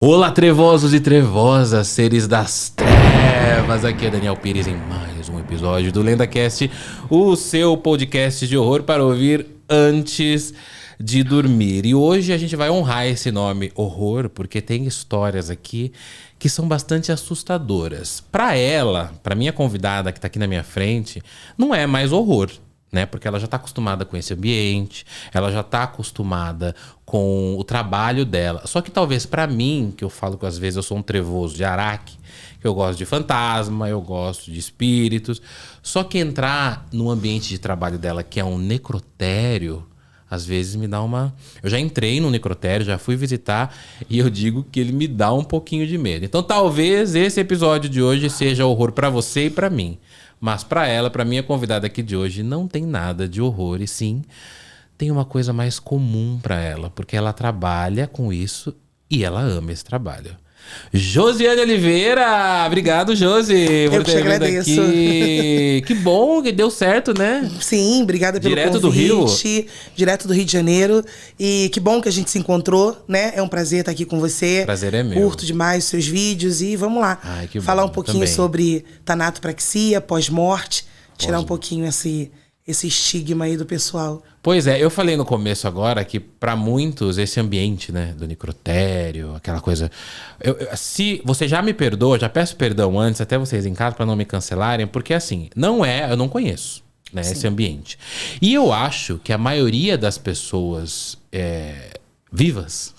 Olá, trevosos e trevosas, seres das trevas. Aqui é Daniel Pires em mais um episódio do LendaCast, o seu podcast de horror para ouvir antes de dormir. E hoje a gente vai honrar esse nome horror, porque tem histórias aqui que são bastante assustadoras. Para minha convidada que está aqui na minha frente, não é mais horror, né? Porque ela já está acostumada com esse ambiente, ela já está acostumada com o trabalho dela. Só que talvez para mim, que eu falo que às vezes eu sou um trevoso de Araque, que eu gosto de fantasma, eu gosto de espíritos, só que entrar no ambiente de trabalho dela, que é um necrotério, às vezes me dá uma... Eu já entrei no necrotério, já fui visitar, e eu digo que ele me dá um pouquinho de medo. Então talvez esse episódio de hoje seja horror para você e para mim. Mas para ela, para minha convidada aqui de hoje, não tem nada de horror. E sim, tem uma coisa mais comum para ela, porque ela trabalha com isso e ela ama esse trabalho. Josiane Oliveira! Obrigado, Josi, por ter vindo aqui. Que bom que deu certo, né? Sim, obrigada pelo Direto convite. do Rio? Direto do Rio de Janeiro. E que bom que a gente se encontrou, né? É um prazer estar aqui com você. Prazer é meu. Curto demais os seus vídeos e vamos lá. Ai, que falar bom, um pouquinho também. sobre tanatopraxia, pós-morte. Tirar um pouquinho esse estigma aí do pessoal. Pois é, eu falei no começo agora que para muitos esse ambiente, né, do necrotério, aquela coisa... se você já me perdoa, já peço perdão antes, até vocês em casa, para não me cancelarem, porque assim, eu não conheço, né, esse ambiente. E eu acho que a maioria das pessoas vivas,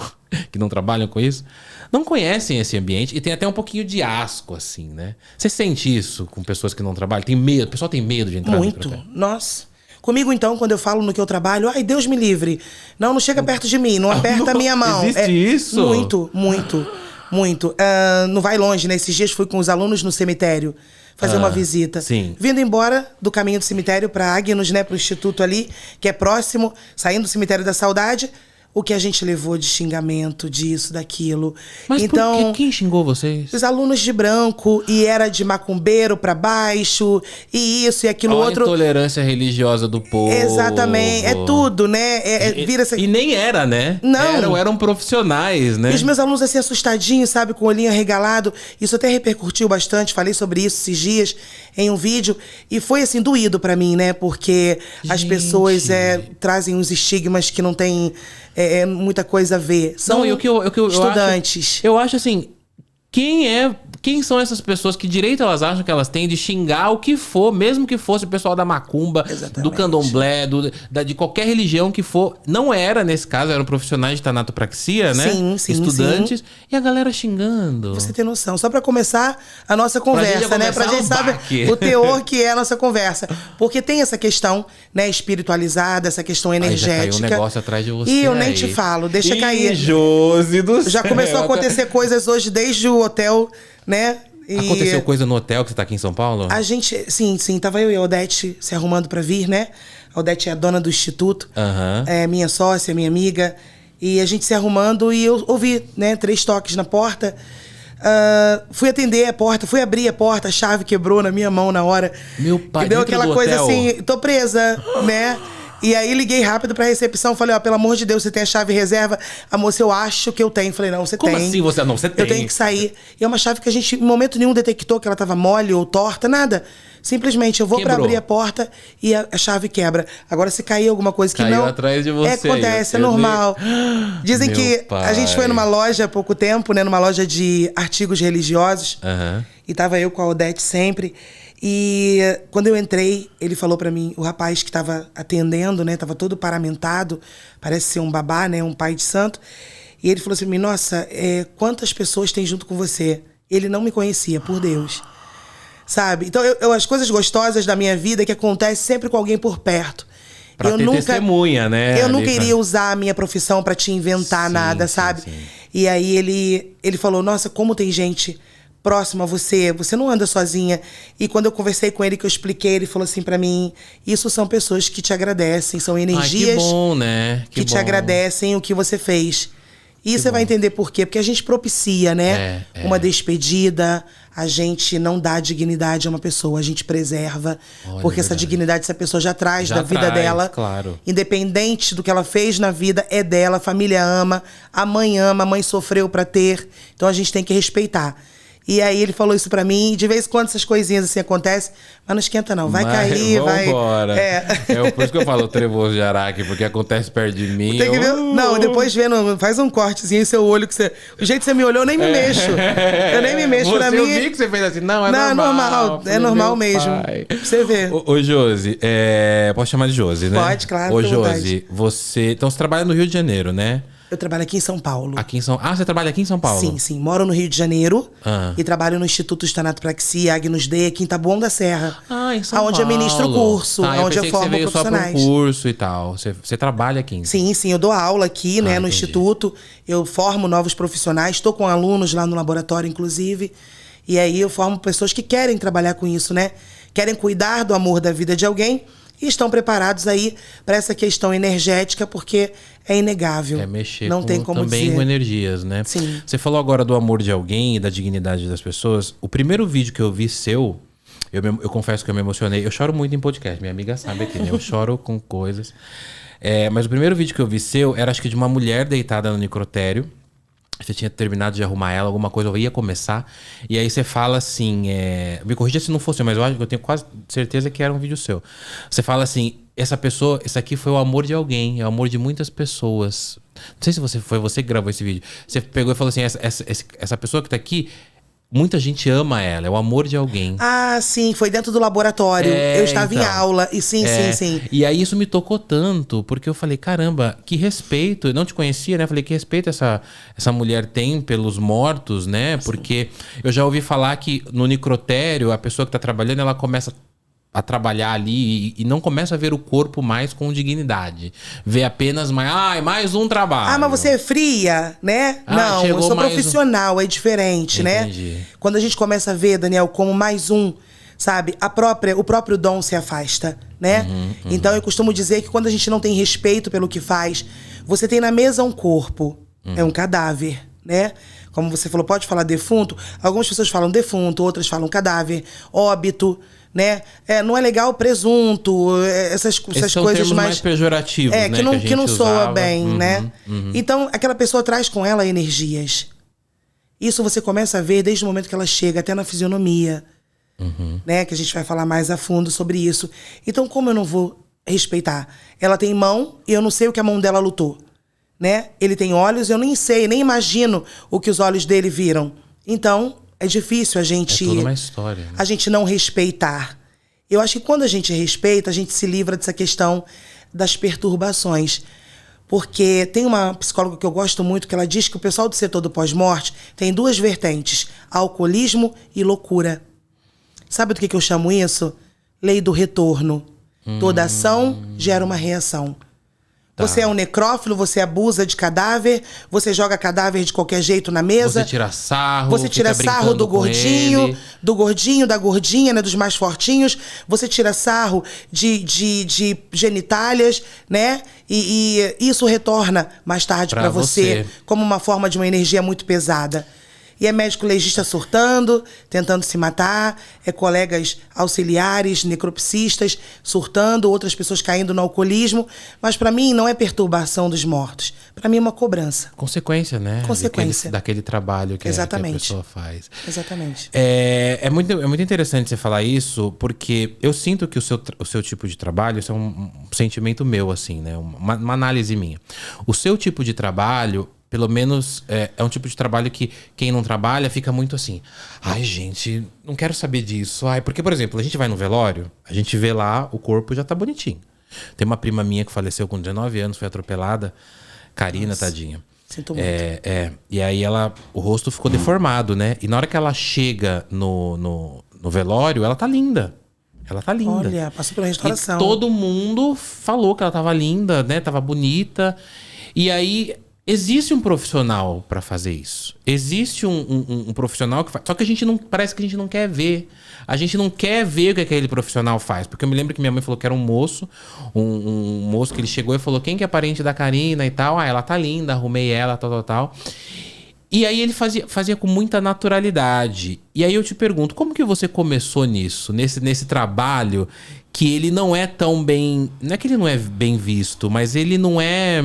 que não trabalham com isso, não conhecem esse ambiente e tem até um pouquinho de asco, assim, né? Você sente isso com pessoas que não trabalham? Tem medo? O pessoal tem medo de entrar no necrotério? Nossa. Comigo, então, quando eu falo no que eu trabalho, ai, Deus me livre. Não chega perto de mim, não aperta a minha mão. Existe isso? Muito. Não vai longe, né? Esses dias fui com os alunos no cemitério fazer uma visita. Sim. Vindo embora do caminho do cemitério para Agnos, né? Pro instituto ali, que é próximo, saindo do cemitério da Saudade. O que a gente levou de xingamento, disso, daquilo. Mas então, por quem xingou vocês? os alunos de branco, e era de macumbeiro pra baixo, e isso e aquilo Olha outro. a intolerância religiosa do povo. Exatamente, é tudo, né? Vira essa... E nem era, né? Não. Eram profissionais, né? E os meus alunos assim, assustadinhos, sabe? Com o olhinho arregalado. Isso até repercutiu bastante. Falei sobre isso esses dias em um vídeo. E foi assim, doído pra mim, né? Porque as pessoas trazem uns estigmas que não tem muita coisa a ver. São Não, e o que eu estudantes. Eu acho assim, quem são essas pessoas que direito elas acham que elas têm de xingar o que for, mesmo que fosse o pessoal da macumba, Exatamente. do candomblé, de qualquer religião que for. Não era, nesse caso, eram profissionais de tanatopraxia, né? Sim, estudantes. E a galera xingando. Você tem noção. Só pra começar a nossa conversa, né? Pra gente saber o teor que é a nossa conversa. Porque tem essa questão, né, espiritualizada, essa questão energética. Aí já caiu um negócio atrás de você. E eu nem te falo, deixa cair. Josi do céu. Já começou a acontecer coisas hoje desde o hotel, né? E aconteceu coisa no hotel que você tá aqui em São Paulo? a gente, sim, tava eu e a Odete se arrumando pra vir, né? A Odete é a dona do instituto, é minha sócia, minha amiga. E a gente se arrumando e eu ouvi, né, 3 toques na porta. Fui atender a porta, fui abrir a porta, a chave quebrou na minha mão na hora. Meu pai, e deu dentro aquela do coisa hotel? assim, tô presa, né? E aí liguei rápido pra recepção, falei, pelo amor de Deus, você tem a chave reserva? A moça, eu acho que eu tenho. Falei, não, você Como tem. assim você não? Você tem. Eu tenho que sair. E é uma chave que a gente, em momento nenhum, detectou que ela tava mole ou torta, nada. Simplesmente, eu vou pra Quebrou. abrir a porta e a chave quebra. Agora, se cair alguma coisa que Caiu não... atrás de você. Acontece, é Eu normal. Dizem Meu que pai. a gente foi numa loja há pouco tempo, né? Numa loja de artigos religiosos. E tava eu com a Odete sempre. E quando eu entrei, ele falou pra mim, o rapaz que tava atendendo, né? Tava todo paramentado, parece ser um babá, né? Um pai de santo. E ele falou assim pra mim, nossa, quantas pessoas tem junto com você? Ele não me conhecia, por Deus. Sabe? Então, as coisas gostosas da minha vida que acontecem sempre com alguém por perto. Pra ter testemunha, né? Eu nunca iria usar a minha profissão pra te inventar nada, sabe? Sim. E aí ele falou, nossa, como tem gente próximo a você, você não anda sozinha. E quando eu conversei com ele, que eu expliquei, ele falou assim pra mim, isso são pessoas que te agradecem, são energias que bom, né? que te agradecem o que você fez. E você vai entender por quê. Porque a gente propicia, né? Uma despedida, a gente não dá dignidade a uma pessoa, a gente preserva. Olha, porque essa dignidade essa pessoa já traz da vida dela. Claro. Independente do que ela fez na vida, é dela, a família ama, a mãe sofreu pra ter. Então a gente tem que respeitar. E aí ele falou isso pra mim, e de vez em quando essas coisinhas assim acontecem, mas não esquenta não, vai cair, vai... Vambora. Por isso que eu falo trevoso de Araque, porque acontece perto de mim. Tem que ver... Não, depois vendo, faz um cortezinho em seu olho, que você... O jeito que você me olhou, eu nem me mexo. Eu nem me mexo pra mim. Eu vi que você fez assim, não, normal. Normal. É normal mesmo. Pra você ver. Ô Josi, posso chamar de Josi, né? Pode, claro. Ô Josi, então você trabalha no Rio de Janeiro, né? Eu trabalho aqui em São Paulo. Você trabalha aqui em São Paulo? Sim. Moro no Rio de Janeiro e trabalho no Instituto Estanatopraxia Agnus Dei, aqui em Taboão da Serra. Em São Paulo. Onde eu ministro o curso, onde eu formo você veio profissionais. Só pro curso e tal. Você trabalha aqui? Sim, eu dou aula aqui, né, no Instituto. Eu formo novos profissionais, estou com alunos lá no laboratório, inclusive. E aí eu formo pessoas que querem trabalhar com isso, né? Querem cuidar do amor da vida de alguém. E estão preparados aí para essa questão energética, porque é inegável. Mexer não tem como também dizer. Com energias, né? Sim. Você falou agora do amor de alguém e da dignidade das pessoas. O primeiro vídeo que eu vi seu, eu confesso que eu me emocionei. Eu choro muito em podcast, minha amiga sabe aqui, né? Eu choro com coisas. Mas o primeiro vídeo que eu vi seu era, acho que de uma mulher deitada no necrotério. Você tinha terminado de arrumar ela, alguma coisa, eu ia começar. E aí você fala assim, me corrija se não fosse, mas eu tenho quase certeza que era um vídeo seu. Você fala assim, essa pessoa, isso aqui foi o amor de alguém, é o amor de muitas pessoas. Não sei se foi você que gravou esse vídeo. Você pegou e falou assim, essa pessoa que tá aqui, muita gente ama ela, é o amor de alguém. Sim, foi dentro do laboratório. Eu estava em aula, e sim. E aí isso me tocou tanto, porque eu falei, caramba, que respeito, eu não te conhecia, né? Falei, que respeito essa mulher tem pelos mortos, né? Porque eu já ouvi falar que no necrotério, a pessoa que tá trabalhando, ela começa a trabalhar ali e não começa a ver o corpo mais com dignidade. Vê apenas mais um trabalho. Mas você é fria, né? Não, eu sou profissional, é diferente, Entendi. Né? Quando a gente começa a ver, Daniel, como mais um, sabe? O próprio dom se afasta, né? Então eu costumo dizer que quando a gente não tem respeito pelo que faz, você tem na mesa um corpo, é um cadáver, né? Como você falou, pode falar defunto. Algumas pessoas falam defunto, outras falam cadáver, óbito, né? Não é legal presunto, essas coisas mais pejorativos, né? Que não soa bem, né? Então, aquela pessoa traz com ela energias. Isso você começa a ver desde o momento que ela chega, até na fisionomia, né? Que a gente vai falar mais a fundo sobre isso. Então, como eu não vou respeitar? Ela tem mão e eu não sei o que a mão dela lutou, né? Ele tem olhos, eu nem sei, nem imagino o que os olhos dele viram. Então, é difícil a gente... É toda uma história, né? A gente não respeitar. Eu acho que quando a gente respeita, a gente se livra dessa questão das perturbações. Porque tem uma psicóloga que eu gosto muito, que ela diz que o pessoal do setor do pós-morte tem duas vertentes, alcoolismo e loucura. Sabe do que eu chamo isso? Lei do retorno. Toda ação gera uma reação. Você é um necrófilo, você abusa de cadáver, você joga cadáver de qualquer jeito na mesa. Você tira sarro. Você tira sarro do gordinho, da gordinha, né, dos mais fortinhos. Você tira sarro de genitálias, né? E isso retorna mais tarde pra você como uma forma de uma energia muito pesada. E é médico legista surtando, tentando se matar, colegas auxiliares, necropsistas surtando, outras pessoas caindo no alcoolismo. Mas para mim não é perturbação dos mortos. Para mim é uma cobrança. Consequência, né? Consequência. Daquele trabalho que a pessoa faz. Exatamente. É muito interessante você falar isso, porque eu sinto que o seu tipo de trabalho, isso é um sentimento meu, assim, né? Uma análise minha. O seu tipo de trabalho... Pelo menos é um tipo de trabalho que quem não trabalha fica muito assim. Ai, gente, não quero saber disso. Porque, por exemplo, a gente vai no velório, a gente vê lá, o corpo já tá bonitinho. Tem uma prima minha que faleceu com 19 anos, foi atropelada. Karina, nossa, tadinha. Sinto muito. E aí o rosto ficou deformado, né? E na hora que ela chega no velório, ela tá linda. Ela tá linda. Olha, passou pela restauração. E todo mundo falou que ela tava linda, né? Tava bonita. E aí... existe um profissional pra fazer isso. Existe um profissional que faz. Só que parece que a gente não quer ver. A gente não quer ver o que aquele profissional faz. Porque eu me lembro que minha mãe falou que era um moço. Um moço que ele chegou e falou: quem que é parente da Karina e tal? Ah, ela tá linda, arrumei ela, tal. E aí ele fazia com muita naturalidade. E aí eu te pergunto, como que você começou nisso? Nesse trabalho que ele não é tão bem... Não é que ele não é bem visto, mas ele não é...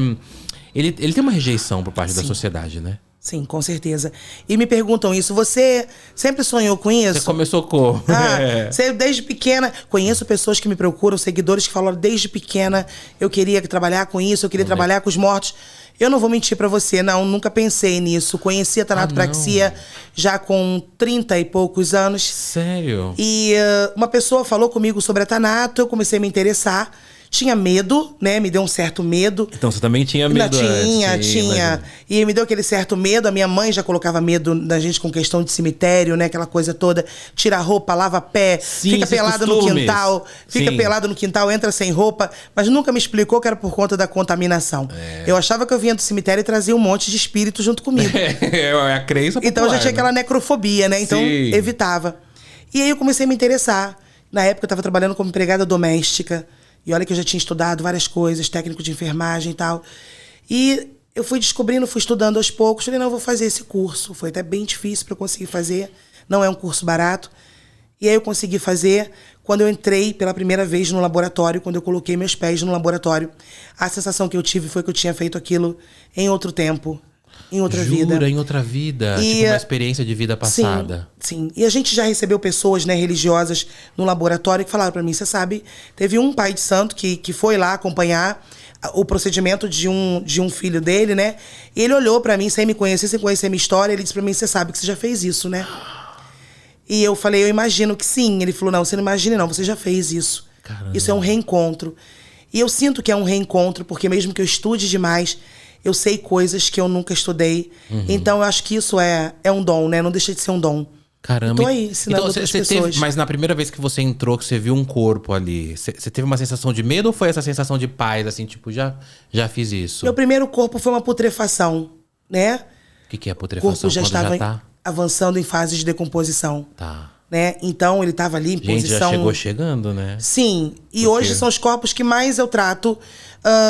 Ele tem uma rejeição por parte da sociedade, né? Sim, com certeza. E me perguntam isso, você sempre sonhou com isso? Você começou como? Você desde pequena... Conheço pessoas que me procuram, seguidores que falaram desde pequena, eu queria trabalhar com isso, eu queria trabalhar com os mortos. Eu não vou mentir pra você, não, nunca pensei nisso. Conheci a tanatopraxia já com 30 e poucos anos. Sério? E uma pessoa falou comigo sobre a tanato, eu comecei a me interessar. Tinha medo, né? Me deu um certo medo. Então você também tinha medo? Tinha. Imagina. E me deu aquele certo medo. A minha mãe já colocava medo da gente com questão de cemitério, né? Aquela coisa toda. Tira a roupa, lava pé, fica pelado no quintal. Fica pelado no quintal, entra sem roupa. Mas nunca me explicou que era por conta da contaminação. Eu achava que eu vinha do cemitério e trazia um monte de espírito junto comigo. É a crença popular, então eu já tinha aquela necrofobia, né? Então evitava. E aí eu comecei a me interessar. Na época eu estava trabalhando como empregada doméstica. E olha que eu já tinha estudado várias coisas, técnico de enfermagem e tal. E eu fui descobrindo, fui estudando aos poucos. Falei, não, eu vou fazer esse curso. Foi até bem difícil para eu conseguir fazer. Não é um curso barato. E aí eu consegui fazer quando eu entrei pela primeira vez no laboratório, quando eu coloquei meus pés no laboratório. A sensação que eu tive foi que eu tinha feito aquilo em outro tempo, em outra vida. Em outra vida? E, tipo uma experiência de vida passada. Sim. E a gente já recebeu pessoas, né, religiosas no laboratório que falaram pra mim, você sabe, teve um pai de santo que foi lá acompanhar o procedimento de um filho dele, né? E ele olhou pra mim, sem me conhecer, sem conhecer a minha história, ele disse pra mim, você sabe que você já fez isso, né? E eu falei, eu imagino que sim. Ele falou, não, você não imagina não, você já fez isso. Caramba. Isso é um reencontro. E eu sinto que é um reencontro, porque mesmo que eu estude demais, eu sei coisas que eu nunca estudei. Então eu acho que isso é um dom, né? Não deixa de ser um dom. Caramba. Eu tô aí ensinando outras pessoas. Mas na primeira vez que você entrou, que você viu um corpo ali, você teve uma sensação de medo ou foi essa sensação de paz, assim, tipo, já fiz isso? Meu primeiro corpo foi uma putrefação, né? O que é a putrefação? O corpo já estava avançando em fase de decomposição. Tá. Né? Então ele estava ali em posição... já chegou chegando, né? Sim. E hoje são os corpos que mais eu trato.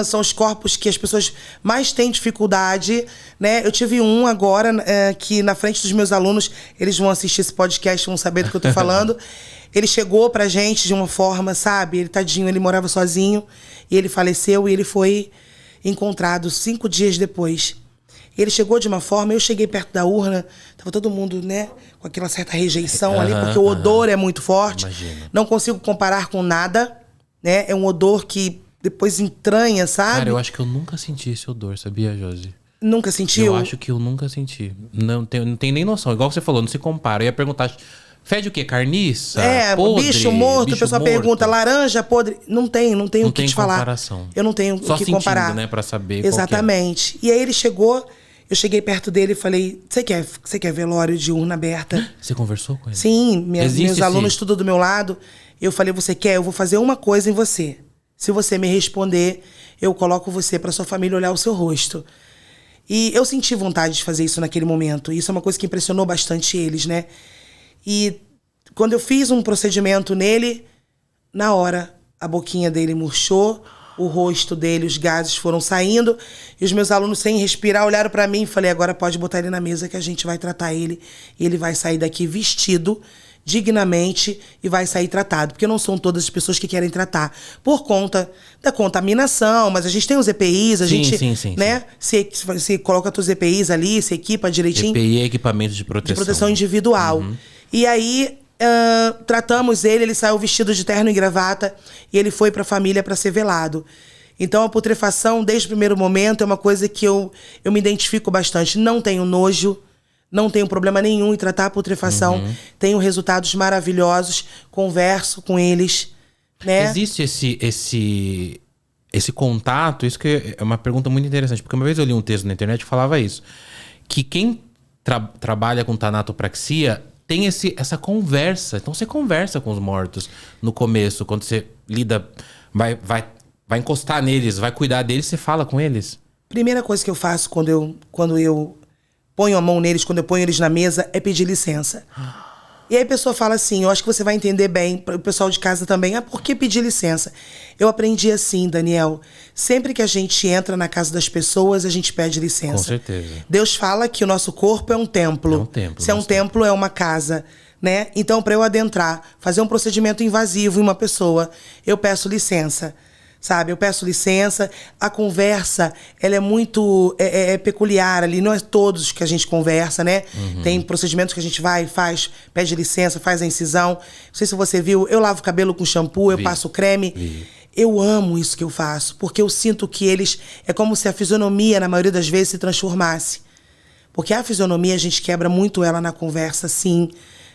São os corpos que as pessoas mais têm dificuldade, né? Eu tive um agora que na frente dos meus alunos, eles vão assistir esse podcast, vão saber do que eu tô falando. Ele chegou pra gente de uma forma, sabe? Ele, tadinho, ele morava sozinho e ele faleceu e ele foi encontrado 5 dias depois. Ele chegou de uma forma, eu cheguei perto da urna, tava todo mundo, né, com aquela certa rejeição ali, porque o odor é muito forte. Imagina. Não consigo comparar com nada, né? É um odor que depois entranha, sabe? Cara, eu acho que eu nunca senti esse odor, sabia, Josi? Nunca sentiu? Eu acho que eu nunca senti. Não tenho nem noção. Igual você falou, não se compara. Eu ia perguntar, fede o quê? Carniça? Podre? Bicho morto, a pessoa pergunta, laranja, podre. Não tem o que te falar. Comparação. Eu não tenho Só o que sentindo, comparar. né, pra saber. Exatamente. Qual que é. E aí ele chegou, eu cheguei perto dele e falei, você quer velório de urna aberta? Você conversou com ele? Sim, meus alunos tudo do meu lado. Eu falei, você quer? Eu vou fazer uma coisa em você. Se você me responder, eu coloco você pra sua família olhar o seu rosto. E eu senti vontade de fazer isso naquele momento. Isso é uma coisa que impressionou bastante eles, né? E quando eu fiz um procedimento nele, na hora, a boquinha dele murchou, o rosto dele, os gases foram saindo, e os meus alunos, sem respirar, olharam pra mim e falei, agora pode botar ele na mesa que a gente vai tratar ele. E ele vai sair daqui vestido, dignamente, e vai sair tratado. Porque não são todas as pessoas que querem tratar. Por conta da contaminação, mas a gente tem os EPIs, a gente, né? Se coloca os EPIs ali, se equipa direitinho. EPI é equipamento de proteção. De proteção individual. E aí, tratamos ele saiu vestido de terno e gravata, e ele foi pra família para ser velado. Então a putrefação, desde o primeiro momento, é uma coisa que eu me identifico bastante. Não tenho nojo, não tenho problema nenhum em tratar a putrefação. Tenho resultados maravilhosos, converso com eles, né? Existe esse contato, isso que é uma pergunta muito interessante, porque uma vez eu li um texto na internet que falava isso, que quem trabalha com tanatopraxia tem essa conversa. Então você conversa com os mortos no começo, quando você lida, vai encostar neles, vai cuidar deles, você fala com eles. Primeira coisa que eu faço quando eu ponho a mão neles, quando eu ponho eles na mesa, é pedir licença. E aí a pessoa fala assim, eu acho que você vai entender bem, o pessoal de casa também, por que pedir licença? Eu aprendi assim, Daniel, sempre que a gente entra na casa das pessoas, a gente pede licença. Com certeza. Deus fala que o nosso corpo é um templo. É um templo. Se é um templo, é uma casa, né? Então, para eu adentrar, fazer um procedimento invasivo em uma pessoa, eu peço licença. Sabe, eu peço licença, a conversa, ela é muito peculiar ali, não é todos que a gente conversa, né? Tem procedimentos que a gente vai, faz, pede licença, faz a incisão. Não sei se você viu, eu lavo o cabelo com shampoo, eu passo creme. Eu amo isso que eu faço, porque eu sinto que eles, é como se a fisionomia, na maioria das vezes, se transformasse. Porque a fisionomia, a gente quebra muito ela na conversa, sim.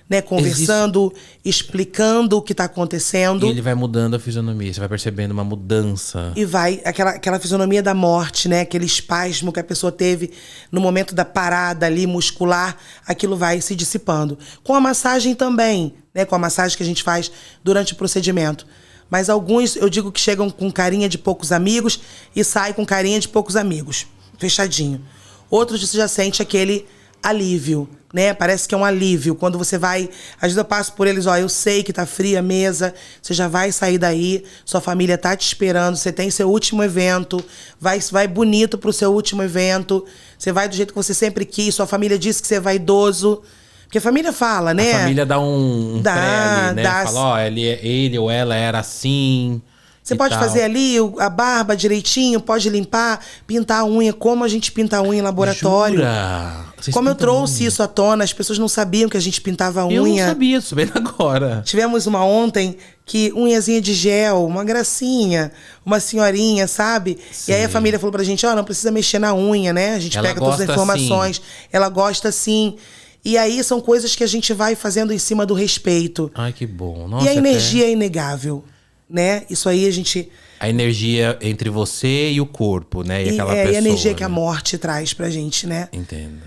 Né, conversando, explicando o que está acontecendo. E ele vai mudando a fisionomia, você vai percebendo uma mudança. E vai, aquela fisionomia da morte, né? Aquele espasmo que a pessoa teve no momento da parada ali, muscular, aquilo vai se dissipando. Com a massagem também, né? Com a massagem que a gente faz durante o procedimento. Mas alguns, eu digo que chegam com carinha de poucos amigos e saem com carinha de poucos amigos, fechadinho. Outros você já sente aquele alívio, né? Parece que é um alívio. Quando você vai... Às vezes eu passo por eles, eu sei que tá fria a mesa, você já vai sair daí, sua família tá te esperando, você tem seu último evento, vai bonito pro seu último evento, você vai do jeito que você sempre quis, sua família disse que você é vaidoso. Porque a família fala, né? A família dá um pré ali, né? Fala, ele ou ela era assim... Você pode fazer ali a barba direitinho, pode limpar, pintar a unha, como a gente pinta a unha em laboratório. Jura? Como eu trouxe isso à tona, as pessoas não sabiam que a gente pintava a unha. Eu não sabia, isso bem agora. Tivemos uma ontem que unhazinha de gel, uma gracinha, uma senhorinha, sabe? Sim. E aí a família falou pra gente, não precisa mexer na unha, né? A gente pega todas as informações. Assim. Ela gosta sim. E aí são coisas que a gente vai fazendo em cima do respeito. Ai, que bom. Nossa, e a energia é inegável. Né? Isso aí a gente... A energia entre você e o corpo, né? E aquela pessoa. E a energia, né? Que a morte traz pra gente, né? Entendo.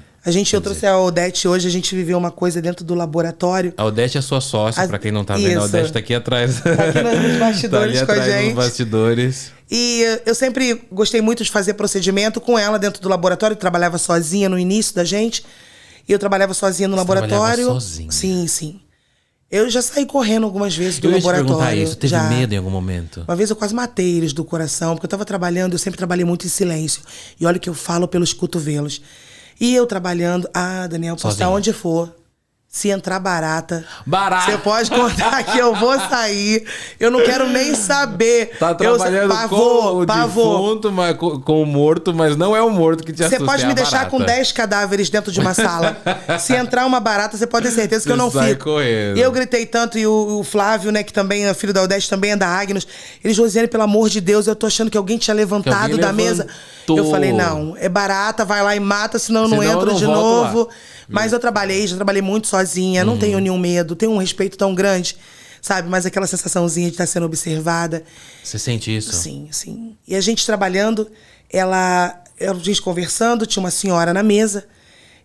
Eu trouxe a Odete hoje, a gente viveu uma coisa dentro do laboratório. A Odete é sua sócia, pra quem não tá vendo. A Odete tá aqui atrás. Tá aqui nos bastidores tá com a gente. Nos bastidores. E eu sempre gostei muito de fazer procedimento com ela dentro do laboratório. Eu trabalhava sozinha no início da gente. E eu trabalhava sozinha no laboratório. Sozinha? Sim, sim. Eu já saí correndo algumas vezes do laboratório. Eu ia te perguntar isso. Teve medo em algum momento? Uma vez eu quase matei eles do coração, porque eu estava trabalhando, eu sempre trabalhei muito em silêncio. E olha o que eu falo pelos cotovelos. E eu trabalhando, Daniel, posso estar onde for. Se entrar barata, você pode contar que eu vou sair. Eu não quero nem saber. Tá trabalhando com o defunto, mas com o morto, mas não é o morto que te assusta. Você pode me deixar com 10 cadáveres dentro de uma sala. Se entrar uma barata, você pode ter certeza que eu não fico. Correndo. E eu gritei tanto, e o Flávio, né, que também é filho da Odete, também é da Agnes. Ele, Josiane, pelo amor de Deus, eu tô achando que alguém tinha levantado da mesa. Eu falei, não, é barata, vai lá e mata, senão eu não entro de novo. Mas já trabalhei muito sozinha, não tenho nenhum medo, tenho um respeito tão grande, sabe? Mas aquela sensaçãozinha de estar sendo observada. Você sente isso? Sim, sim. E a gente trabalhando, a gente conversando, tinha uma senhora na mesa,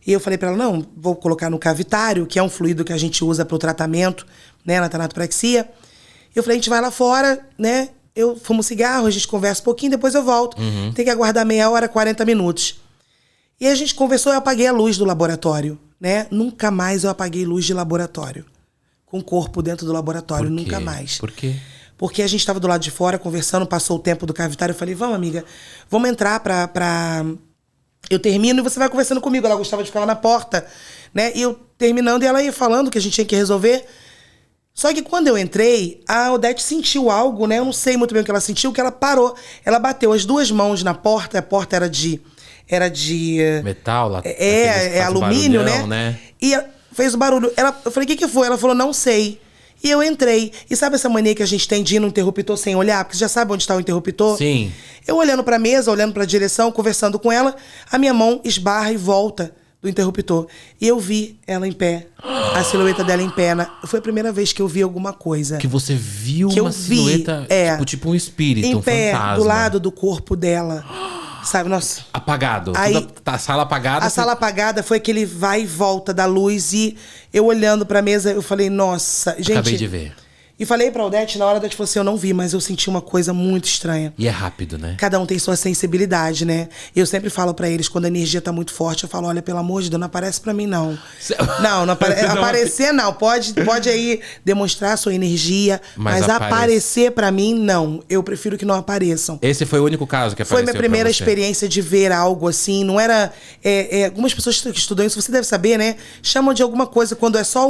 e eu falei pra ela, não, vou colocar no cavitário, que é um fluido que a gente usa pro tratamento, né, na tanatopraxia. Eu falei, a gente vai lá fora, né? Eu fumo cigarro, a gente conversa um pouquinho, depois eu volto. Tem que aguardar meia hora, 40 minutos. E a gente conversou e eu apaguei a luz do laboratório, né? Nunca mais eu apaguei luz de laboratório. Com o corpo dentro do laboratório, nunca mais. Por quê? Porque a gente estava do lado de fora conversando, passou o tempo do cavitário. Eu falei, vamos, amiga, vamos entrar pra... Eu termino e você vai conversando comigo. Ela gostava de ficar lá na porta, né? E eu terminando e ela ia falando que a gente tinha que resolver. Só que quando eu entrei, a Odete sentiu algo, né? Eu não sei muito bem o que ela sentiu, que ela parou. Ela bateu as duas mãos na porta, a porta era de metal, lá. Alumínio, né? E fez o barulho. Eu falei, o que foi? Ela falou, não sei. E eu entrei. E sabe essa mania que a gente tem de ir no interruptor sem olhar? Porque você já sabe onde está o interruptor? Sim. Eu olhando pra mesa, olhando pra direção, conversando com ela, a minha mão esbarra e volta do interruptor. E eu vi ela em pé. A silhueta dela em pé. Foi a primeira vez que eu vi alguma coisa. Que você viu uma silhueta, tipo um espírito, um fantasma. Em pé, do lado do corpo dela. Sabe, nossa. Apagado. Aí, a sala apagada. A sala apagada foi aquele vai e volta da luz. E eu olhando pra mesa, eu falei, nossa, gente. Acabei de ver. E falei pra Odete, na hora a Odete falou assim, eu não vi, mas eu senti uma coisa muito estranha. E é rápido, né? Cada um tem sua sensibilidade, né? Eu sempre falo pra eles, quando a energia tá muito forte, eu falo, olha, pelo amor de Deus, não aparece pra mim, não. Não aparecer não. Pode aí demonstrar a sua energia, mas aparecer pra mim, não. Eu prefiro que não apareçam. Esse foi o único caso que apareceu. Foi minha primeira experiência de ver algo assim. Não era... algumas pessoas que estudam isso, você deve saber, né? Chamam de alguma coisa quando é só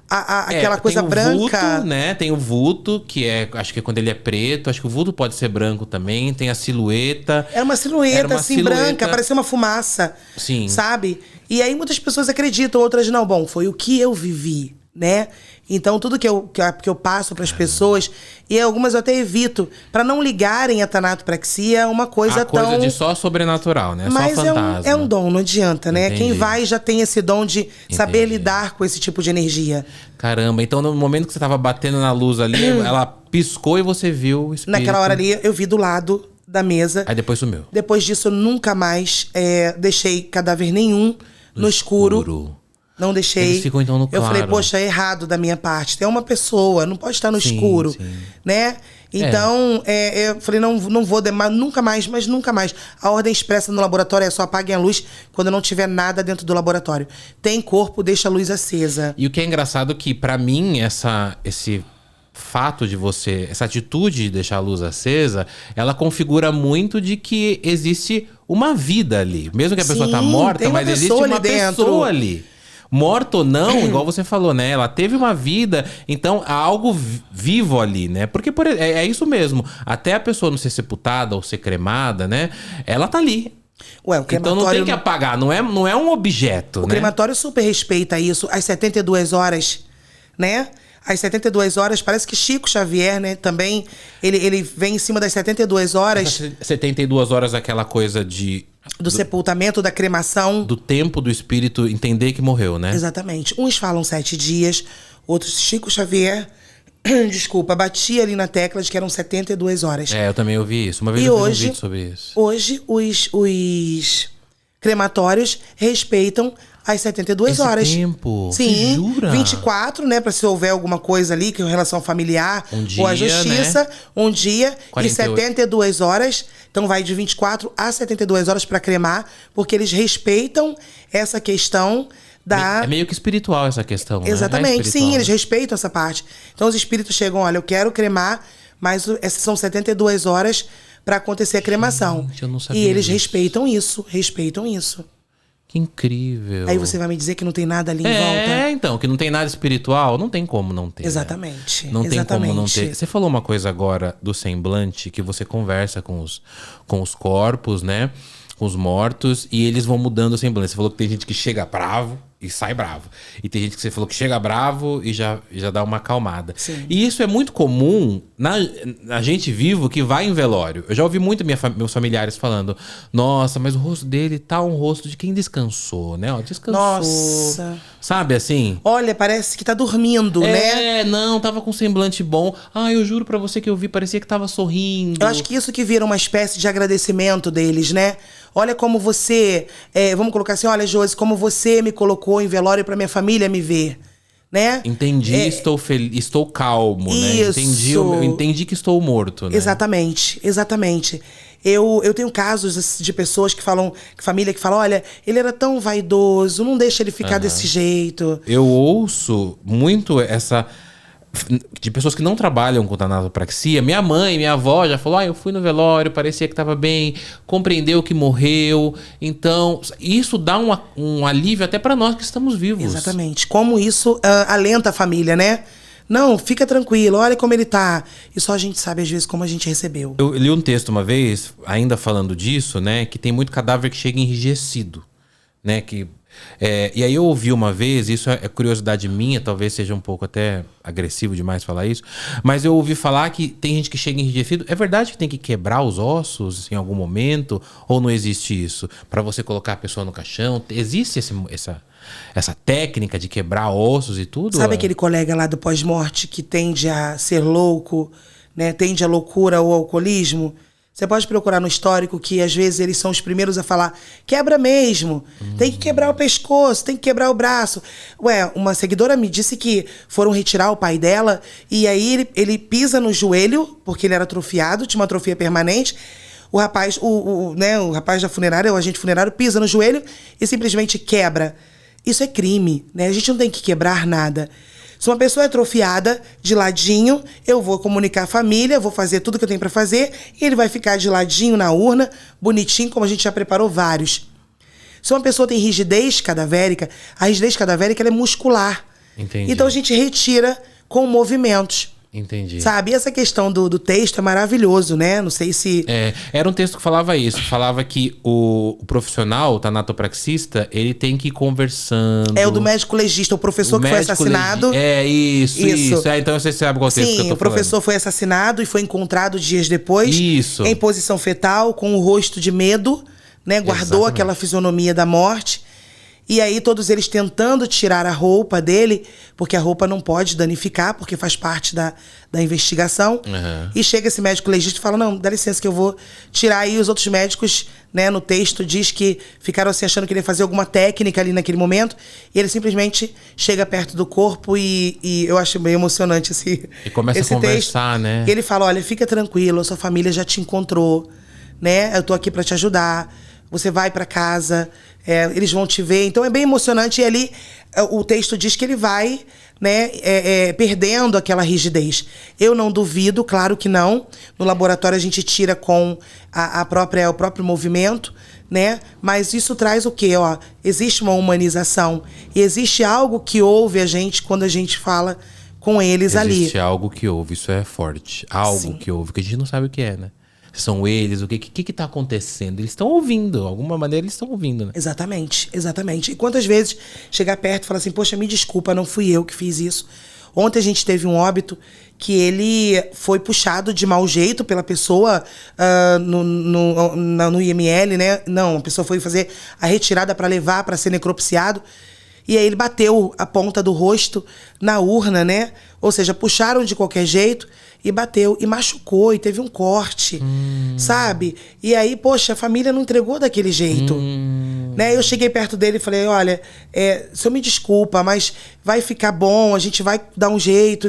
aquela coisa branca. Vulto, né? Tem o vulto, que acho que é quando ele é preto. Acho que o vulto pode ser branco também. Tem a silhueta. Era uma silhueta, branca, parecia uma fumaça. Sim. Sabe? E aí muitas pessoas acreditam, outras não. Bom, foi o que eu vivi, né? Então tudo que eu passo para as pessoas, e algumas eu até evito, para não ligarem a tanatopraxia uma coisa tão... coisa de só sobrenatural, né? Mas só fantasma. É um dom, não adianta, né? Entendi. Quem vai já tem esse dom de saber lidar com esse tipo de energia. Caramba, então no momento que você tava batendo na luz ali, ela piscou e você viu o espírito. Naquela hora ali, eu vi do lado da mesa. Aí depois sumiu. Depois disso, eu nunca mais deixei cadáver nenhum no escuro. Não deixei. Eles ficam então no claro. Eu falei, poxa, é errado da minha parte. Tem uma pessoa, não pode estar no escuro, né? Então, eu falei, não vou, nunca mais, mas nunca mais. A ordem expressa no laboratório é só apaguem a luz quando não tiver nada dentro do laboratório. Tem corpo, deixa a luz acesa. E o que é engraçado é que, pra mim, esse fato de essa atitude de deixar a luz acesa, ela configura muito de que existe uma vida ali. Mesmo que a pessoa tá morta, mas existe uma pessoa ali. Morto ou não, igual você falou, né? Ela teve uma vida, então há algo vivo ali, né? Porque é isso mesmo. Até a pessoa não ser sepultada ou ser cremada, né? Ela tá ali. Ué, o crematório... Então não tem que apagar, não é um objeto, né? O crematório super respeita isso. Às 72 horas, né? Às 72 horas, parece que Chico Xavier, né? Também, ele vem em cima das 72 horas. 72 horas, aquela coisa do sepultamento, da cremação. Do tempo do espírito entender que morreu, né? Exatamente. Uns falam 7 dias, outros, Chico Xavier, desculpa, batia ali na tecla de que eram 72 horas. Eu também ouvi isso. Uma vez eu fiz um vídeo sobre isso. Hoje, os crematórios respeitam às 72 horas. Tempo? Sim. Você jura? 24, né? Pra se houver alguma coisa ali, que é relação familiar, ou a justiça, né? Um dia, 48. E 72 horas. Então vai de 24 a 72 horas pra cremar, porque eles respeitam essa questão da... É meio que espiritual essa questão, exatamente, né? sim, eles respeitam essa parte. Então os espíritos chegam, olha, eu quero cremar, mas essas são 72 horas pra acontecer a cremação. Gente, eu não sabia e eles disso. respeitam isso. Que incrível. Aí você vai me dizer que não tem nada ali em volta? Então, que não tem nada espiritual, não tem como não ter. Exatamente. Né? Não tem como não ter. Você falou uma coisa agora do semblante, que você conversa com os corpos, né? Com os mortos, e eles vão mudando o semblante. Você falou que tem gente que chega bravo e sai bravo. E tem gente que você falou que chega bravo e já dá uma acalmada. Sim. E isso é muito comum na gente vivo que vai em velório. Eu já ouvi muito meus familiares falando, nossa, mas o rosto dele tá um rosto de quem descansou, né? Ó, descansou. Nossa. Sabe assim? Olha, parece que tá dormindo, né? Não, tava com um semblante bom. Eu juro pra você que eu vi, parecia que tava sorrindo. Eu acho que isso que vira uma espécie de agradecimento deles, né? Olha como você... vamos colocar assim, olha, Josi, como você me colocou em velório pra minha família me ver, né? Entendi, estou feliz, estou calmo, isso. Né? Entendi que estou morto, né? Exatamente. Eu tenho casos de pessoas que falam, família que fala, olha, ele era tão vaidoso, não deixa ele ficar desse jeito. Eu ouço muito de pessoas que não trabalham com tanatopraxia. Minha mãe, minha avó já falou, eu fui no velório, parecia que tava bem, compreendeu que morreu. Então, isso dá um alívio até para nós que estamos vivos. Exatamente. Como isso alenta a família, né? Não, fica tranquilo, olha como ele tá. E só a gente sabe, às vezes, como a gente recebeu. Eu li um texto uma vez, ainda falando disso, né? Que tem muito cadáver que chega enrijecido, né? E aí eu ouvi uma vez, isso é curiosidade minha, talvez seja um pouco até agressivo demais falar isso, mas eu ouvi falar que tem gente que chega enrijecido. É verdade que tem que quebrar os ossos em algum momento? Ou não existe isso? Para você colocar a pessoa no caixão? Existe essa técnica de quebrar ossos e tudo? Sabe aquele colega lá do pós-morte que tende a ser louco, né? Tende à loucura ou ao alcoolismo? Você pode procurar no histórico que, às vezes, eles são os primeiros a falar quebra mesmo, tem que quebrar o pescoço, tem que quebrar o braço. Ué, uma seguidora me disse que foram retirar o pai dela e aí ele pisa no joelho, porque ele era atrofiado, tinha uma atrofia permanente. O rapaz, o rapaz da funerária, o agente funerário, pisa no joelho e simplesmente quebra. Isso é crime, né? A gente não tem que quebrar nada. Se uma pessoa é atrofiada, de ladinho, eu vou comunicar a família, vou fazer tudo que eu tenho pra fazer, e ele vai ficar de ladinho na urna, bonitinho, como a gente já preparou vários. Se uma pessoa tem rigidez cadavérica, a rigidez cadavérica ela é muscular. Entendi. Então a gente retira com movimentos. Entendi. Sabe? E essa questão do texto é maravilhoso, né? Não sei se... Era um texto que falava isso. Falava que o profissional, o tanatopraxista, ele tem que ir conversando. É o do médico legista, o professor que foi assassinado. Isso. Então você sabe qual texto que eu tô falando. Sim, o professor foi assassinado e foi encontrado dias depois. Isso. Em posição fetal, com o rosto de medo, né? Guardou Exatamente. aquela fisionomia da morte. E aí todos eles tentando tirar a roupa dele, porque a roupa não pode danificar, porque faz parte da investigação. Uhum. E chega esse médico legista e fala, não, dá licença que eu vou tirar. Aí os outros médicos, né, no texto diz que ficaram assim achando que ele ia fazer alguma técnica ali naquele momento. E ele simplesmente chega perto do corpo e eu acho bem emocionante esse E começa esse a conversar, texto. né? E ele fala, olha, fica tranquilo, a sua família já te encontrou, né? Eu tô aqui para te ajudar. Você vai para casa, eles vão te ver. Então é bem emocionante. E ali o texto diz que ele vai, né, perdendo aquela rigidez. Eu não duvido, claro que não. No laboratório a gente tira com o próprio movimento, né? Mas isso traz o quê? Ó, existe uma humanização. E existe algo que ouve a gente quando a gente fala com eles ali. Existe algo que ouve, isso é forte. Algo Sim. que ouve, que a gente não sabe o que é, né? São eles, o que tá acontecendo? Eles estão ouvindo, de alguma maneira eles estão ouvindo, né? Exatamente, exatamente. E quantas vezes chegar perto e falar assim, poxa, me desculpa, não fui eu que fiz isso. Ontem a gente teve um óbito que ele foi puxado de mau jeito pela pessoa no IML, né? Não, a pessoa foi fazer a retirada para levar para ser necropsiado. E aí ele bateu a ponta do rosto na urna, né? Ou seja, puxaram de qualquer jeito e bateu. E machucou, e teve um corte, sabe? E aí, poxa, a família não entregou daquele jeito. Né? Eu cheguei perto dele e falei, olha, o senhor me desculpa, mas vai ficar bom, a gente vai dar um jeito.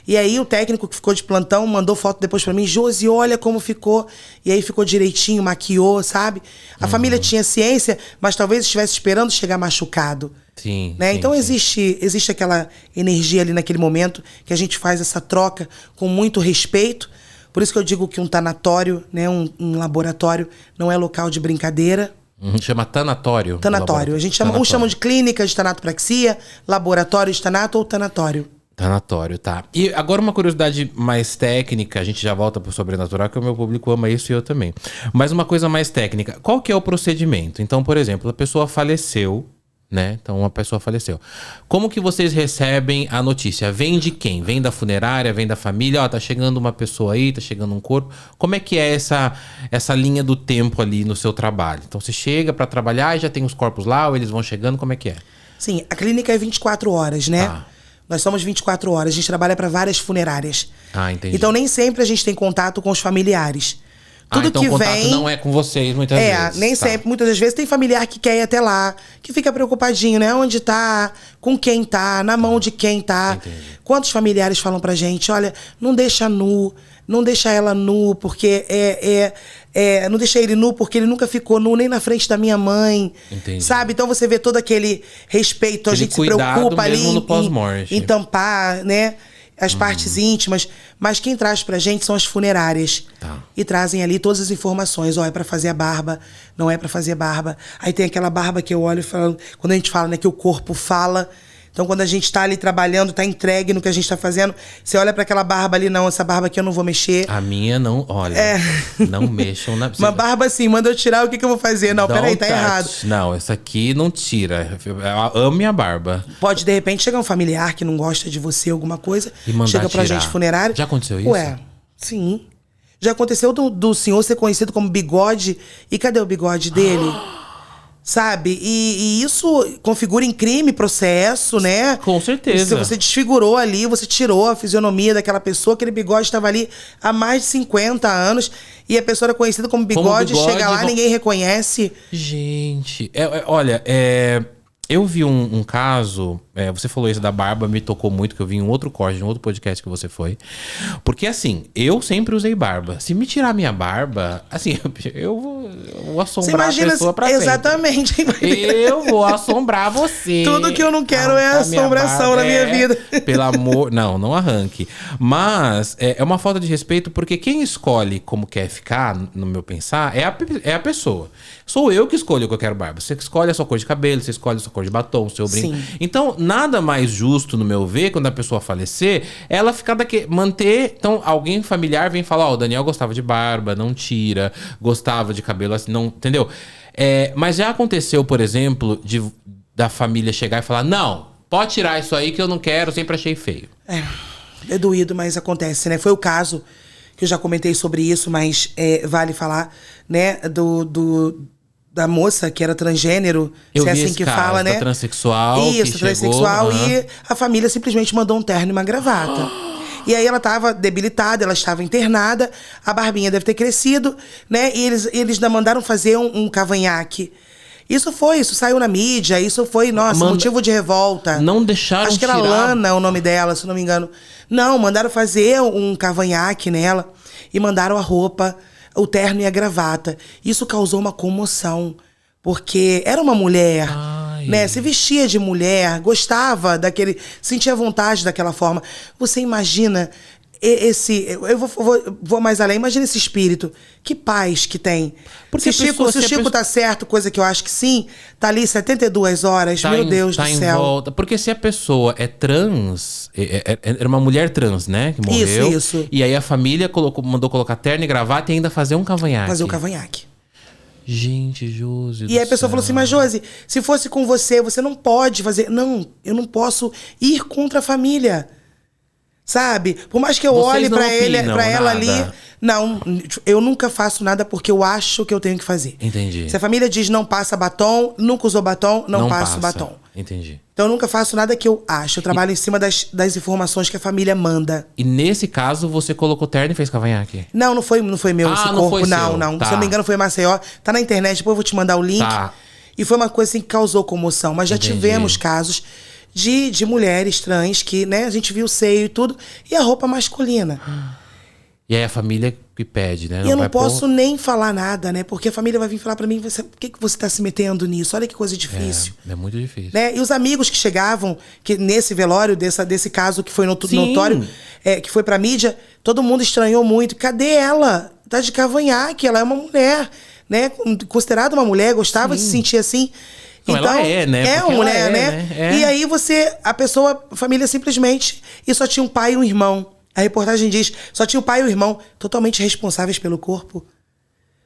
E aí o técnico que ficou de plantão mandou foto depois pra mim. Josi, olha como ficou. E aí ficou direitinho, maquiou, sabe? A família tinha ciência, mas talvez estivesse esperando chegar machucado. Sim, né? sim, Então sim. existe aquela energia ali naquele momento que a gente faz essa troca com muito respeito. Por isso que eu digo que um tanatório, né, um laboratório, não é local de brincadeira. Chama tanatório. Tanatório. A gente chama, uns chamam de clínica de tanatopraxia, laboratório de tanato ou tanatório. Tanatório, tá. E agora uma curiosidade mais técnica, a gente já volta pro sobrenatural, que o meu público ama isso e eu também. Mas uma coisa mais técnica, qual que é o procedimento? Então, por exemplo, a pessoa faleceu, né? Então uma pessoa faleceu. Como que vocês recebem a notícia? Vem de quem? Vem da funerária? Vem da família? Ó, tá chegando uma pessoa aí, tá chegando um corpo. Como é que é essa linha do tempo ali no seu trabalho? Então você chega pra trabalhar e já tem os corpos lá, ou eles vão chegando, como é que é? Sim, a clínica é 24 horas, né? Tá. Nós somos 24 horas, a gente trabalha para várias funerárias. Ah, entendi. Então nem sempre a gente tem contato com os familiares. Tudo então que o contato vem não é com vocês muitas vezes. Nem tá. sempre. Muitas das vezes tem familiar que quer ir até lá, que fica preocupadinho, né? Onde tá, com quem tá, na mão de quem tá. Entendi. Quantos familiares falam pra gente, olha, não deixa nu, não deixa ela nu, porque não deixa ele nu porque ele nunca ficou nu nem na frente da minha mãe. Entendi. Sabe? Então você vê todo aquele respeito, a Aquele gente se cuidado preocupa ali mesmo no pós-morte. em tampar, né? As partes íntimas, mas quem traz pra gente são as funerárias. Tá. E trazem ali todas as informações. Ó, é pra fazer a barba, não é pra fazer barba. Aí tem aquela barba que eu olho e falo, quando a gente fala, né, que o corpo fala. Então, quando a gente tá ali trabalhando, tá entregue no que a gente tá fazendo, você olha pra aquela barba ali, não, essa barba aqui eu não vou mexer. A minha não, olha, não mexam na... Uma barba assim, manda eu tirar, o que eu vou fazer? Não, peraí, tá errado. Não, essa aqui não tira. Eu amo minha barba. Pode, de repente, chegar um familiar que não gosta de você, alguma coisa, E mandar chega pra tirar. gente funerário. Já aconteceu isso? Ué, sim. Já aconteceu do senhor ser conhecido como Bigode. E cadê o bigode dele? Sabe? E isso configura em crime, processo, né? Com certeza. Você desfigurou ali, você tirou a fisionomia daquela pessoa, aquele bigode estava ali há mais de 50 anos e a pessoa era conhecida como bigode, chega lá, ninguém reconhece. Gente, olha, eu vi um caso, você falou isso da barba, me tocou muito, que eu vi em um outro corte, em um outro podcast que você foi. Porque assim, eu sempre usei barba. Se me tirar minha barba, assim, eu vou assombrar a pessoa pra exatamente. sempre. Eu vou assombrar você. Tudo que eu não quero é assombração na minha vida. Pelo amor... Não arranque. Mas é uma falta de respeito, porque quem escolhe como quer ficar, no meu pensar, é a pessoa. Sou eu que escolho o que eu quero barba. Você escolhe a sua cor de cabelo, você escolhe a sua cor de batom, o seu brinco. Sim. Então, nada mais justo, no meu ver, quando a pessoa falecer, ela ficar manter... Então, alguém familiar vem falar, o Daniel gostava de barba, não tira, gostava de cabelo assim, não... Entendeu? Mas já aconteceu, por exemplo, da família chegar e falar, não, pode tirar isso aí que eu não quero, sempre achei feio. É doído, mas acontece, né? Foi o caso que eu já comentei sobre isso, mas vale falar, né, da moça que era transgênero, se é assim que fala, né? Transexual. Isso, transexual. E a família simplesmente mandou um terno e uma gravata. E aí ela estava debilitada, ela estava internada, a barbinha deve ter crescido, né? E eles ainda mandaram fazer um cavanhaque. Isso saiu na mídia, isso foi, motivo de revolta. Não deixaram Acho que era Lana o nome dela, se não me engano. Não, mandaram fazer um cavanhaque nela e mandaram a roupa, o terno e a gravata. Isso causou uma comoção, porque era uma mulher, né? Se vestia de mulher, gostava sentia vontade daquela forma. Você imagina eu vou mais além, imagina esse espírito. Que paz que tem. Porque se o Chico tá certo, coisa que eu acho que sim, tá ali 72 horas, meu Deus do céu. Volta. Porque se a pessoa é trans, era uma mulher trans, né? Que morreu. Isso. E aí a família mandou colocar terno e gravata e ainda fazer um cavanhaque. Fazer o cavanhaque. Gente, Josi. E aí a pessoa falou assim, mas Josi, se fosse com você não pode fazer. Não, eu não posso ir contra a família. Sabe? Por mais que eu olhe pra ela ali... Não, eu nunca faço nada porque eu acho que eu tenho que fazer. Entendi. Se a família diz não passa batom, nunca usou batom, não passo batom. Entendi. Então eu nunca faço nada que eu acho. Eu trabalho em cima das informações que a família manda. E nesse caso, você colocou terno e fez cavanhaque? Não foi meu esse corpo. Não foi seu. Não. Tá. Se eu não me engano, foi em Maceió. Tá na internet, depois eu vou te mandar o link. Tá. E foi uma coisa assim que causou comoção. Mas já tivemos casos de mulheres trans que, né, a gente viu o seio e tudo, e a roupa masculina. E aí a família que pede, né? E eu não posso nem falar nada, né? Porque a família vai vir falar pra mim, por que você tá se metendo nisso? Olha que coisa difícil. É muito difícil. Né? E os amigos que chegavam, que nesse velório, desse caso que foi notório, que foi pra mídia, todo mundo estranhou muito. Cadê ela? Tá de cavanhaque, ela é uma mulher, né? Considerada uma mulher, gostava de se sentir assim. Então, ela né? É uma mulher, né? E aí a família simplesmente... E só tinha um pai e um irmão. A reportagem diz, só tinha o pai e o irmão totalmente responsáveis pelo corpo.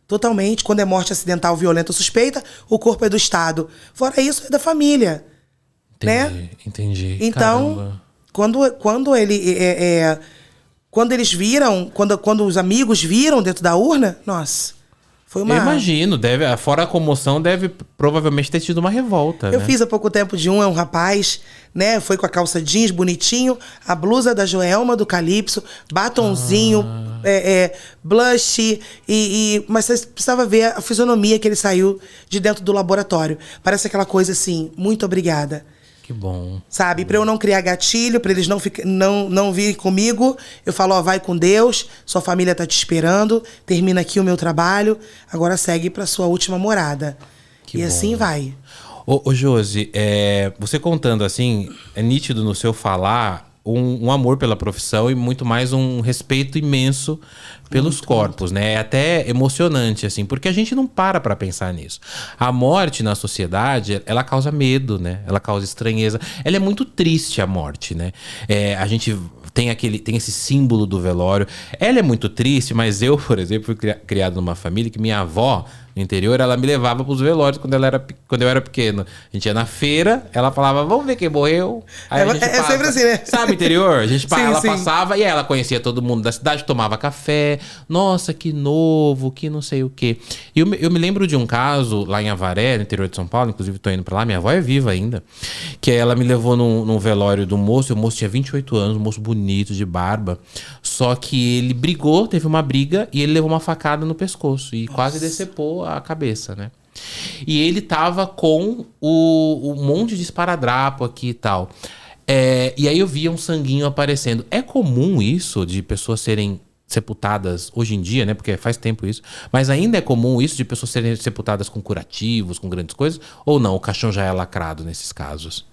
Totalmente. Quando é morte acidental, violenta ou suspeita, o corpo é do Estado. Fora isso, é da família. Entendi. Então, quando eles viram, quando os amigos viram dentro da urna, nossa... Eu imagino, fora a comoção, deve provavelmente ter tido uma revolta. Eu fiz há pouco tempo de um rapaz, né? Foi com a calça jeans bonitinho, a blusa da Joelma, do Calypso, batonzinho, blush, mas você precisava ver a fisionomia que ele saiu de dentro do laboratório. Parece aquela coisa assim, muito obrigada. Que bom. Sabe? Pra eu não criar gatilho, pra eles não virem comigo, eu falo, vai com Deus, sua família tá te esperando, termina aqui o meu trabalho, agora segue pra sua última morada. Que bom. Assim vai. Ô Josi, você contando assim, é nítido no seu falar um amor pela profissão e muito mais um respeito imenso pelos corpos, né? É até emocionante, assim, porque a gente não para pra pensar nisso. A morte na sociedade, ela causa medo, né? Ela causa estranheza. Ela é muito triste, a morte, né? A gente tem esse símbolo do velório. Ela é muito triste, mas eu, por exemplo, fui criado numa família que minha avó no interior, ela me levava pros velórios quando eu era pequeno. A gente ia na feira, ela falava, vamos ver quem morreu. Aí a gente passa, sempre assim, né? Sabe, interior? A gente Sim, ela sim. passava e ela conhecia todo mundo da cidade, tomava café. Nossa, que novo, que não sei o quê. E eu me lembro de um caso lá em Avaré, no interior de São Paulo, inclusive tô indo pra lá, minha avó é viva ainda, que ela me levou num velório do moço, e o moço tinha 28 anos, um moço bonito, de barba, só que ele brigou, teve uma briga, e ele levou uma facada no pescoço, e quase decepou a cabeça, né? E ele tava com o monte de esparadrapo aqui e tal. E aí eu via um sanguinho aparecendo. É comum isso, de pessoas serem sepultadas hoje em dia, né? Porque faz tempo isso. Mas ainda é comum isso de pessoas serem sepultadas com curativos, com grandes coisas? Ou não? O caixão já é lacrado nesses casos?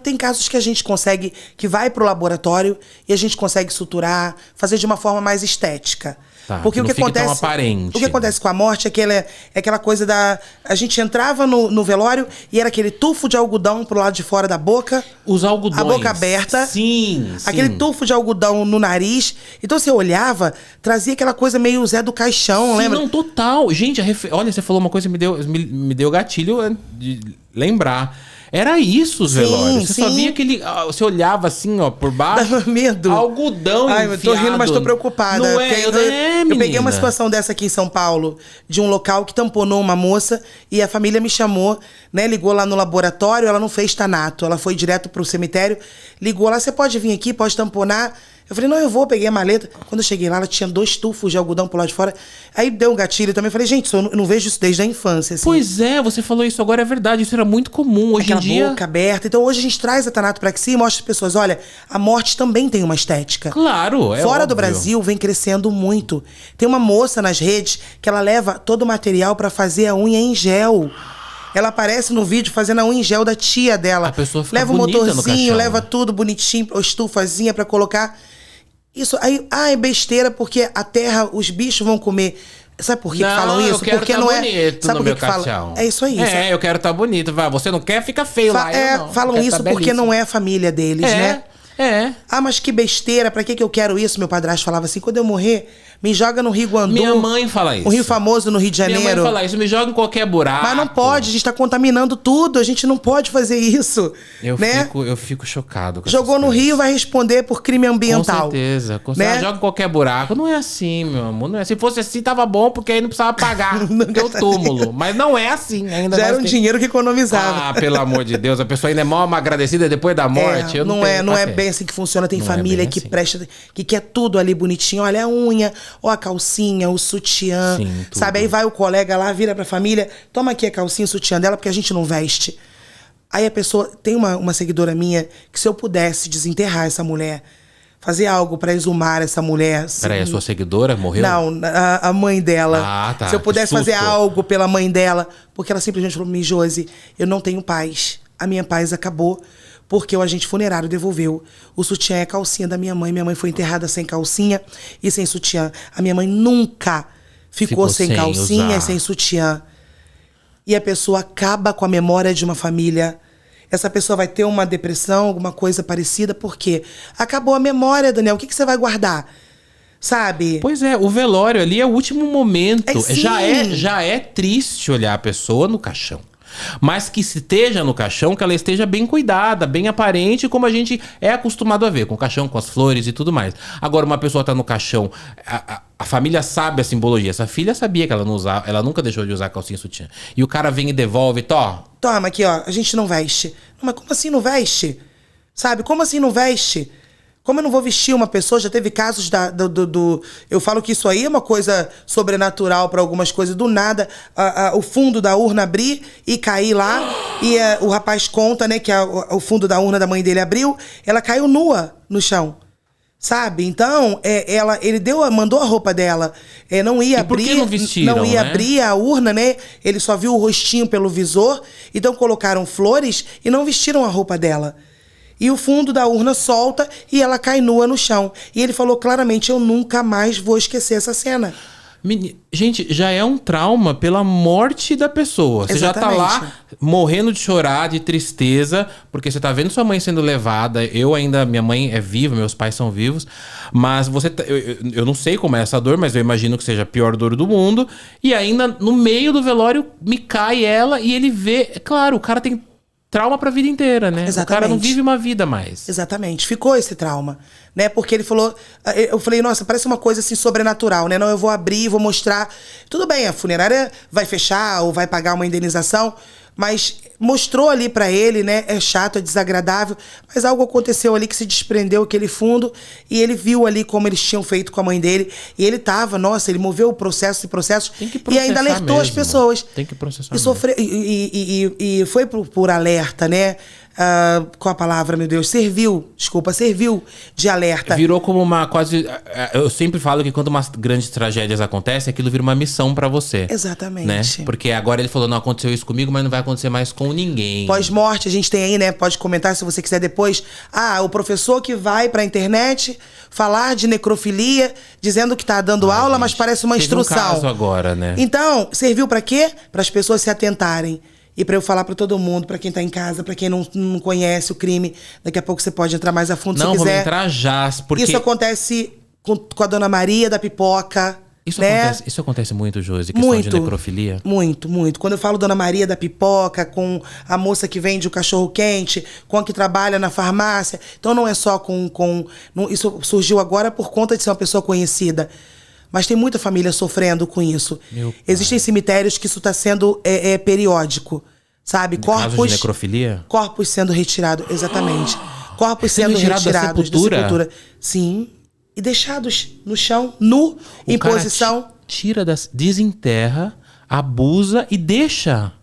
Tem casos que a gente consegue, que vai pro laboratório e a gente consegue suturar, fazer de uma forma mais estética. Tá, porque que o que não fique acontece, tão aparente. o que acontece com a morte é aquela coisa da... A gente entrava no velório e era aquele tufo de algodão pro lado de fora da boca. Os algodões. A boca aberta. Sim. Aquele tufo de algodão no nariz. Então você olhava, trazia aquela coisa meio Zé do Caixão, Sim, lembra? não, total. Gente, olha, você falou uma coisa que me deu gatilho de lembrar. Era isso os velórios. Você só via aquele... Você olhava assim, ó, por baixo. Dava medo. Algodão Ai, enfiado. eu tô rindo, mas tô preocupada. Não é? Eu peguei uma situação dessa aqui em São Paulo, de um local que tamponou uma moça e a família me chamou, né? Ligou lá no laboratório, ela não fez tanato. Ela foi direto pro cemitério, ligou lá, você pode vir aqui, pode tamponar. Eu falei, não, eu vou, peguei a maleta. Quando eu cheguei lá, ela tinha 2 tufos de algodão pro lado de fora. Aí deu um gatilho também. Eu falei, gente, eu não vejo isso desde a infância. Assim. Pois é, você falou isso agora, é verdade. Isso era muito comum hoje Aquela em dia. boca aberta. Então hoje a gente traz a tanatopraxia e mostra as pessoas, olha, a morte também tem uma estética. Claro, é Fora do óbvio. Brasil vem crescendo muito. Tem uma moça nas redes que ela leva todo o material pra fazer a unha em gel. Ela aparece no vídeo fazendo a unha em gel da tia dela. A pessoa fica leva o bonita no motorzinho, caixão. leva tudo bonitinho, estufazinha pra colocar. Isso aí, é besteira porque a terra, os bichos vão comer. Sabe por que falam isso? Eu quero Porque tá não bonito Sabe no por meu que falam? caixão. É isso aí. Eu quero estar bonito. Vai, você não quer, fica feio lá. Eu não. Falam Quero isso tá porque belíssimo. não é a família deles, né? Ah, mas que besteira, pra que eu quero isso? Meu padrasto falava assim, quando eu morrer, me joga no Rio Guandu. Minha mãe fala isso. Um rio famoso no Rio de Janeiro. Minha mãe fala isso, me joga em qualquer buraco. Mas não pode, a gente tá contaminando tudo, a gente não pode fazer isso. Eu fico chocado com Jogou no Rio, vai responder por crime ambiental. Com certeza. Né? Joga em qualquer buraco. Não é assim, meu amor. Não é. Se fosse assim, tava bom, porque aí não precisava pagar o túmulo. Mas não é assim. Ainda já era um dinheiro que economizava. Ah, pelo amor de Deus. A pessoa ainda é mal agradecida depois da morte. Não é bem assim que funciona. Tem Não família é bem que assim. presta, que quer tudo ali bonitinho. Olha a unha, ou a calcinha, o sutiã. Sim, tudo. Sabe? Aí vai o colega lá, vira pra família, toma aqui a calcinha, o sutiã dela, porque a gente não veste. Aí a pessoa, tem uma seguidora minha, que se eu pudesse desenterrar essa mulher, fazer algo pra exumar essa mulher... Peraí, a sua seguidora morreu? Não, a mãe dela. Ah, tá. Se eu pudesse Que susto. fazer algo pela mãe dela, porque ela simplesmente falou pra mim, Josi, eu não tenho paz. A minha paz acabou porque o agente funerário devolveu o sutiã e a calcinha da minha mãe. Minha mãe foi enterrada sem calcinha e sem sutiã. A minha mãe nunca ficou sem calcinha usar. e sem sutiã. E a pessoa acaba com a memória de uma família. Essa pessoa vai ter uma depressão, alguma coisa parecida, porque acabou a memória, Daniel. O que você vai guardar? Sabe? Pois é, o velório ali é o último momento. Sim. Já é triste olhar a pessoa no caixão. Mas que esteja no caixão, que ela esteja bem cuidada, bem aparente, como a gente é acostumado a ver, com o caixão, com as flores e tudo mais. Agora, uma pessoa tá no caixão, a família sabe a simbologia. Essa filha sabia que ela não usava, ela nunca deixou de usar calcinha e sutiã. E o cara vem e devolve, Toma aqui, ó, a gente não veste. Mas como assim não veste? Sabe, como assim não veste? Como eu não vou vestir uma pessoa? Já teve casos eu falo que isso aí é uma coisa sobrenatural para algumas coisas. Do nada, o fundo da urna abrir e cair lá. E o rapaz conta, né, que o fundo da urna da mãe dele abriu. Ela caiu nua no chão. Sabe? Então, ele mandou a roupa dela. Não ia E por abrir. que não vestiram, não ia né? abrir a urna, né? Ele só viu o rostinho pelo visor. Então colocaram flores e não vestiram a roupa dela. E o fundo da urna solta e ela cai nua no chão. E ele falou claramente, eu nunca mais vou esquecer essa cena. Gente, já é um trauma pela morte da pessoa. Você Exatamente. já tá lá morrendo de chorar, de tristeza, porque você tá vendo sua mãe sendo levada. Minha mãe é viva, meus pais são vivos. Mas eu não sei como é essa dor, mas eu imagino que seja a pior dor do mundo. E ainda no meio do velório me cai ela e ele vê. É claro, o cara tem trauma pra vida inteira, né? Exatamente. O cara não vive uma vida mais. Exatamente. Ficou esse trauma, né? Porque ele falou... Eu falei, nossa, parece uma coisa assim sobrenatural, né? Não, eu vou abrir, vou mostrar... Tudo bem, a funerária vai fechar ou vai pagar uma indenização, mas mostrou ali pra ele, né? É chato, é desagradável, mas algo aconteceu ali que se desprendeu aquele fundo e ele viu ali como eles tinham feito com a mãe dele e ele tava, nossa, ele moveu o processo e ainda alertou as pessoas. Tem que processar e foi por alerta, né? Qual a palavra, meu Deus? Serviu de alerta. Virou como uma quase... Eu sempre falo que quando umas grandes tragédias acontecem, aquilo vira uma missão pra você. Exatamente. Né? Porque agora ele falou, não aconteceu isso comigo, mas não vai acontecer mais com ninguém. Pós-morte, a gente tem aí, né? Pode comentar se você quiser depois. O professor que vai pra internet falar de necrofilia, dizendo que tá dando aula, gente, mas parece uma instrução. Um caso agora, né? Então, serviu pra quê? Para as pessoas se atentarem. E pra eu falar pra todo mundo, pra quem tá em casa, pra quem não conhece o crime. Daqui a pouco você pode entrar mais a fundo se quiser. Não, vamos entrar já, porque... Isso acontece com a Dona Maria da Pipoca. Isso acontece muito, Josi, questão de necrofilia? Muito, muito. Quando eu falo Dona Maria da Pipoca, com a moça que vende o cachorro-quente, com a que trabalha na farmácia. Então não é só isso surgiu agora por conta de ser uma pessoa conhecida. Mas tem muita família sofrendo com isso. Existem cemitérios que isso está sendo periódico, sabe? Casos de necrofilia? Corpos sendo retirados, exatamente. Corpos sendo retirados da sepultura. Sim. E deixados no chão, em posição. Tira, desenterra, abusa e deixa.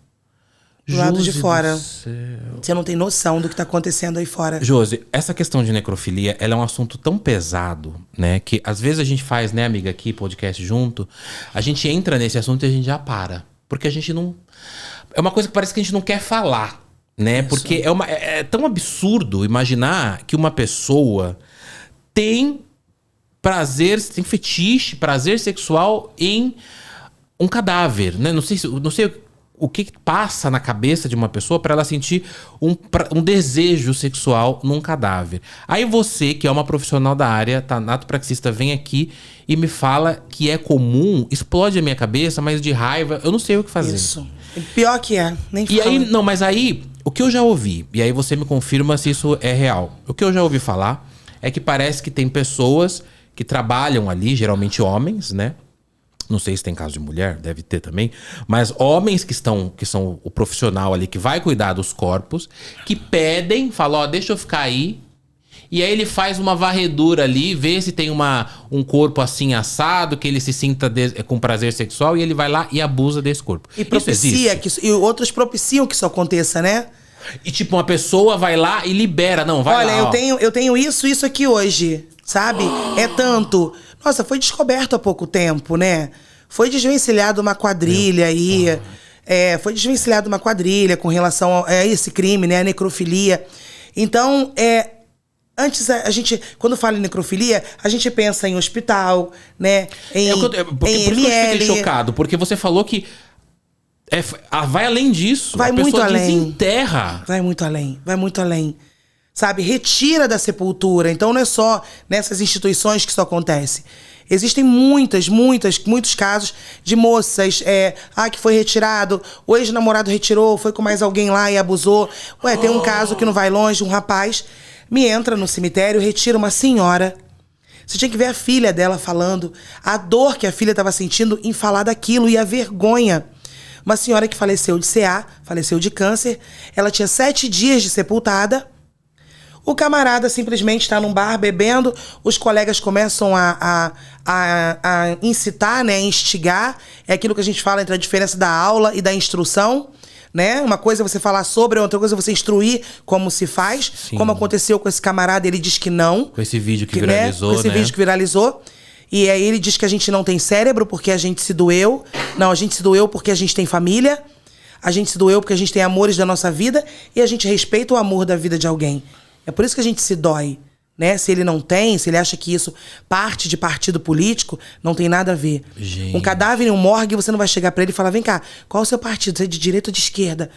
Do lado de fora. Você não tem noção do que tá acontecendo aí fora. Josi, essa questão de necrofilia, ela é um assunto tão pesado, né? Que às vezes a gente faz, né, amiga, aqui, podcast junto. A gente entra nesse assunto e a gente já para. Porque a gente não... É uma coisa que parece que a gente não quer falar, né? Isso. Porque é tão absurdo imaginar que uma pessoa tem fetiche, prazer sexual em um cadáver, né? Não sei o que passa na cabeça de uma pessoa para ela sentir um desejo sexual num cadáver. Aí você, que é uma profissional da área, tanatopraxista, vem aqui e me fala que é comum, explode a minha cabeça, mas de raiva, eu não sei o que fazer. Isso. Pior que nem fala. E aí, não, mas aí, o que eu já ouvi, e aí você me confirma se isso é real. O que eu já ouvi falar é que parece que tem pessoas que trabalham ali, geralmente homens, né? Não sei se tem caso de mulher, deve ter também. Mas homens que são o profissional ali que vai cuidar dos corpos, que pedem, falam, deixa eu ficar aí. E aí ele faz uma varredura ali, vê se tem um corpo assim assado, que ele se sinta com prazer sexual, e ele vai lá e abusa desse corpo. E propicia e outros propiciam que isso aconteça, né? E tipo, uma pessoa vai lá e libera. Não, vai lá. Olha, eu tenho isso aqui hoje, sabe? É tanto... Nossa, foi descoberto há pouco tempo, né? Foi desvencilhado uma quadrilha aí. Foi desvencilhado uma quadrilha com relação a esse crime, né? A necrofilia. Então, antes a gente, quando fala em necrofilia, a gente pensa em hospital, né? Por isso que eu fiquei chocado, porque você falou que vai além disso. Vai muito além. Desenterra. Vai muito além. Sabe? Retira da sepultura. Então não é só nessas instituições que isso acontece. Existem muitos casos de moças que foi retirado, o ex-namorado retirou, foi com mais alguém lá e abusou. Tem um caso que não vai longe, um rapaz me entra no cemitério, retira uma senhora. Você tinha que ver a filha dela falando, a dor que a filha estava sentindo em falar daquilo e a vergonha. Uma senhora que faleceu de CA, faleceu de câncer, ela tinha 7 dias de sepultada. O camarada simplesmente está num bar bebendo, os colegas começam a incitar, né, a instigar. É aquilo que a gente fala entre a diferença da aula e da instrução, né? Uma coisa é você falar sobre, outra coisa é você instruir como se faz. Sim. Como aconteceu com esse camarada, ele diz que não. Com esse vídeo que viralizou, né? Com esse vídeo que viralizou. E aí ele diz que a gente não tem cérebro porque a gente se doeu. Não, a gente se doeu porque a gente tem família. A gente se doeu porque a gente tem amores da nossa vida. E a gente respeita o amor da vida de alguém. É por isso que a gente se dói, né? Se ele não tem, se ele acha que isso parte de partido político, não tem nada a ver. Gente. Um cadáver em um morgue, você não vai chegar pra ele e falar, vem cá, qual é o seu partido? Você é de direita ou de esquerda?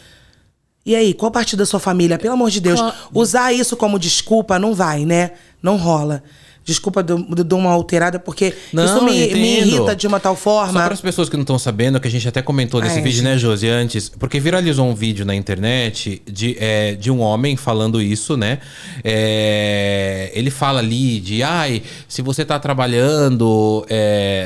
E aí, qual partido da sua família? Pelo amor de Deus, usar isso como desculpa não vai, né? Não rola. Desculpa, dou uma alterada, porque isso me irrita de uma tal forma. Só para as pessoas que não estão sabendo, que a gente até comentou nesse vídeo, né, Josi, antes, porque viralizou um vídeo na internet de um homem falando isso, né? Ele fala ali de, se você tá trabalhando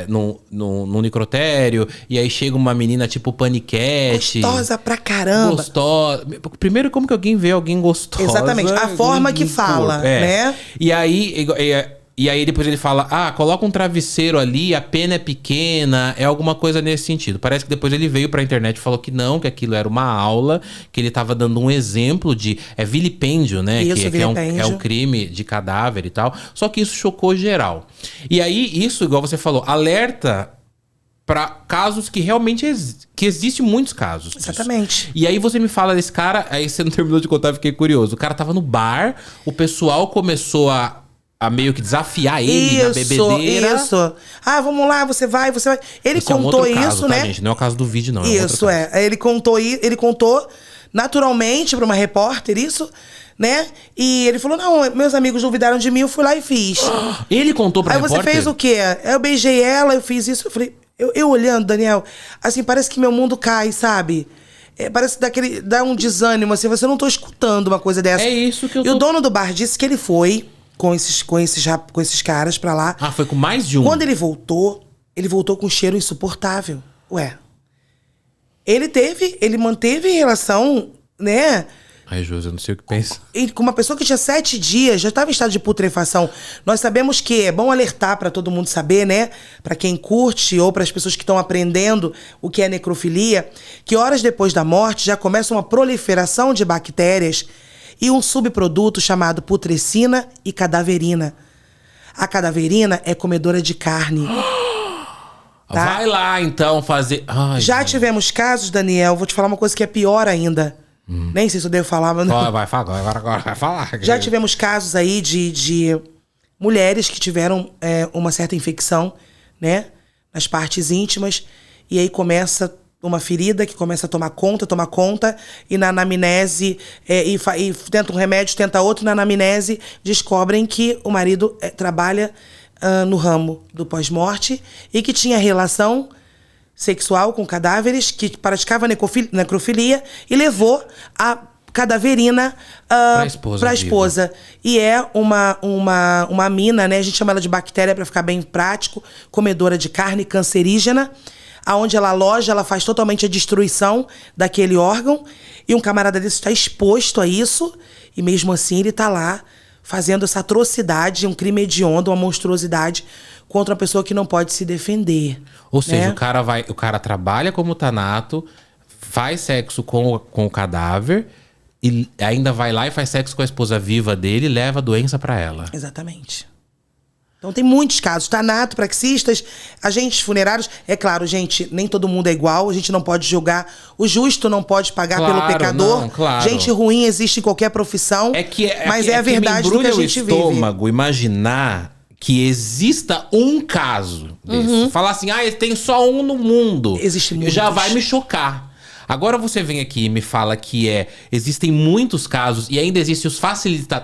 no necrotério, e aí chega uma menina tipo paniquete. Gostosa pra caramba. Gostosa. Primeiro, como que alguém vê alguém gostosa? Exatamente, a forma que fala, né? E aí depois ele fala, coloca um travesseiro ali, a pena é pequena, é alguma coisa nesse sentido. Parece que depois ele veio pra internet e falou que não, que aquilo era uma aula, que ele tava dando um exemplo de... vilipêndio, né? Isso, que é um crime de cadáver e tal. Só que isso chocou geral. E aí, isso, igual você falou, alerta pra casos que realmente que existem muitos casos disso. Exatamente. E aí você me fala desse cara, aí você não terminou de contar, eu fiquei curioso. O cara tava no bar, o pessoal começou a meio que desafiar ele na bebedeira. Isso. Vamos lá, você vai. Ele contou é um caso, isso, tá, né? Gente? Não é o caso do vídeo, não. Isso, Ele contou naturalmente pra uma repórter isso, né? E ele falou, não, meus amigos duvidaram de mim, eu fui lá e fiz. Ele contou pra repórter? Aí você fez o quê? Eu beijei ela, eu fiz isso, eu falei... Eu olhando, Daniel, assim, parece que meu mundo cai, sabe? Parece dá um desânimo, assim, você não tô escutando uma coisa dessa. É isso que eu tô... E o dono do bar disse que ele foi com esses caras pra lá. Foi com mais de um? Quando ele voltou com um cheiro insuportável. Ele manteve relação, né? Ai, Josi, eu não sei o que pensa. Com uma pessoa que tinha 7 dias, já estava em estado de putrefação. Nós sabemos que é bom alertar para todo mundo saber, né? Para quem curte ou para as pessoas que estão aprendendo o que é necrofilia, que horas depois da morte já começa uma proliferação de bactérias e um subproduto chamado putrescina e cadaverina. A cadaverina é comedora de carne. Tá? Vai lá, então, fazer... Já tivemos casos, Daniel, vou te falar uma coisa que é pior ainda. Nem sei se eu devo falar, mas... Agora vai falar. Já tivemos casos aí de mulheres que tiveram uma certa infecção, né? Nas partes íntimas. E aí começa uma ferida que começa a tomar conta. E na anamnese, e tenta um remédio, tenta outro. Na anamnese, descobrem que o marido trabalha no ramo do pós-morte e que tinha relação sexual com cadáveres, que praticava necrofilia e levou a cadaverina pra esposa. E é uma amina, né? A gente chama ela de bactéria para ficar bem prático, comedora de carne, cancerígena, aonde ela aloja, ela faz totalmente a destruição daquele órgão. E um camarada desse está exposto a isso e mesmo assim ele tá lá fazendo essa atrocidade, um crime hediondo, uma monstruosidade contra uma pessoa que não pode se defender. Ou seja, o cara trabalha como tanato, faz sexo com o cadáver e ainda vai lá e faz sexo com a esposa viva dele e leva a doença pra ela. Exatamente. Então tem muitos casos. Tanato, praxistas, agentes funerários. É claro, gente, nem todo mundo é igual. A gente não pode julgar. O justo não pode pagar pelo pecador. Não, claro. Gente ruim existe em qualquer profissão. Mas é a verdade do que a gente vive. Me embrulha o estômago imaginar que exista um caso desse. Falar assim, tem só um no mundo. Existe muitos. Já vai me chocar. Agora você vem aqui e me fala que existem muitos casos e ainda existem os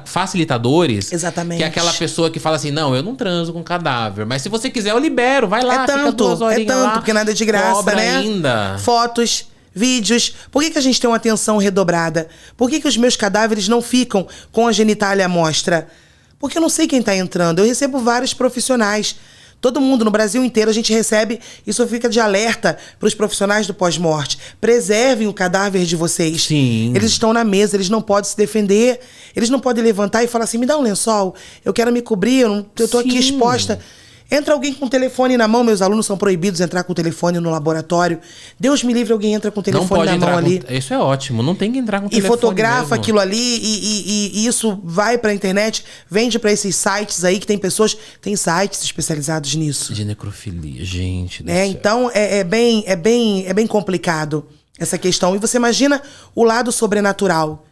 facilitadores. Exatamente. Que é aquela pessoa que fala assim, não, eu não transo com cadáver, mas se você quiser eu libero, vai lá, fica 2 horinhas lá. Porque nada é de graça, cobra né? ainda. Fotos, vídeos. Por que a gente tem uma atenção redobrada? Por que os meus cadáveres não ficam com a genitália à mostra? Porque eu não sei quem tá entrando. Eu recebo vários profissionais. Todo mundo, no Brasil inteiro, a gente recebe. Isso fica de alerta para os profissionais do pós-morte. Preservem o cadáver de vocês. Sim. Eles estão na mesa, eles não podem se defender. Eles não podem levantar e falar assim, me dá um lençol, eu quero me cobrir, eu tô aqui exposta. Entra alguém com o telefone na mão, meus alunos são proibidos de entrar com o telefone no laboratório. Deus me livre, alguém entra com o telefone na mão ali. Isso é ótimo, não tem que entrar com o telefone. E fotografa mesmo. aquilo ali, e isso vai pra internet, vende pra esses sites aí, que tem sites especializados nisso. De necrofilia, gente. Então é bem complicado essa questão. E você imagina o lado sobrenatural.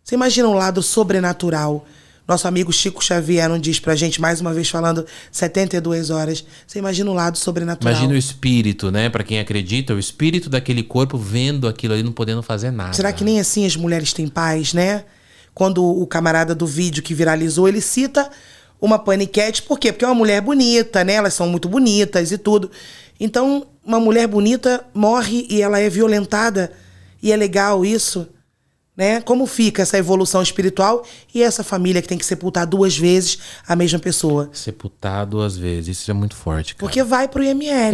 Você imagina o lado sobrenatural. Nosso amigo Chico Xavier não diz pra gente, mais uma vez falando, 72 horas. Você imagina o lado sobrenatural. Imagina o espírito, né? Pra quem acredita, o espírito daquele corpo vendo aquilo ali, não podendo fazer nada. Será que nem assim as mulheres têm paz, né? Quando o camarada do vídeo que viralizou, ele cita uma paniquete. Por quê? Porque é uma mulher bonita, né? Elas são muito bonitas e tudo. Então, uma mulher bonita morre e ela é violentada. E é legal isso, né? Como fica essa evolução espiritual e essa família que tem que sepultar 2 vezes a mesma pessoa? Sepultar 2 vezes, isso é muito forte, cara. Porque vai pro IML.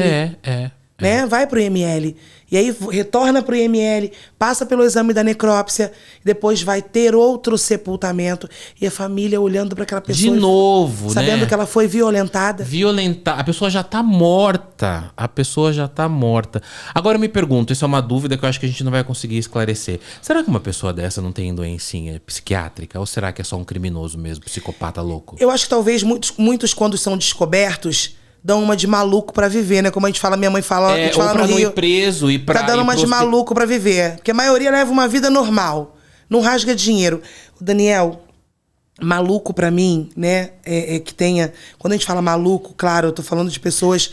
Né? Vai pro IML. E aí retorna pro IML, passa pelo exame da necrópsia, depois vai ter outro sepultamento. E a família olhando para aquela pessoa. De novo, sabendo né? que ela foi violentada. A pessoa já tá morta. A pessoa já tá morta. Agora eu me pergunto, isso é uma dúvida que eu acho que a gente não vai conseguir esclarecer. Será que uma pessoa dessa não tem doencinha psiquiátrica? Ou será que é só um criminoso mesmo, psicopata louco? Eu acho que talvez muitos quando são descobertos, dão uma de maluco pra viver, né? Como a gente fala, minha mãe fala, a gente fala no Rio. Não ir preso e pra... Tá dando uma de maluco pra viver. Porque a maioria leva uma vida normal. Não rasga dinheiro. O Daniel, maluco pra mim, né? Que tenha... Quando a gente fala maluco, claro, eu tô falando de pessoas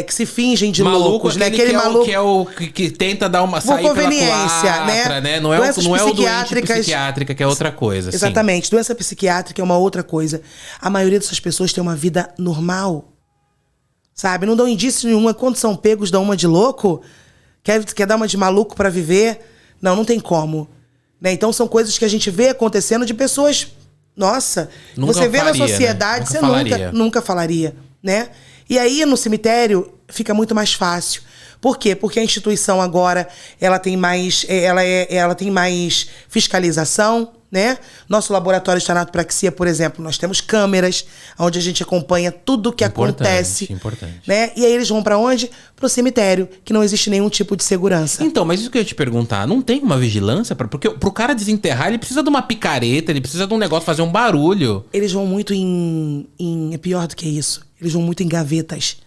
que se fingem de loucos, né? Aquele maluco... que tenta dar uma saída pela culatra, né? Não é o doente psiquiátrica, que é outra coisa. Exatamente. Sim. Doença psiquiátrica é uma outra coisa. A maioria dessas pessoas tem uma vida normal. Sabe? Não dão indício nenhuma. Quando são pegos, dão uma de louco. Quer dar uma de maluco pra viver? Não tem como. Né? Então são coisas que a gente vê acontecendo de pessoas... Nossa, nunca você vê faria, na sociedade, né? Você nunca falaria, né? E aí no cemitério fica muito mais fácil. Por quê? Porque a instituição agora ela tem mais fiscalização, né? Nosso laboratório de tanatopraxia, por exemplo, nós temos câmeras onde a gente acompanha tudo o que acontece. Importante. Né? E aí eles vão pra onde? Pro cemitério, que não existe nenhum tipo de segurança. Então, mas isso que eu ia te perguntar, não tem uma vigilância? Porque pro cara desenterrar, ele precisa de uma picareta, ele precisa de um negócio fazer um barulho. Eles vão muito é pior do que isso. Eles vão muito em gavetas.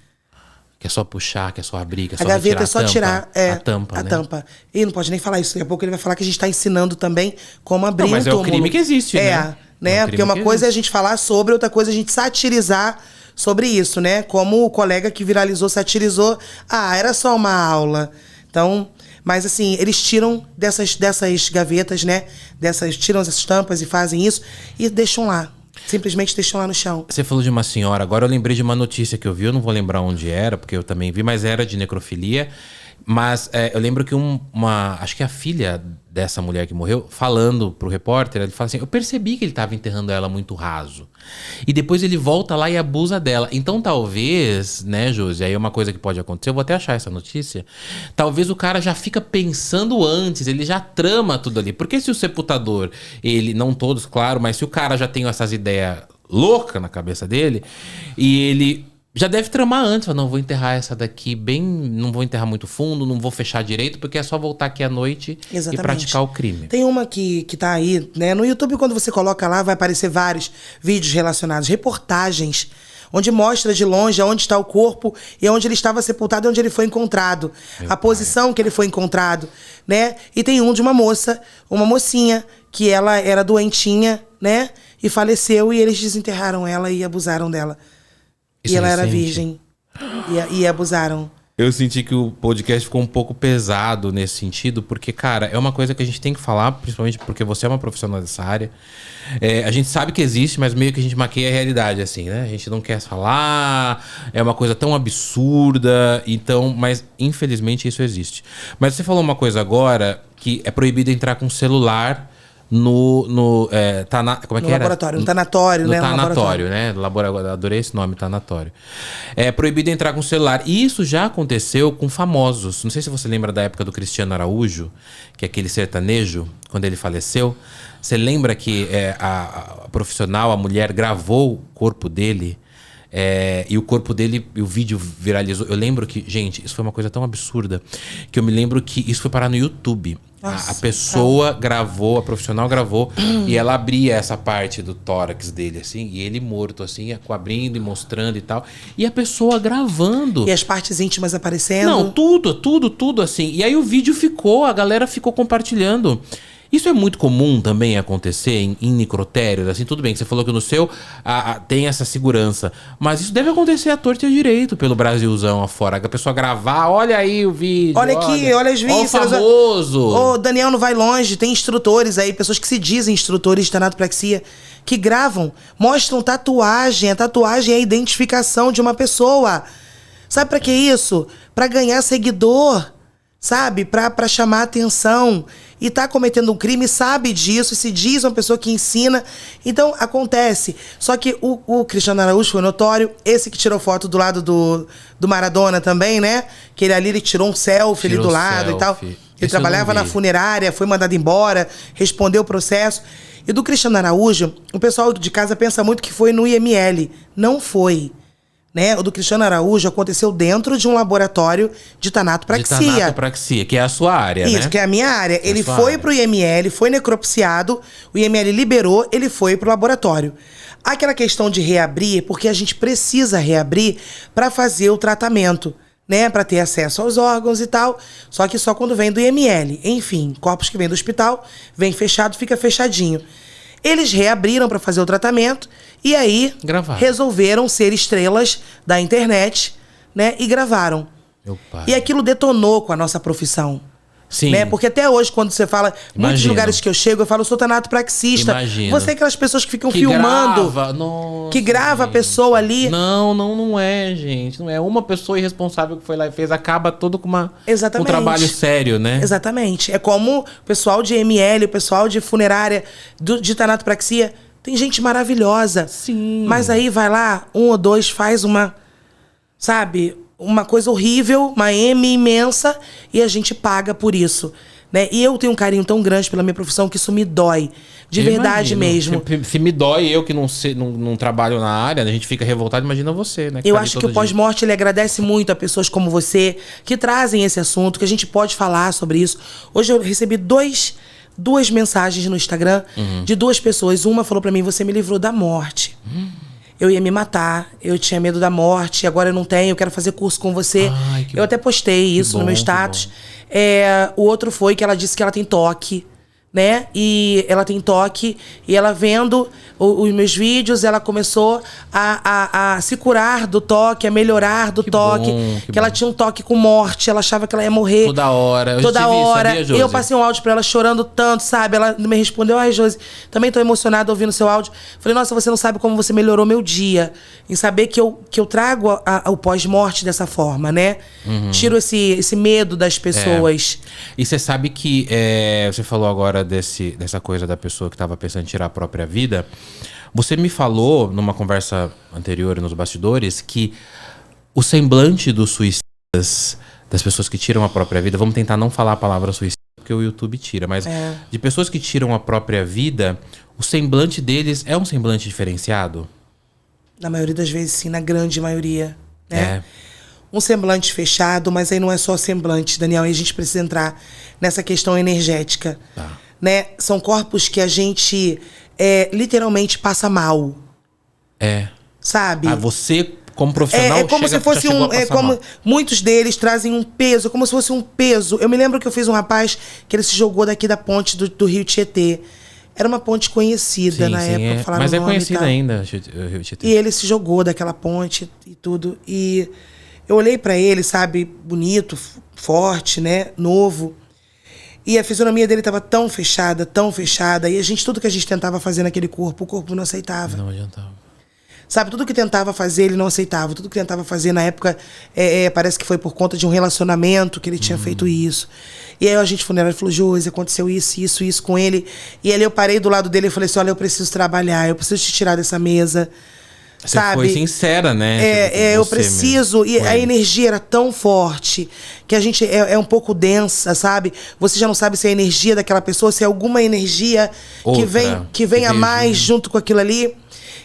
Que é só puxar, que é só abrir, que é só retirar a gaveta é só tirar a tampa, a né? tampa. E não pode nem falar isso. Daqui a pouco ele vai falar que a gente está ensinando também como abrir um túmulo. Mas é o crime que existe, né? Né? Porque uma coisa é a gente falar sobre, outra coisa é a gente satirizar sobre isso, né? Como o colega que viralizou satirizou. Era só uma aula. Então, mas assim, eles tiram dessas gavetas, né? Tiram essas tampas e fazem isso e deixam lá. Simplesmente deixam lá no chão. Você falou de uma senhora, agora eu lembrei de uma notícia que eu vi, eu não vou lembrar onde era, porque eu também vi, mas era de necrofilia. Mas eu lembro que acho que a filha dessa mulher que morreu, falando pro repórter, ele fala assim, eu percebi que ele tava enterrando ela muito raso. E depois ele volta lá e abusa dela. Então talvez, né, Josi, aí é uma coisa que pode acontecer, eu vou até achar essa notícia, talvez o cara já fica pensando antes, ele já trama tudo ali. Porque se o sepultador, ele, não todos, claro, mas se o cara já tem essas ideias loucas na cabeça dele, e ele... já deve tramar antes, não vou enterrar essa daqui bem, não vou enterrar muito fundo, não vou fechar direito, porque é só voltar aqui à noite e praticar o crime. Tem uma que tá aí, né? No YouTube, quando você coloca lá, vai aparecer vários vídeos relacionados, reportagens, onde mostra de longe onde está o corpo e onde ele estava sepultado e onde ele foi encontrado. A posição que ele foi encontrado, né? E tem um de uma mocinha, que ela era doentinha, né? E faleceu e eles desenterraram ela e abusaram dela. Isso e ela era virgem. E abusaram. Eu senti que o podcast ficou um pouco pesado nesse sentido, porque, cara, é uma coisa que a gente tem que falar, principalmente porque você é uma profissional dessa área. A gente sabe que existe, mas meio que a gente maqueia a realidade, assim, né? A gente não quer falar, é uma coisa tão absurda, então, mas infelizmente isso existe. Mas você falou uma coisa agora, que é proibido entrar com celular como é que era? Laboratório, no tanatório, né? No tanatório, né? Adorei esse nome, tanatório. É proibido entrar com celular. E isso já aconteceu com famosos. Não sei se você lembra da época do Cristiano Araújo, que é aquele sertanejo, quando ele faleceu. Você lembra que a profissional, a mulher, gravou o corpo dele? E o corpo dele, o vídeo viralizou. Eu lembro que, gente, isso foi uma coisa tão absurda, que eu me lembro que isso foi parar no YouTube. Nossa, a pessoa gravou, a profissional gravou, e ela abria essa parte do tórax dele, assim, e ele morto, assim, abrindo e mostrando e tal. E a pessoa gravando. E as partes íntimas aparecendo. Não, tudo, assim. E aí o vídeo ficou, a galera ficou compartilhando. Isso é muito comum também acontecer em necrotérios, assim, tudo bem que você falou que no seu tem essa segurança, mas isso deve acontecer à torta e à direito pelo Brasilzão afora, que a pessoa gravar, olha aí o vídeo, olha aqui, olha as vísceras. Ó o famoso. Ô, Daniel, não vai longe, tem instrutores aí, pessoas que se dizem instrutores de tanatopraxia, que gravam, mostram tatuagem, a tatuagem é a identificação de uma pessoa. Sabe pra que isso? Pra ganhar seguidor. Sabe? Pra chamar atenção. E tá cometendo um crime, sabe disso, se diz uma pessoa que ensina. Então, acontece. Só que o Cristiano Araújo foi notório. Esse que tirou foto do lado do Maradona também, né? Que ele tirou um selfie ali do lado e tal. Ele trabalhava na funerária, foi mandado embora, respondeu o processo. E do Cristiano Araújo, o pessoal de casa pensa muito que foi no IML. Não foi. Né? O do Cristiano Araújo aconteceu dentro de um laboratório de tanatopraxia. De tanatopraxia, que é a sua área, isso, né? que é a minha área. Ele foi pro IML, foi necropsiado, o IML liberou, ele foi pro laboratório. Aquela questão de reabrir, porque a gente precisa reabrir para fazer o tratamento, né? Para ter acesso aos órgãos e tal. Só que só quando vem do IML. Enfim, corpos que vêm do hospital, vem fechado, fica fechadinho. Eles reabriram para fazer o tratamento e aí resolveram ser estrelas da internet, né? E gravaram. Meu pai. E aquilo detonou com a nossa profissão. Sim. Né? Porque até hoje, quando você fala, muitos lugares que eu chego, eu falo, eu sou tanatopraxista. Imagino. Você é aquelas pessoas que ficam filmando. Nossa, que grava gente. A pessoa ali. Não é, gente. Não é uma pessoa irresponsável que foi lá e fez, acaba todo com Exatamente. Um trabalho sério, né? Exatamente. É como o pessoal de ML, o pessoal de funerária, de tanatopraxia. Tem gente maravilhosa. Sim. Mas aí vai lá, um ou dois faz uma, sabe, uma coisa horrível, uma M imensa, e a gente paga por isso. Né? E eu tenho um carinho tão grande pela minha profissão que isso me dói. De verdade mesmo. Se me dói, eu que não trabalho na área, a gente fica revoltado, imagina você, né? Eu acho que o pós-morte, ele agradece muito a pessoas como você, que trazem esse assunto, que a gente pode falar sobre isso. Hoje eu recebi duas mensagens no Instagram de duas pessoas. Uma falou pra mim, você me livrou da morte. Eu ia me matar, eu tinha medo da morte, agora eu não tenho, eu quero fazer curso com você. Ai, eu até postei isso no meu status. O outro foi que ela disse que ela tem toque, né? E ela tem toque, e ela vendo os meus vídeos, ela começou a se curar do toque, a melhorar do toque. Que ela tinha um toque com morte, ela achava que ela ia morrer. Toda hora. Toda hora. E eu passei um áudio pra ela chorando tanto, sabe? Ela me respondeu, ai, Josi, também tô emocionada ouvindo seu áudio. Falei, nossa, você não sabe como você melhorou meu dia. Em saber que eu trago o pós-morte dessa forma, né? Tiro esse medo das pessoas. E você sabe que você falou agora dessa coisa da pessoa que estava pensando em tirar a própria vida. Você me falou, numa conversa anterior nos bastidores, que o semblante dos suicidas, das pessoas que tiram a própria vida, vamos tentar não falar a palavra suicida, porque o YouTube tira, mas de pessoas que tiram a própria vida, o semblante deles é um semblante diferenciado? Na maioria das vezes, sim, na grande maioria, né? Um semblante fechado, mas aí não é só semblante, Daniel, aí a gente precisa entrar nessa questão energética. Né? São corpos que a gente literalmente passa mal. Sabe? Você, como profissional, é como se fosse como muitos deles trazem um peso, como se fosse um peso. Eu me lembro que eu fiz um rapaz que ele se jogou daqui da ponte do Rio Tietê. Era uma ponte conhecida na época. Mas é conhecida ainda, o Rio Tietê. E ele se jogou daquela ponte e tudo. E eu olhei pra ele, sabe, bonito, forte, né, novo. E a fisionomia dele estava tão fechada, e tudo que a gente tentava fazer naquele corpo, o corpo não aceitava. Não adiantava. Sabe, tudo que tentava fazer, ele não aceitava. Tudo que tentava fazer na época, parece que foi por conta de um relacionamento que ele tinha feito isso. E aí a gente funerário falou, Josi, aconteceu isso com ele. E aí eu parei do lado dele e falei assim, olha, eu preciso trabalhar, eu preciso te tirar dessa mesa. Você foi sincera, né? Eu preciso. Mesmo. E a energia era tão forte que a gente é um pouco densa, sabe? Você já não sabe se é a energia daquela pessoa, se é alguma energia que vem a mais junto com aquilo ali.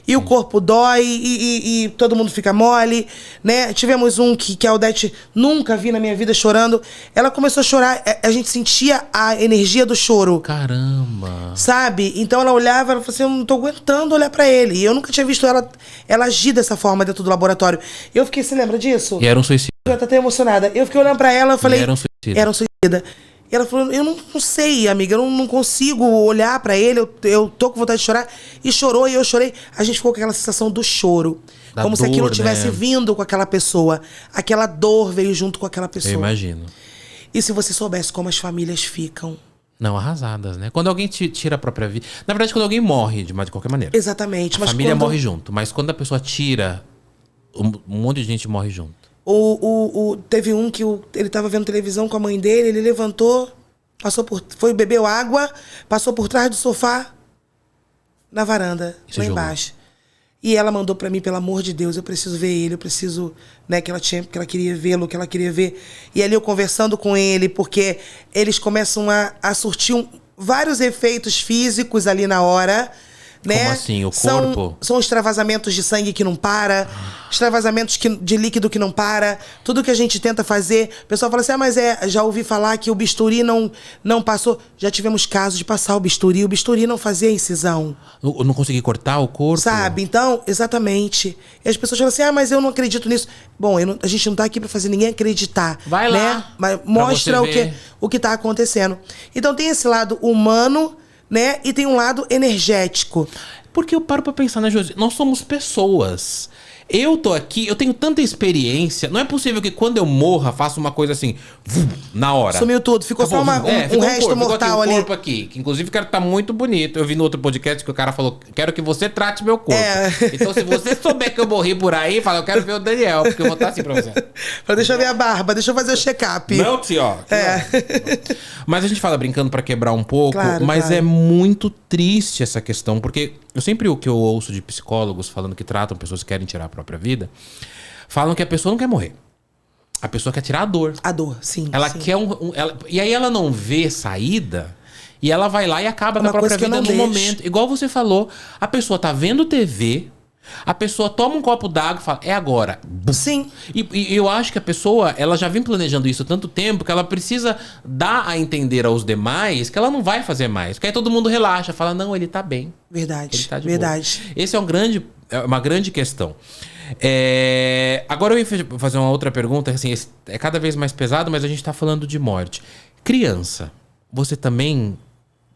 E o corpo dói e todo mundo fica mole, né? Tivemos um que a Odete nunca vi na minha vida chorando. Ela começou a chorar, a gente sentia a energia do choro. Caramba! Sabe? Então ela olhava, ela falou assim, eu não tô aguentando olhar pra ele. E eu nunca tinha visto ela agir dessa forma dentro do laboratório. Eu fiquei, você lembra disso? E era um suicida. Eu tô até emocionada. Eu fiquei olhando pra ela, eu falei... Era um suicida. Era um suicida. E ela falou, eu não sei, amiga, eu não consigo olhar pra ele, eu tô com vontade de chorar. E chorou, e eu chorei. A gente ficou com aquela sensação do choro. Da como dor, se aquilo tivesse né? vindo com aquela pessoa. Aquela dor veio junto com aquela pessoa. Eu imagino. E se você soubesse como as famílias ficam? Não, arrasadas, né? Quando alguém tira a própria vida... Na verdade, quando alguém morre, de qualquer maneira. Exatamente. A Mas família quando... morre junto. Mas quando a pessoa tira, um monte de gente morre junto. Teve um que ele tava vendo televisão com a mãe dele, ele levantou, foi bebeu água, passou por trás do sofá, na varanda, lá embaixo. E ela mandou pra mim, pelo amor de Deus, eu preciso ver ele, eu preciso, né, que ela queria vê-lo, que ela queria ver. E ali eu conversando com ele, porque eles começam a surtir vários efeitos físicos ali na hora, né? Como assim? O corpo? São extravasamentos de sangue que não para, extravasamentos de líquido que não para, tudo que a gente tenta fazer. O pessoal fala assim, mas já ouvi falar que o bisturi não passou. Já tivemos casos de passar o bisturi não fazia incisão. Não consegui cortar o corpo? Sabe? Então, exatamente. E as pessoas falam assim, mas eu não acredito nisso. Bom, a gente não tá aqui pra fazer ninguém acreditar. Vai né? lá. Mas mostra o que tá acontecendo. Então tem esse lado humano, né? E tem um lado energético. Porque eu paro pra pensar, né, Josi? Nós somos pessoas. Eu tô aqui, eu tenho tanta experiência. Não é possível que quando eu morra, faça uma coisa assim, na hora. Sumiu tudo, ficou Acabou. só um resto mortal ali. Ficou corpo aqui, que inclusive o cara tá muito bonito. Eu vi no outro podcast que o cara falou, quero que você trate meu corpo. Então se você souber que eu morri por aí, fala, eu quero ver o Daniel, porque eu vou estar assim pra você. Deixa eu ver a barba, deixa eu fazer o check-up. Não, tio, ó. Mas a gente fala brincando pra quebrar um pouco, claro, mas é muito triste essa questão, porque o que eu ouço de psicólogos falando que tratam pessoas que querem tirar a própria vida, falam que a pessoa não quer morrer. A pessoa quer tirar a dor. A dor, sim. Ela sim. quer e aí ela não vê saída e ela vai lá e acaba com a própria vida no momento. Igual você falou, a pessoa tá vendo TV, a pessoa toma um copo d'água e fala, é agora. Sim. E eu acho que a pessoa, ela já vem planejando isso há tanto tempo que ela precisa dar a entender aos demais que ela não vai fazer mais. Porque aí todo mundo relaxa, fala, não, ele tá bem. Verdade, ele tá de verdade. boa. Esse é uma grande questão. Agora eu ia fazer uma outra pergunta, assim, é cada vez mais pesado, mas a gente tá falando de morte. Criança, você também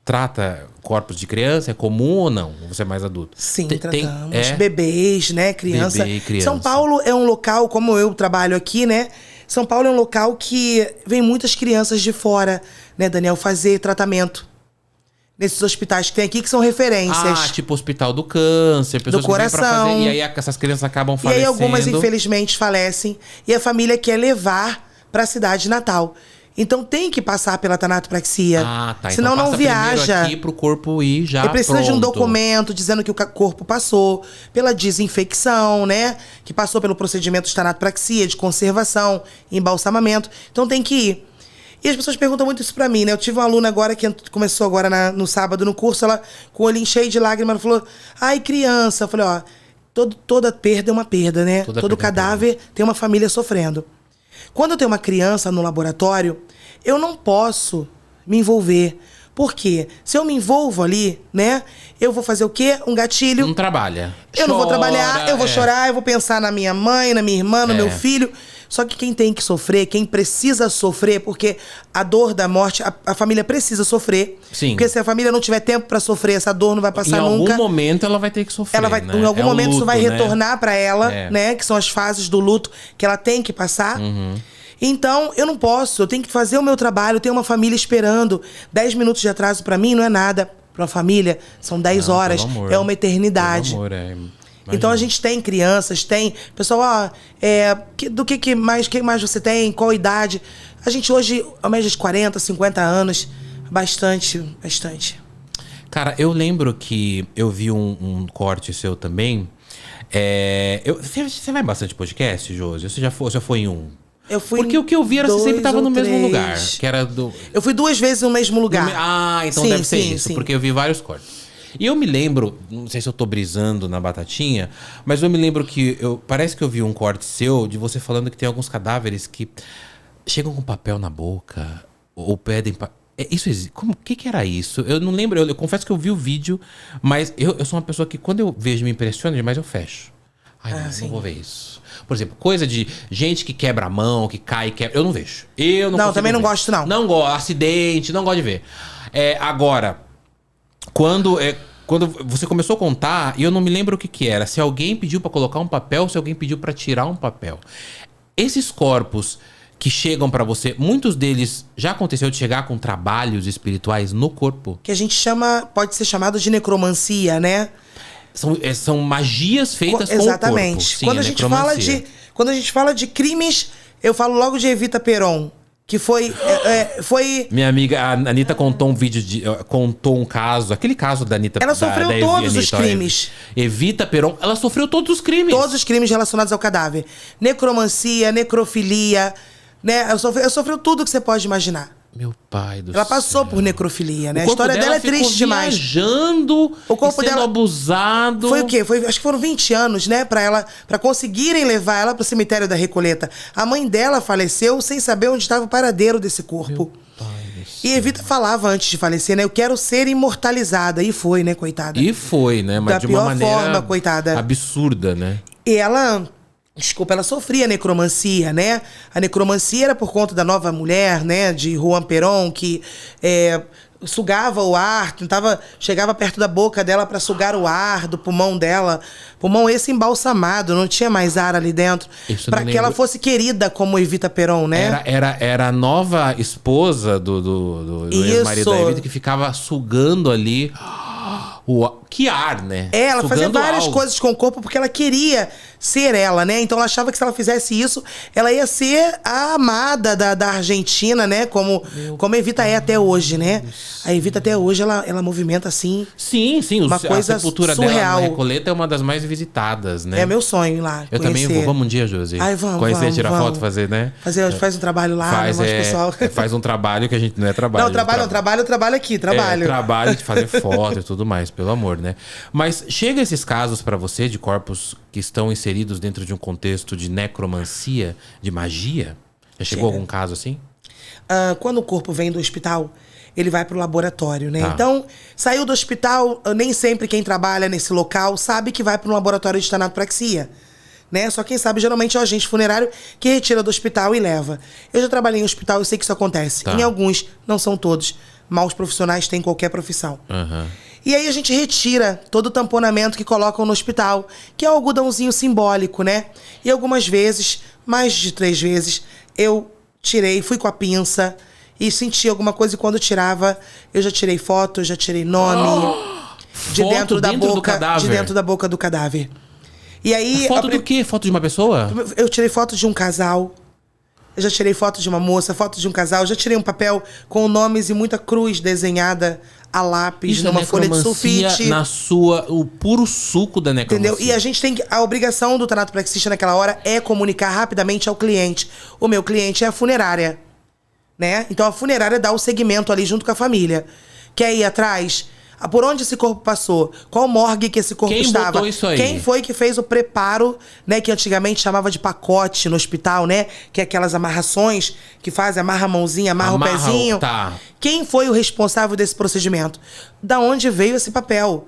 trata corpos de criança? É comum ou não? Ou você é mais adulto? Sim, tratamos. Bebês, né? Criança. Bebê e criança. São Paulo é um local, como eu trabalho aqui, né? São Paulo é um local que vem muitas crianças de fora, né, Daniel, fazer tratamento. Nesses hospitais que tem aqui, que são referências. Ah, tipo Hospital do Câncer, pessoas do coração. Que vêm pra fazer, e aí essas crianças acabam falecendo. E aí algumas, infelizmente, falecem. E a família quer levar pra cidade natal. Então tem que passar pela tanatopraxia. Ah, tá. Senão então não viaja. Aqui pro corpo ir já precisa de um documento dizendo que o corpo passou pela desinfecção, né? Que passou pelo procedimento de tanatopraxia, de conservação, embalsamamento. Então tem que ir. E as pessoas perguntam muito isso pra mim, né? Eu tive uma aluna agora que começou agora no sábado no curso, ela com o olhinho cheio de lágrimas, ela falou, ai, criança. Eu falei, ó, toda perda é uma perda, né? Todo cadáver tem uma família sofrendo. Quando eu tenho uma criança no laboratório, eu não posso me envolver. Por quê? Se eu me envolvo ali, né? Eu vou fazer o quê? Um gatilho. Não trabalha. Eu não vou trabalhar, eu vou chorar, eu vou pensar na minha mãe, na minha irmã, no meu filho. Só que quem tem que sofrer, quem precisa sofrer, porque a dor da morte, a família precisa sofrer. Sim. Porque se a família não tiver tempo pra sofrer, essa dor não vai passar nunca. Em algum momento ela vai ter que sofrer, né? Em algum momento luto, isso vai né? retornar pra ela, né? Que são as fases do luto que ela tem que passar. Uhum. Então, eu não posso, eu tenho que fazer o meu trabalho, eu tenho uma família esperando. 10 minutos de atraso pra mim não é nada. Pra uma família, são 10 horas, é uma eternidade. Pelo amor, então a gente tem crianças, tem... Pessoal, do que mais você tem? Qual idade? A gente hoje, a média de 40, 50 anos, bastante. Cara, eu lembro que eu vi um corte seu também. Você vai em bastante podcast, Josi? Você já foi em um? Eu fui. Porque o que eu vi era que você sempre tava no mesmo lugar. Que era Eu fui 2 vezes no mesmo lugar. Então deve ser isso, porque eu vi vários cortes. E eu me lembro, não sei se eu tô brisando na batatinha, mas eu me lembro que parece que eu vi um corte seu de você falando que tem alguns cadáveres que chegam com papel na boca ou pedem... Isso existe? O que era isso? Eu não lembro, eu confesso que eu vi o vídeo, mas eu sou uma pessoa que quando eu vejo me impressiona demais, eu fecho. Ai, não vou ver isso. Por exemplo, coisa de gente que quebra a mão, que cai, quebra. Eu não vejo. Eu não consigo também não ver. gosto, não. Não gosto. Acidente, não gosto de ver. Agora, quando você começou a contar, e eu não me lembro o que era. Se alguém pediu pra colocar um papel, se alguém pediu pra tirar um papel. Esses corpos que chegam pra você, muitos deles já aconteceu de chegar com trabalhos espirituais no corpo? Que a gente pode ser chamado de necromancia, né? São magias feitas com o corpo. Exatamente. Sim, Quando a gente fala de crimes, eu falo logo de Evita Peron. Que foi... Minha amiga, a Anitta contou um vídeo contou um caso, aquele caso da Anitta. Ela sofreu todos os crimes. Evita Peron, ela sofreu todos os crimes. Todos os crimes relacionados ao cadáver. Necromancia, necrofilia, né? Ela sofreu tudo que você pode imaginar. Meu pai do céu. Ela passou por necrofilia, né? A história dela é triste demais. Viajando, o corpo dela abusado. Foi o quê? Acho que foram 20 anos, né? Pra conseguirem levar ela pro cemitério da Recoleta. A mãe dela faleceu sem saber onde estava o paradeiro desse corpo. Meu pai do céu. E Evita falava antes de falecer, né? Eu quero ser imortalizada. E foi, né, coitada? E foi, né? Mas de uma maneira forma, coitada. Absurda, né? E ela sofria necromancia, né? A necromancia era por conta da nova mulher, né? De Juan Perón, que sugava o ar, chegava perto da boca dela para sugar o ar do pulmão dela. Pulmão esse embalsamado, não tinha mais ar ali dentro. Para que ela fosse querida como Evita Peron, né? Era a nova esposa do ex-marido da Evita que ficava sugando ali que ar, né? Ela fazia várias coisas com o corpo porque ela queria ser ela, né? Então ela achava que se ela fizesse isso, ela ia ser a amada da Argentina, né? Como a Evita é até hoje, né? A Evita até hoje, ela movimenta assim... Sim. Uma coisa a sepultura surreal. Dela na Recoleta é uma das mais visitadas, né? É meu sonho ir lá Eu conhecer. também vou. Vamos um dia, Josi. Ai, vamos, conhecer, vamos, tirar vamos. foto, fazer, né? Faz um trabalho lá, pessoal. Faz um trabalho que a gente não é trabalho. Não, trabalho aqui, trabalho. Trabalho de fazer foto e tudo mais, pelo amor, né? Mas chega esses casos pra você de corpos que estão inseridos dentro de um contexto de necromancia, de magia? Já chegou algum caso assim? Quando o corpo vem do hospital, ele vai pro laboratório, né? Então, saiu do hospital, nem sempre quem trabalha nesse local sabe que vai para um laboratório de tanatopraxia. Né? Só quem sabe, geralmente, é o agente funerário que retira do hospital e leva. Eu já trabalhei em hospital, eu sei que isso acontece. Em alguns, não são todos. Maus profissionais têm qualquer profissão. E aí a gente retira todo o tamponamento que colocam no hospital, que é o algodãozinho simbólico, né? E algumas vezes, mais de 3 vezes, eu tirei, fui com a pinça e senti alguma coisa, e quando tirava, eu já tirei foto, já tirei nome de dentro da boca do cadáver. E aí, foto do quê? Foto de uma pessoa? Eu tirei foto de um casal. Eu já tirei foto de uma moça, foto de um casal. Já tirei um papel com nomes e muita cruz desenhada a lápis, numa folha de sulfite. O puro suco da necromancia. Entendeu? E a gente tem a obrigação do tanatopraxista naquela hora é comunicar rapidamente ao cliente. O meu cliente é a funerária, né? Então a funerária dá o segmento ali junto com a família. Quer ir atrás? Por onde esse corpo passou? Qual morgue que esse corpo estava? Botou isso aí? Quem foi que fez o preparo, né? Que antigamente chamava de pacote no hospital, né? Que é aquelas amarrações que fazem, amarra a mãozinha, amarra o pezinho. Quem foi o responsável desse procedimento? Da onde veio esse papel?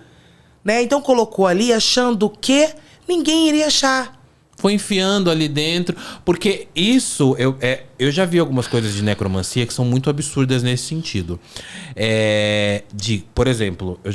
Né? Então colocou ali achando que ninguém iria achar. Foi enfiando ali dentro. Porque isso... Eu já vi algumas coisas de necromancia que são muito absurdas nesse sentido. Por exemplo, eu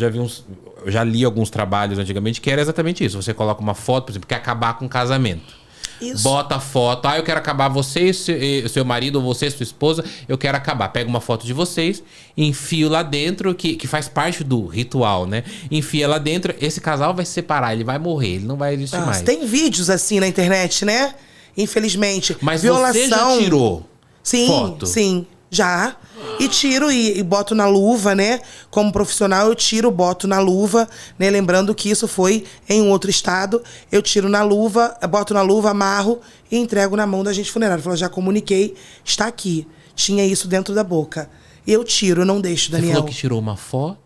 já li alguns trabalhos antigamente que era exatamente isso. Você coloca uma foto, por exemplo, quer acabar com um casamento. Isso. Bota a foto. Eu quero acabar você e seu marido, ou você e sua esposa. Eu quero acabar. Pega uma foto de vocês, enfio lá dentro, que faz parte do ritual, né? Enfia lá dentro. Esse casal vai se separar, ele vai morrer, ele não vai existir mais. Tem vídeos assim na internet, né? Infelizmente. Mas violação. Você já tirou foto? Sim, já. E tiro e boto na luva, né? Como profissional, eu tiro, boto na luva, né? Lembrando que isso foi em um outro estado. Eu tiro na luva, boto na luva, amarro e entrego na mão da agente funerário. Falo, já comuniquei, está aqui. Tinha isso dentro da boca. Eu tiro, eu não deixo, Daniel. Você falou que tirou uma foto?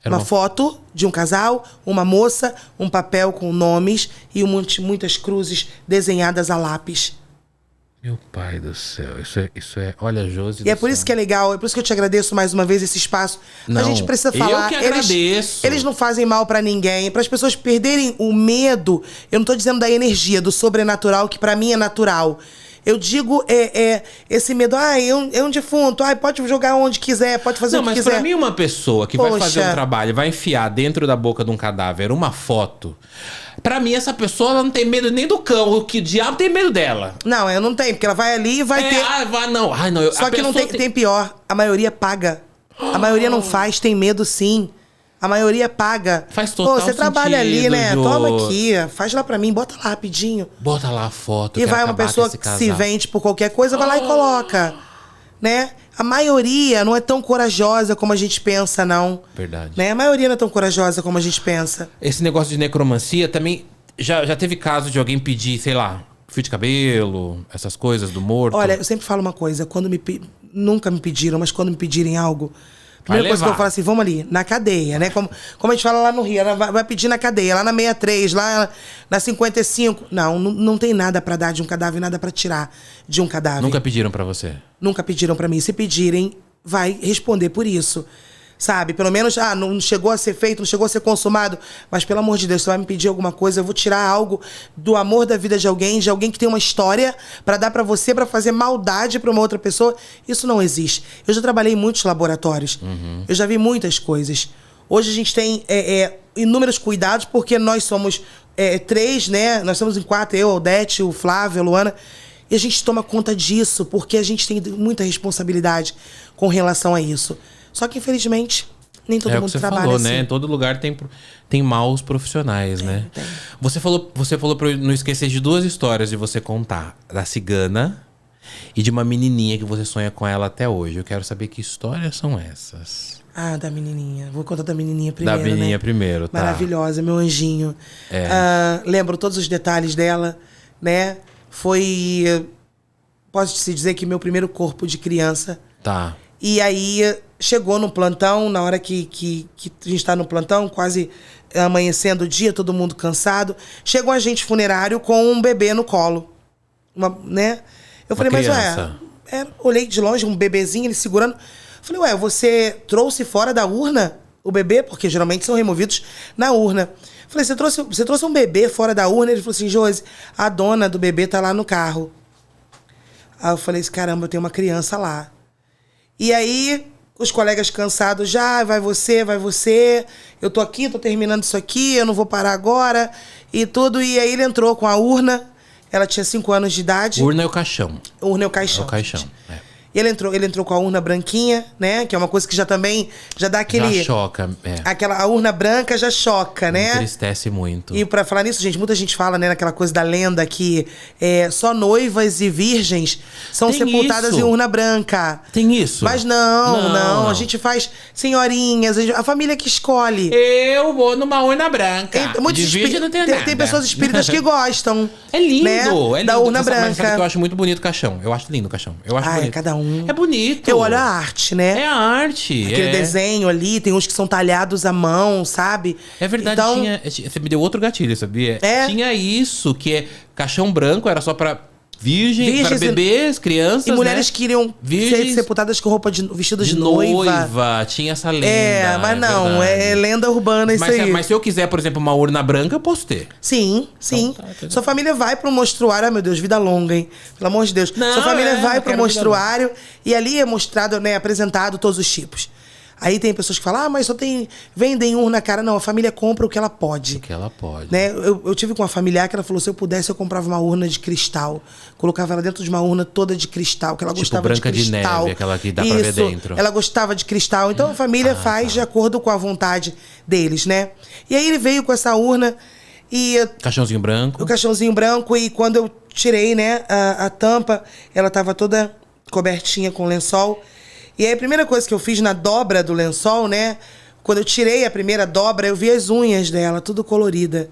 Uma foto de um casal, uma moça, um papel com nomes e muitas cruzes desenhadas a lápis. Meu pai do céu, isso é, olha, Josi. E é por isso que é legal, é por isso que eu te agradeço mais uma vez esse espaço. Não, a gente precisa falar. Eu que agradeço. Eles não fazem mal pra ninguém. Para as pessoas perderem o medo, eu não tô dizendo da energia, do sobrenatural, que pra mim é natural. Eu digo esse medo, é um defunto, pode jogar onde quiser, pode fazer o que quiser. Não, mas pra mim uma pessoa que vai fazer um trabalho, vai enfiar dentro da boca de um cadáver uma foto, pra mim essa pessoa ela não tem medo nem do cão, o que o diabo tem medo dela. Não, eu não tenho, porque ela vai ali e vai ter... não. Só que não tem pior, a maioria paga. A maioria não faz, tem medo sim. A maioria paga. Faz total você trabalha sentido, ali, né? Jô. Toma aqui, faz lá pra mim, bota lá rapidinho. Bota lá a foto. E vai uma pessoa que se vende por qualquer coisa, vai lá e coloca. Né? A maioria não é tão corajosa como a gente pensa, não. Verdade. Né? A maioria não é tão corajosa como a gente pensa. Esse negócio de necromancia também... Já teve caso de alguém pedir, sei lá, fio de cabelo, essas coisas do morto? Olha, eu sempre falo uma coisa. Nunca me pediram, mas quando me pedirem algo... Primeira coisa que eu falo assim, vamos ali, na cadeia, né? Como a gente fala lá no Rio, ela vai pedir na cadeia, lá na 63, lá na 55. Não tem nada pra dar de um cadáver, nada pra tirar de um cadáver. Nunca pediram pra você? Nunca pediram pra mim. Se pedirem, vai responder por isso. Sabe? Pelo menos, não chegou a ser feito, não chegou a ser consumado, mas pelo amor de Deus, você vai me pedir alguma coisa, eu vou tirar algo do amor da vida de alguém que tem uma história pra dar pra você, pra fazer maldade pra uma outra pessoa. Isso não existe. Eu já trabalhei em muitos laboratórios. Eu já vi muitas coisas. Hoje a gente tem inúmeros cuidados, porque nós somos 3, né? Nós somos em 4, eu, a Odete, o Flávio, a Luana. E a gente toma conta disso, porque a gente tem muita responsabilidade com relação a isso. Só que, infelizmente, nem todo mundo trabalha falou, assim. Né? Em todo lugar tem maus profissionais, né? Tem. Você falou pra eu não esquecer de 2 histórias de você contar. Da cigana e de uma menininha que você sonha com ela até hoje. Eu quero saber que histórias são essas. Da menininha. Vou contar da menininha primeiro, Da menininha né? primeiro, tá. Maravilhosa, meu anjinho. Lembro todos os detalhes dela, né? Foi... Posso-se dizer que meu primeiro corpo de criança. Tá. E aí... Chegou no plantão, na hora que a gente tá no plantão, quase amanhecendo o dia, todo mundo cansado. Chega um agente funerário com um bebê no colo. Né? Eu falei, criança. mas olhei de longe, um bebezinho, ele segurando. Falei, você trouxe fora da urna o bebê? Porque geralmente são removidos na urna. Falei, você trouxe um bebê fora da urna? Ele falou assim, Josi, a dona do bebê tá lá no carro. Aí eu falei, caramba, eu tenho uma criança lá. E aí... Os colegas cansados vai você, eu tô aqui, tô terminando isso aqui, eu não vou parar agora, e tudo. E aí ele entrou com a urna, ela tinha 5 anos de idade. Urna é o caixão. Urna é o caixão. É o caixão, E ele entrou com a urna branquinha, né? Que é uma coisa que já dá aquele... Já choca, a urna branca já choca, né? Entristece muito. E pra falar nisso, gente, muita gente fala, né, naquela coisa da lenda que só noivas e virgens são sepultadas em urna branca. Tem isso? Mas não. A gente faz senhorinhas, a família que escolhe. Eu vou numa urna branca. De virgem não tem nada. Tem pessoas espíritas que gostam. É lindo, né? É lindo. Da urna branca. Mas sabe que eu acho muito bonito o caixão. Eu acho lindo o caixão. Eu acho bonito. Cada um. É bonito. Eu olho a arte, né? É a arte. Aquele desenho ali, tem uns que são talhados à mão, sabe? É verdade, então... Você me deu outro gatilho, sabia? É. Tinha isso, que é caixão branco, era só pra virgens para bebês, crianças, e mulheres né? que iriam ser sepultadas com roupa vestido de noiva. Tinha essa lenda. Mas não, é lenda urbana isso aí. Mas se eu quiser, por exemplo, uma urna branca, eu posso ter. Sim. Sua família vai pro mostruário. Ai, meu Deus, vida longa, hein? Pelo amor de Deus. Sua família vai pro mostruário e ali é mostrado, né, apresentado todos os tipos. Aí tem pessoas que falam, mas vendem urna, cara. Não, a família compra o que ela pode. O que ela pode. Né? Eu tive com uma familiar que ela falou, se eu pudesse, eu comprava uma urna de cristal. Colocava ela dentro de uma urna toda de cristal, que ela gostava de cristal. Branca de Neve, aquela que dá pra ver dentro. Ela gostava de cristal. Então a família faz de acordo com a vontade deles, né? E aí ele veio com essa urna e... Caixãozinho branco. O caixãozinho branco. E quando eu tirei, né, a tampa, ela tava toda cobertinha com lençol. E aí a primeira coisa que eu fiz na dobra do lençol, né? Quando eu tirei a primeira dobra, eu vi as unhas dela, tudo colorida.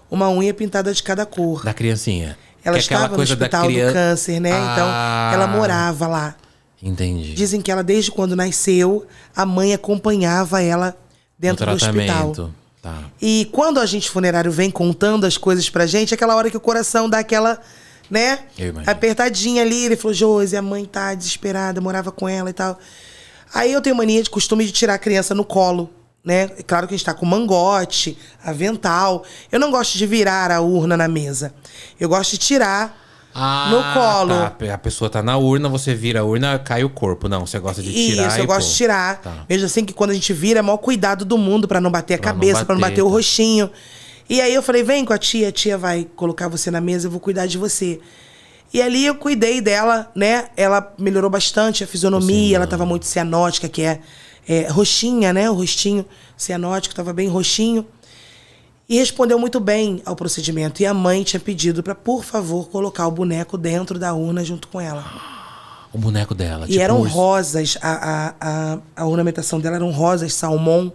Uma unha pintada de cada cor. Da criancinha. Ela estava no hospital do câncer, né? Então, ela morava lá. Entendi. Dizem que ela, desde quando nasceu, a mãe acompanhava ela dentro do hospital. Tá. E quando o agente funerário vem contando as coisas pra gente, é aquela hora que o coração dá aquela né? Eu imagino. Apertadinha ali. Ele falou, Josi, a mãe tá desesperada, morava com ela e tal. Aí eu tenho mania de costume de tirar a criança no colo, né? Claro que a gente tá com mangote, avental. Eu não gosto de virar a urna na mesa. Eu gosto de tirar no colo. Tá. A pessoa tá na urna, você vira a urna, cai o corpo. Não, você gosta de tirar. Isso, eu gosto de tirar. Tá. Mesmo assim que quando a gente vira, é o maior cuidado do mundo pra não bater a cabeça, pra não bater o rostinho. E aí eu falei, vem com a tia vai colocar você na mesa, eu vou cuidar de você. E ali eu cuidei dela, né? Ela melhorou bastante a fisionomia, ela tava muito cianótica, que é roxinha, né? O rostinho cianótico tava bem roxinho. E respondeu muito bem ao procedimento. E a mãe tinha pedido pra, por favor, colocar o boneco dentro da urna junto com ela. O boneco dela. E tipo eram rosas, a ornamentação dela eram rosas, salmão.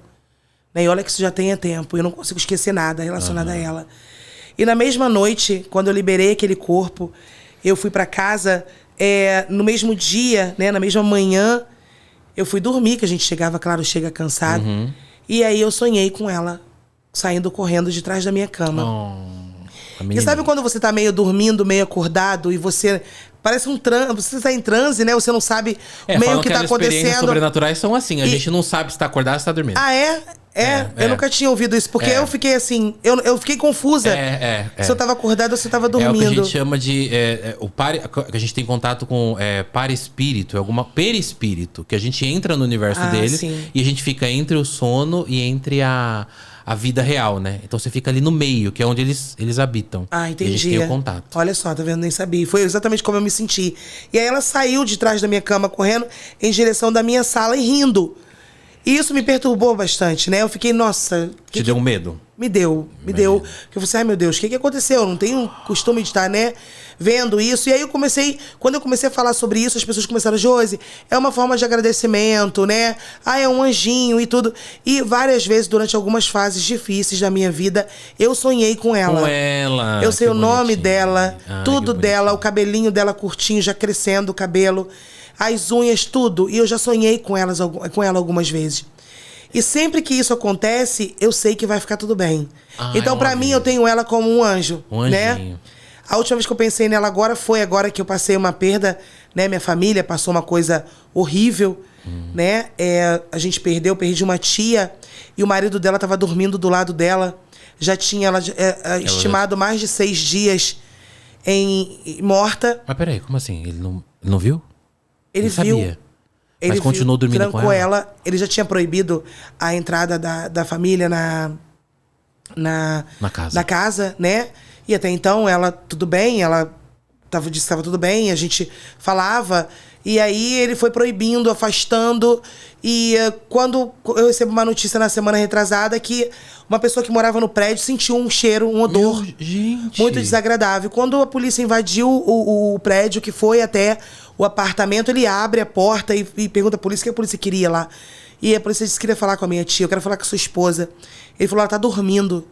Né? E olha que isso já tem tempo. Eu não consigo esquecer nada relacionado a ela. E na mesma noite, quando eu liberei aquele corpo, eu fui pra casa, no mesmo dia, né, na mesma manhã, eu fui dormir, que a gente chegava, claro, chega cansado. E aí eu sonhei com ela, saindo correndo de trás da minha cama. E sabe quando você tá meio dormindo, meio acordado, e você... Parece você tá em transe, né? Você não sabe meio o que tá acontecendo. Experiências sobrenaturais são assim. A gente não sabe se tá acordado ou se tá dormindo. Ah, é? Eu nunca tinha ouvido isso, porque eu fiquei assim, eu fiquei confusa se eu tava acordada ou se eu tava dormindo. É o que a gente chama de, que a gente tem contato com paraespírito, perispírito, que a gente entra no universo deles e a gente fica entre o sono e entre a vida real, né? Então você fica ali no meio, que é onde eles habitam. Ah, entendi. E a gente tem o contato. Olha só, tá vendo? Nem sabia. Foi exatamente como eu me senti. E aí ela saiu de trás da minha cama, correndo em direção da minha sala e rindo. E isso me perturbou bastante, né? Eu fiquei, nossa... Te deu um medo? Me deu. Porque eu falei assim, ai meu Deus, o que aconteceu? Eu não tenho costume de estar, né, vendo isso. E aí quando eu comecei a falar sobre isso, as pessoas começaram, Josi, é uma forma de agradecimento, né? Ah, é um anjinho e tudo. E várias vezes, durante algumas fases difíceis da minha vida, eu sonhei com ela. Com ela. Eu sei o nome dela, tudo dela, o cabelinho dela curtinho, já crescendo o cabelo. As unhas, tudo. E eu já sonhei com ela algumas vezes. E sempre que isso acontece, eu sei que vai ficar tudo bem. Então, pra mim, eu tenho ela como um anjo. Um anjinho. Né? A última vez que eu pensei nela agora foi agora que eu passei uma perda, né? Minha família passou uma coisa horrível, né? A gente perdi uma tia e o marido dela estava dormindo do lado dela. Já tinha ela estimado mais de 6 dias morta. Mas peraí, como assim? Ele não viu? Ele viu. Sabia. Mas continuou dormindo com ela? Trancou ela. Ele já tinha proibido a entrada da família na casa, né? E até então, ela, tudo bem, ela disse que estava tudo bem, a gente falava. E aí, ele foi proibindo, afastando. E quando eu recebo uma notícia na semana retrasada que uma pessoa que morava no prédio sentiu um cheiro, um odor muito desagradável. Quando a polícia invadiu o prédio, que foi até o apartamento, ele abre a porta e pergunta à polícia o que a polícia queria lá. E a polícia disse que queria falar com a minha tia, eu quero falar com a sua esposa. Ele falou, ela tá dormindo.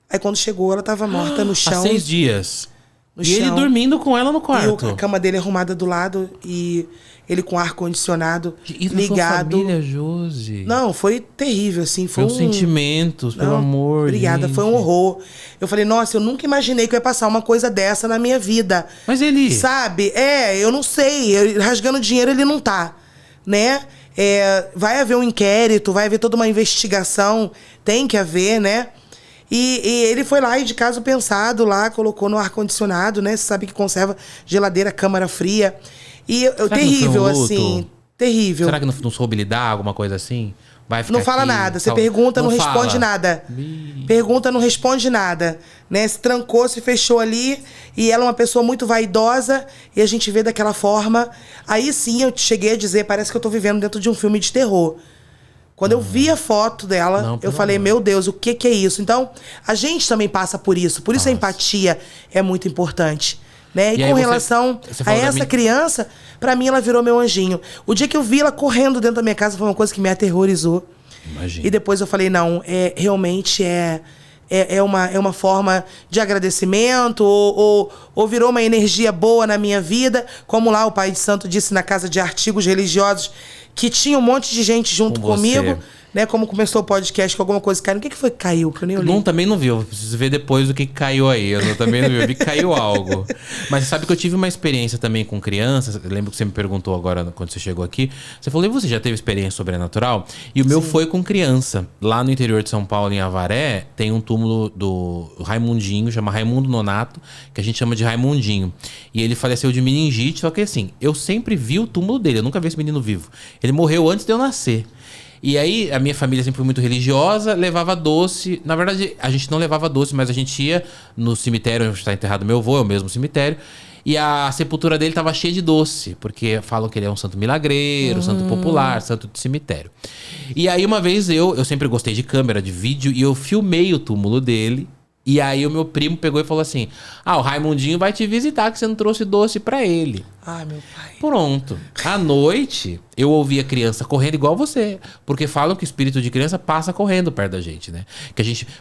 Aí quando chegou, ela tava morta no chão. Há 6 dias. E ele dormindo com ela no quarto. E a cama dele arrumada do lado e ele com ar-condicionado ligado. Sua família, Josi? Não, foi terrível, assim. Foi sentimentos, pelo amor. Obrigada, gente. Foi um horror. Eu falei, nossa, eu nunca imaginei que eu ia passar uma coisa dessa na minha vida. Mas ele... Sabe? Eu não sei. Rasgando dinheiro ele não tá, né? Vai haver um inquérito, vai haver toda uma investigação. Tem que haver, né? E ele foi lá e de caso pensado lá, colocou no ar-condicionado, né? Você sabe que conserva geladeira, câmara fria. E terrível, assim. Terrível. Será que não soube lidar, alguma coisa assim? Vai ficar não fala nada. Você pergunta, não responde nada. Pergunta, não responde nada. Né? Se trancou, se fechou ali. E ela é uma pessoa muito vaidosa. E a gente vê daquela forma. Aí sim, eu cheguei a dizer, parece que eu tô vivendo dentro de um filme de terror. Quando eu vi a foto dela, eu falei, meu Deus, o que é isso? Então, a gente também passa por isso. Por isso a empatia é muito importante. Né? E com relação a essa criança, pra mim ela virou meu anjinho. O dia que eu vi ela correndo dentro da minha casa foi uma coisa que me aterrorizou. Imagina. E depois eu falei, não, realmente é uma forma de agradecimento ou virou uma energia boa na minha vida. Como lá o Pai de Santo disse na Casa de Artigos Religiosos, que tinha um monte de gente junto comigo. né? Como começou o podcast com alguma coisa caindo. O que foi que caiu? Que eu nem olhei. Também não vi. Eu preciso ver depois do que caiu aí. Eu também não vi. Eu vi que caiu algo. Mas sabe que eu tive uma experiência também com crianças. Eu lembro que você me perguntou agora, quando você chegou aqui. Você falou, e você já teve experiência sobrenatural? E o meu foi com criança. Lá no interior de São Paulo, em Avaré, tem um túmulo do Raimundinho, chama Raimundo Nonato, que a gente chama de Raimundinho. E ele faleceu de meningite, só que assim, eu sempre vi o túmulo dele. Eu nunca vi esse menino vivo. Ele morreu antes de eu nascer. E aí, a minha família sempre foi muito religiosa, levava doce. Na verdade, a gente não levava doce, mas a gente ia no cemitério onde está enterrado meu avô, é o mesmo cemitério. E a sepultura dele estava cheia de doce, porque falam que ele é um santo milagreiro, santo popular, santo de cemitério. E aí, uma vez eu sempre gostei de câmera, de vídeo, e eu filmei o túmulo dele. E aí o meu primo pegou e falou assim: o Raimundinho vai te visitar, que você não trouxe doce pra ele. Ai, meu pai. Pronto. À noite, eu ouvi a criança correndo igual você. Porque falam que o espírito de criança passa correndo perto da gente, né?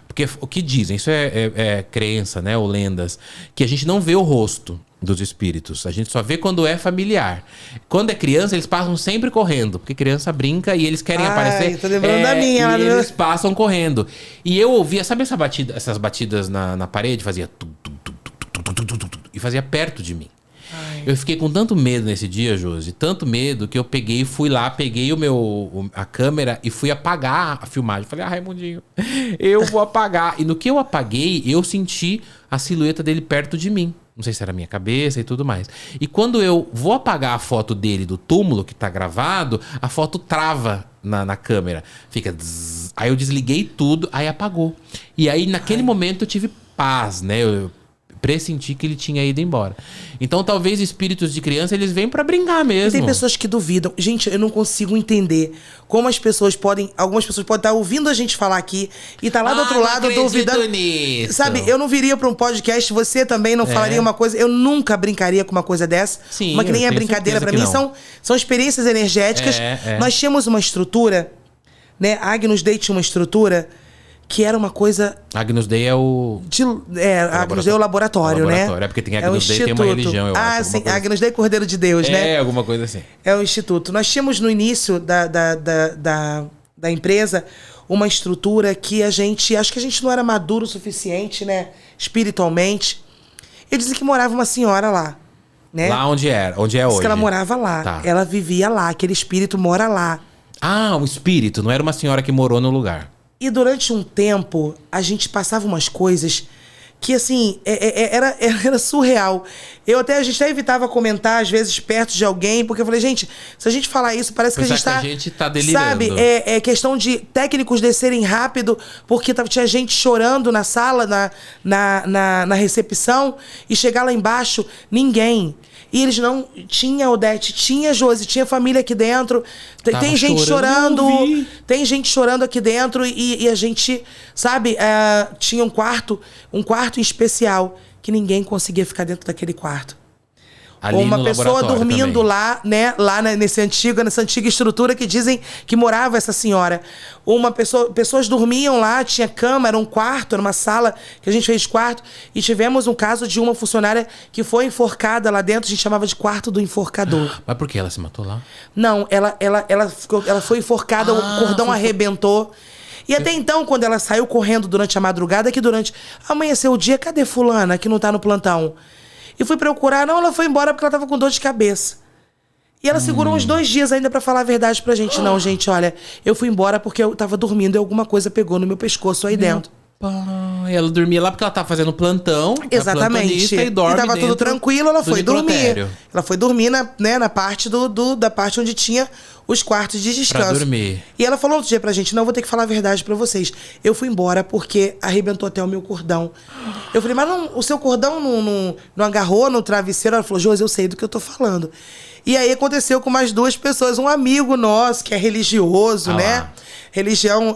Porque o que dizem, isso é crença, né? Ou lendas, que a gente não vê o rosto dos espíritos. A gente só vê quando é familiar. Quando é criança, eles passam sempre correndo. Porque criança brinca e eles querem aparecer. Tô lembrando da minha. E eles passam correndo. E eu ouvia, sabe essas batidas na parede? Fazia... E fazia perto de mim. Ai. Eu fiquei com tanto medo nesse dia, Josi. Tanto medo que eu fui lá, peguei a câmera e fui apagar a filmagem. Falei, Raimundinho, eu vou apagar. E no que eu apaguei, eu senti a silhueta dele perto de mim. Não sei se era a minha cabeça e tudo mais. E quando eu vou apagar a foto dele do túmulo, que tá gravado, a foto trava na câmera. Fica... Zzz. Aí eu desliguei tudo, aí apagou. E aí, naquele momento, eu tive paz, né? Eu pressenti que ele tinha ido embora. Então, talvez espíritos de criança, eles vêm pra brincar mesmo. E tem pessoas que duvidam. Gente, eu não consigo entender como as pessoas podem... Algumas pessoas podem estar ouvindo a gente falar aqui e tá lá do outro lado duvidando. Nisso. Sabe, eu não viria pra um podcast, você também não falaria uma coisa... Eu nunca brincaria com uma coisa dessa. Sim, uma que nem é brincadeira pra mim. São experiências energéticas. Nós tínhamos uma estrutura, né? A Agnus Dei tinha uma estrutura... que era uma coisa... Agnus Dei é o... Agnus Dei é o laboratório, né? É porque tem Agnus Dei, tem uma religião, eu acho. Sim, Agnus Dei Cordeiro de Deus, né? É, alguma coisa assim. É o instituto. Nós tínhamos no início da empresa uma estrutura que acho que a gente não era maduro o suficiente, né? Espiritualmente. E dizem que morava uma senhora lá, né? Lá onde é hoje. Diz que ela morava lá. Tá. Ela vivia lá, aquele espírito mora lá. Ah, um espírito, não era uma senhora que morou no lugar. E durante um tempo, a gente passava umas coisas que, assim, era surreal. A gente até evitava comentar, às vezes, perto de alguém, porque eu falei, gente, se a gente falar isso, parece que a gente tá delirando. Sabe, é questão de técnicos descerem rápido, porque tinha gente chorando na sala, na recepção, e chegar lá embaixo, ninguém. E eles não... Tinha Odete, tinha Josi, tinha família aqui dentro. Tem gente chorando. Tem gente chorando aqui dentro. E a gente, sabe... tinha um quarto em especial, que ninguém conseguia ficar dentro daquele quarto. Ali uma pessoa dormindo também. lá, né? Lá nessa antiga estrutura que dizem que morava essa senhora. Pessoas dormiam lá, tinha cama, era um quarto, era uma sala que a gente fez quarto. E tivemos um caso de uma funcionária que foi enforcada lá dentro, a gente chamava de quarto do enforcador. Mas por que ela se matou lá? Não, ela foi enforcada, o cordão arrebentou. E até então, quando ela saiu correndo durante a madrugada, amanheceu o dia, cadê fulana que não tá no plantão? E fui procurar, não, ela foi embora porque ela tava com dor de cabeça. E ela segurou uns 2 dias ainda pra falar a verdade pra gente. Não, gente, olha, eu fui embora porque eu tava dormindo e alguma coisa pegou no meu pescoço aí dentro. E ela dormia lá porque ela tava fazendo plantão. Exatamente. E dorme tava tudo tranquilo, ela foi dormir. Ela foi dormir na parte da parte onde tinha os quartos de descanso. Pra dormir. E ela falou outro dia pra gente, não, vou ter que falar a verdade pra vocês. Eu fui embora porque arrebentou até o meu cordão. Eu falei, mas não, o seu cordão não agarrou no travesseiro? Ela falou, Josi, eu sei do que eu tô falando. E aí aconteceu com mais 2 pessoas. Um amigo nosso, que é religioso, né? Lá. Religião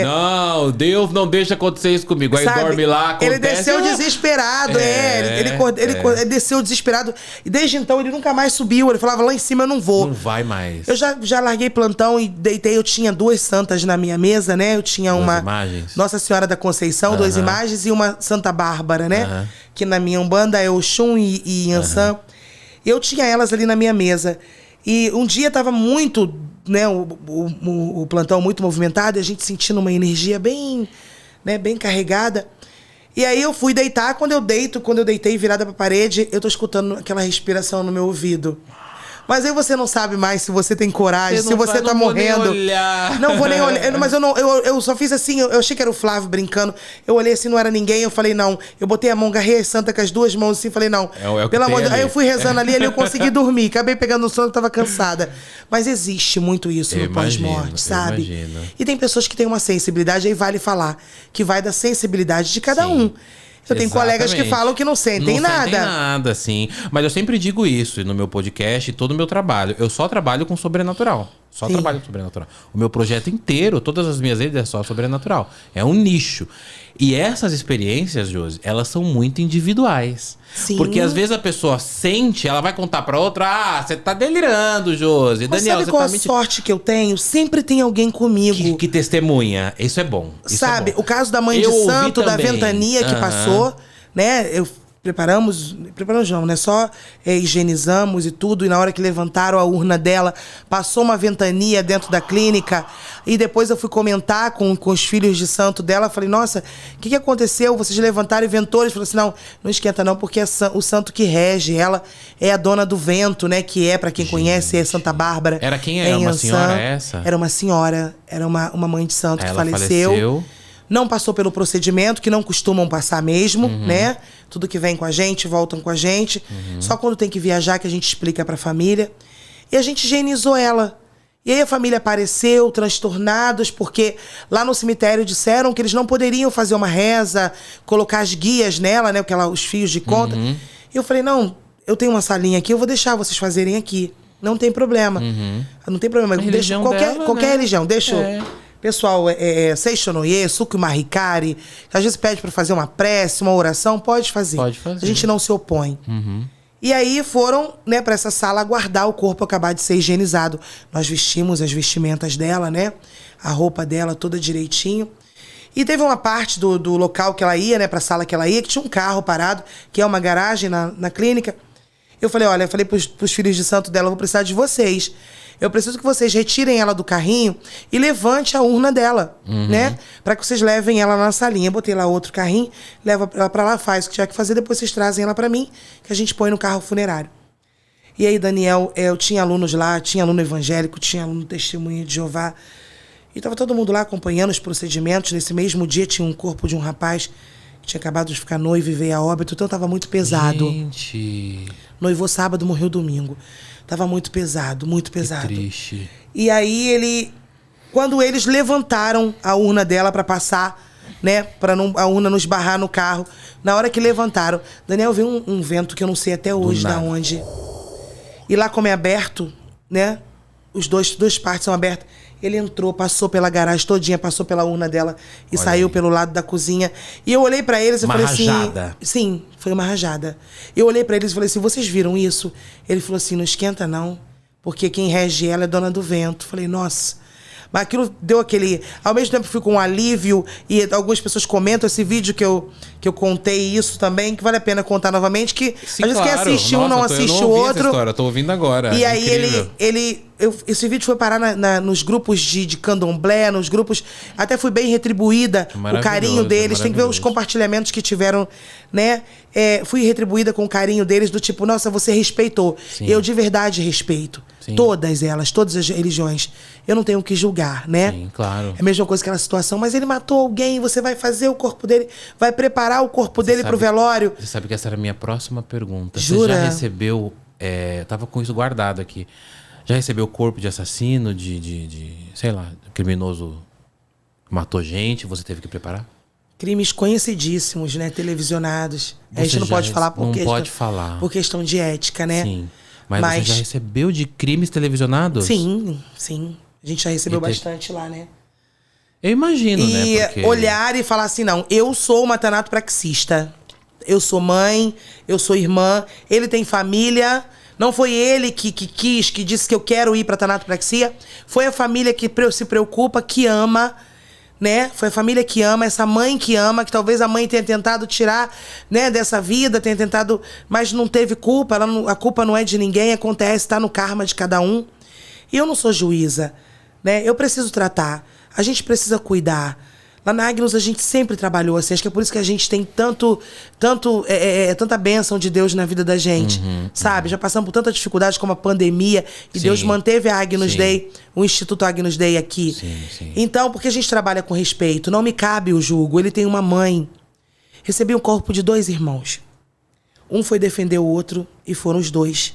Não, Deus não deixa acontecer isso comigo. Aí dorme lá, acontece. Ele desceu desesperado, ele desceu desesperado. E desde então ele nunca mais subiu. Ele falava, lá em cima eu não vou. Não vai mais. Eu já larguei plantão e deitei. Eu tinha 2 santas na minha mesa, né? Eu tinha uma imagens. Nossa Senhora da Conceição, 2 imagens, e uma Santa Bárbara, né? Que na minha Umbanda é Oxum e Yansan. Eu tinha elas ali na minha mesa. E um dia tava muito, né, o plantão muito movimentado, e a gente sentindo uma energia bem, né, bem carregada. E aí eu fui deitar, quando eu deitei virada pra parede, eu tô escutando aquela respiração no meu ouvido. Mas aí você não sabe mais se você tem coragem, se você tá morrendo. Não vou nem olhar. Mas eu só fiz assim, eu achei que era o Flávio brincando. Eu olhei assim, não era ninguém, eu falei, não. Eu botei a mão, agarrei a santa com as duas mãos assim, falei, não. Pelo amor de Deus. Aí eu fui rezando ali eu consegui dormir. Acabei pegando o sono, eu tava cansada. Mas existe muito isso no pós-morte, sabe? Imagino. E tem pessoas que têm uma sensibilidade, aí vale falar, que vai da sensibilidade de cada um. Eu tenho colegas que falam que não sentem nada. Não sentem nada, sim. Mas eu sempre digo isso no meu podcast e todo o meu trabalho. Eu só trabalho com sobrenatural. Só trabalho com sobrenatural. O meu projeto inteiro, todas as minhas redes é só sobrenatural. É um nicho. E essas experiências, Josi, elas são muito individuais. Sim. Porque às vezes a pessoa sente, ela vai contar pra outra, você tá delirando, Josi. Mas Daniel, sabe você qual tá a mentindo. sorte que eu tenho? Sempre tem alguém comigo. Que testemunha. Isso é bom. Isso sabe, é bom. o caso da mãe Eu de ouvi santo, da também. ventania que passou, né? Preparamos não, né? Só higienizamos e tudo. E na hora que levantaram a urna dela, passou uma ventania dentro da clínica. E depois eu fui comentar com os filhos de santo dela. Falei, nossa, o que aconteceu? Vocês levantaram e ventou? Eles falaram assim, não esquenta não, porque é o santo que rege. Ela é a dona do vento, né? Que pra quem conhece, é Santa Bárbara. Era quem era? Uma senhora essa? Era uma senhora. Era uma mãe de santo que Ela faleceu. Não passou pelo procedimento, que não costumam passar mesmo, né? Tudo que vem com a gente, voltam com a gente. Só quando tem que viajar que a gente explica pra família. E a gente higienizou ela. E aí a família apareceu, transtornados, porque lá no cemitério disseram que eles não poderiam fazer uma reza, colocar as guias nela, né? Os fios de conta. E eu falei, não, eu tenho uma salinha aqui, eu vou deixar vocês fazerem aqui. Não tem problema. Não tem problema. Deixa qualquer religião, deixa... Pessoal, Seishonoye, Suki Mahikari, às vezes pede para fazer uma prece, uma oração, pode fazer. Pode fazer. A gente não se opõe. E aí foram, né, para essa sala aguardar o corpo acabar de ser higienizado. Nós vestimos as vestimentas dela, né? A roupa dela toda direitinho. E teve uma parte do local que ela ia, né, pra sala que ela ia, que tinha um carro parado, que é uma garagem na clínica. Eu falei, olha, pros filhos de santo dela, eu vou precisar de vocês. Eu preciso que vocês retirem ela do carrinho e levante a urna dela, né? Pra que vocês levem ela na salinha. Eu botei lá outro carrinho, leva ela pra lá, faz o que tiver que fazer, depois vocês trazem ela pra mim, que a gente põe no carro funerário. E aí, Daniel, eu tinha alunos lá, tinha aluno evangélico, tinha aluno testemunha de Jeová. E tava todo mundo lá acompanhando os procedimentos. Nesse mesmo dia tinha um corpo de um rapaz que tinha acabado de ficar noivo e veio a óbito, então tava muito pesado. Gente. Noivou sábado, morreu domingo. Tava muito pesado, muito pesado. Que triste. E aí quando eles levantaram a urna dela pra passar, né, pra a urna não esbarrar no carro, na hora que levantaram, Daniel viu um vento que eu não sei até hoje da onde. E lá como é aberto, né, os duas partes são abertas. Ele entrou, passou pela garagem todinha, passou pela urna dela e saiu pelo lado da cozinha. E eu olhei pra eles e falei assim... Uma rajada. Sim, foi uma rajada. Eu olhei pra eles e falei assim, vocês viram isso? Ele falou assim, não esquenta não, porque quem rege ela é dona do vento. Falei, nossa... Mas aquilo deu aquele... Ao mesmo tempo fui com um alívio e algumas pessoas comentam esse vídeo que eu contei isso também, que vale a pena contar novamente, que sim, às vezes claro. quem assiste um não assiste eu o outro. Essa história, eu tô ouvindo agora. E aí esse vídeo foi parar nos grupos de candomblé, nos grupos... Até fui bem retribuída o carinho deles. Tem que ver os compartilhamentos que tiveram, né? Fui retribuída com o carinho deles, do tipo, nossa, você respeitou. Sim. Eu de verdade respeito. Sim. Todas as religiões. Eu não tenho que julgar, né? Sim, claro. É a mesma coisa que aquela situação. Mas ele matou alguém, você vai fazer o corpo dele, vai preparar o corpo dele pro velório. Você sabe que essa era a minha próxima pergunta. Jura? Você já recebeu... tava com isso guardado aqui. Já recebeu corpo de assassino, de sei lá, criminoso que matou gente, você teve que preparar? Crimes conhecidíssimos, né? Televisionados. A gente não pode falar por questão de ética, né? Sim. Mas você já recebeu de crimes televisionados? Sim. A gente já recebeu bastante lá, né? Eu imagino, né? E olhar e falar assim, não, eu sou uma tanatopraxista. Eu sou mãe, eu sou irmã, ele tem família. Não foi ele que disse que eu quero ir pra tanatopraxia. Foi a família que se preocupa, que ama, né? Foi a família que ama, essa mãe que ama, que talvez a mãe tenha tentado tirar, né, dessa vida, tenha tentado, mas não teve culpa, a culpa não é de ninguém, acontece, tá no karma de cada um. E eu não sou juíza, né? Eu preciso tratar, a gente precisa cuidar. Lá na Agnus a gente sempre trabalhou assim, acho que é por isso que a gente tem tanta bênção de Deus na vida da gente, sabe? Já passamos por tanta dificuldade como a pandemia e Deus manteve a Agnus Dei, o Instituto Agnus Dei aqui. Sim. Então, porque a gente trabalha com respeito, não me cabe o julgo. Ele tem uma mãe. Recebi um corpo de 2 irmãos. Um foi defender o outro e foram os 2,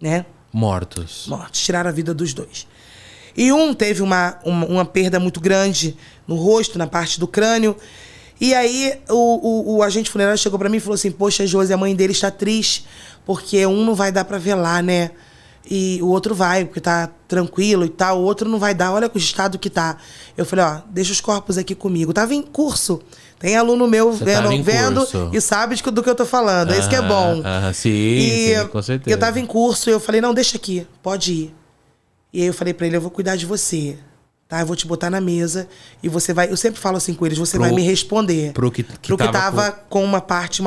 né? Mortos. Tiraram a vida dos 2. E um teve uma perda muito grande no rosto, na parte do crânio. E aí o agente funerário chegou pra mim e falou assim: poxa, Josi, a mãe dele está triste, porque um não vai dar pra velar, né? E o outro vai, porque tá tranquilo e tal. O outro não vai dar, olha o estado que tá. Eu falei, ó, deixa os corpos aqui comigo. Tava em curso. Tem aluno meu vendo e sabe do que eu tô falando. É isso que é bom. Sim, com certeza. Eu tava em curso e eu falei, não, deixa aqui, pode ir. E aí eu falei pra ele, eu vou cuidar de você, tá? Eu vou te botar na mesa e você vai... Eu sempre falo assim com eles, você vai me responder. Pro que tava com uma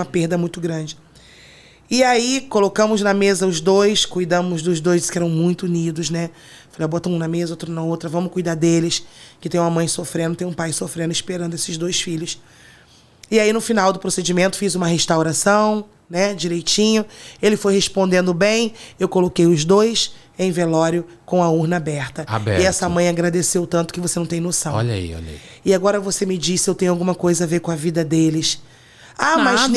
perda muito grande. E aí, colocamos na mesa os 2, cuidamos dos 2 que eram muito unidos, né? Falei, bota um na mesa, outro na outra, vamos cuidar deles, que tem uma mãe sofrendo, tem um pai sofrendo, esperando esses 2 filhos. E aí, no final do procedimento, fiz uma restauração, né, direitinho. Ele foi respondendo bem, eu coloquei os 2 em velório com a urna aberta. E essa mãe agradeceu tanto que você não tem noção. Olha aí. E agora você me diz se eu tenho alguma coisa a ver com a vida deles. Ah, mas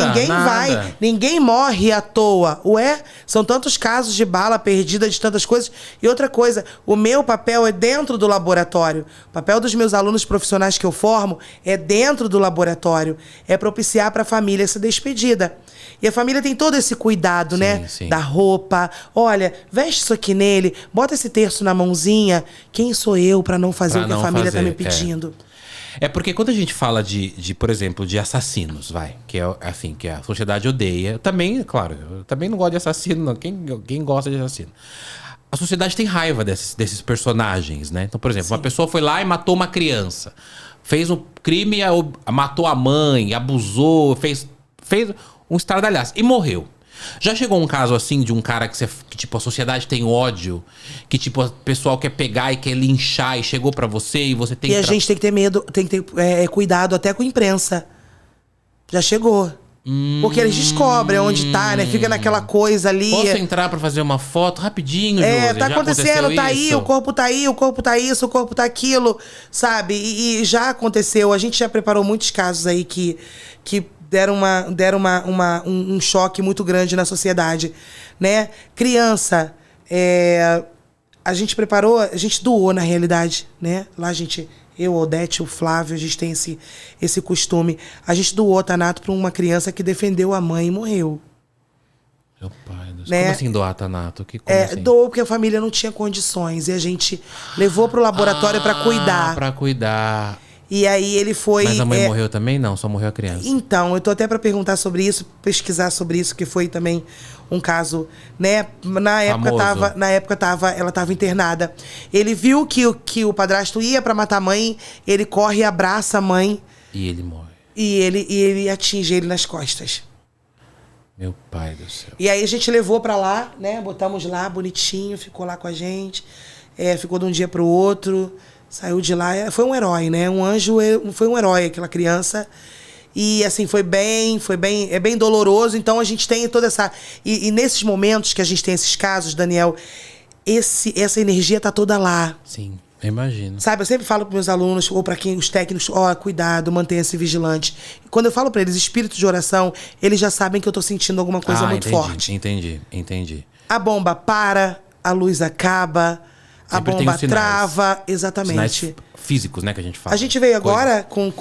ninguém morre à toa. Ué, são tantos casos de bala perdida, de tantas coisas. E outra coisa, o meu papel é dentro do laboratório. O papel dos meus alunos profissionais que eu formo é dentro do laboratório. É propiciar para a família essa despedida. E a família tem todo esse cuidado, né? Da roupa. Olha, veste isso aqui nele, bota esse terço na mãozinha. Quem sou eu para não fazer o que a família tá me pedindo? É porque quando a gente fala por exemplo, de assassinos, que é assim, que a sociedade odeia. Também, claro, eu também não gosto de assassino, não. Quem gosta de assassino? A sociedade tem raiva desses personagens, né? Então, por exemplo, uma pessoa foi lá e matou uma criança. Fez um crime, matou a mãe, abusou, fez um estardalhaço e morreu. Já chegou um caso assim de um cara que tipo, a sociedade tem ódio, que tipo, o pessoal quer pegar e quer linchar e chegou pra você e você tem que... E a gente tem que ter medo, tem que ter cuidado até com a imprensa. Já chegou. Porque eles descobrem onde tá, né? Fica naquela coisa ali. Posso entrar pra fazer uma foto rapidinho, Josi? Tá acontecendo, tá aí, o corpo tá aí, o corpo tá isso, o corpo tá aquilo, sabe? E já aconteceu, a gente já preparou muitos casos aí que deram um choque muito grande na sociedade, né? Criança, a gente preparou, a gente doou na realidade, né? Lá a gente, eu, Odete, o Flávio, a gente tem esse costume. A gente doou tanato para uma criança que defendeu a mãe e morreu. Meu pai do céu. Como assim doar tanato? Assim? Doou porque a família não tinha condições e a gente levou pro laboratório para cuidar. Para cuidar. E aí ele foi... Mas a mãe morreu também? Não, só morreu a criança. Então, eu tô até para perguntar sobre isso, pesquisar sobre isso, que foi também um caso, né? Na época ela tava internada. Ele viu que o padrasto ia para matar a mãe, ele corre e abraça a mãe. E ele morre. E ele atinge ele nas costas. Meu pai do céu. E aí a gente levou para lá, né? Botamos lá, bonitinho, ficou lá com a gente. Ficou de um dia pro outro... Saiu de lá, foi um herói, né? Um anjo, foi um herói, aquela criança. E assim, é bem doloroso. Então a gente tem toda essa... E nesses momentos que a gente tem esses casos, Daniel, essa energia tá toda lá. Sim, eu imagino. Sabe, eu sempre falo para meus alunos, ou para os técnicos, cuidado, mantenha-se vigilante. Quando eu falo para eles espírito de oração, eles já sabem que eu tô sentindo alguma coisa muito forte. Entendi. A bomba para, a luz acaba... A bomba trava, exatamente. Sinais físicos, né, que a gente fala. A gente veio agora com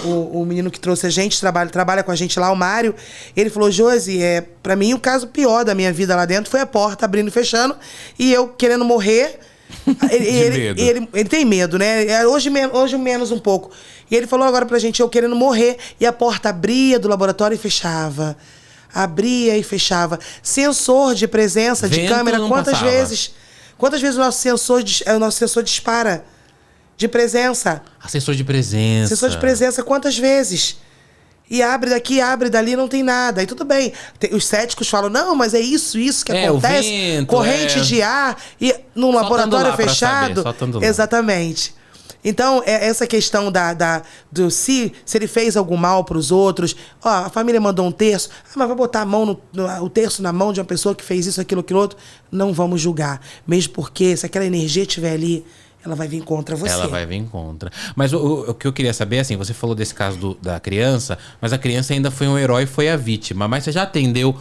o menino que trouxe a gente, trabalha com a gente lá, o Mário. Ele falou, Josi, pra mim o caso pior da minha vida lá dentro foi a porta abrindo e fechando e eu querendo morrer. Ele tem medo, né? Hoje menos um pouco. E ele falou agora pra gente, eu querendo morrer, e a porta abria do laboratório e fechava. Abria e fechava. Sensor de presença, de câmera, quantas vezes o nosso sensor dispara? de presença. Assessor de presença. Assessor de presença, quantas vezes? E abre daqui, abre dali, não tem nada. Aí tudo bem. Os céticos falam, não, mas é isso que acontece. O vento, corrente de ar. E num Só laboratório lá fechado. Só estando lá. Exatamente. Então, essa questão do se ele fez algum mal para os outros. Ó, a família mandou um terço. Mas vai botar o terço na mão de uma pessoa que fez isso, aquilo outro. Não vamos julgar. Mesmo porque, se aquela energia estiver ali, ela vai vir contra você. Ela vai vir contra. Mas o que eu queria saber, assim, você falou desse caso da criança, mas a criança ainda foi um herói, foi a vítima. Mas você já atendeu,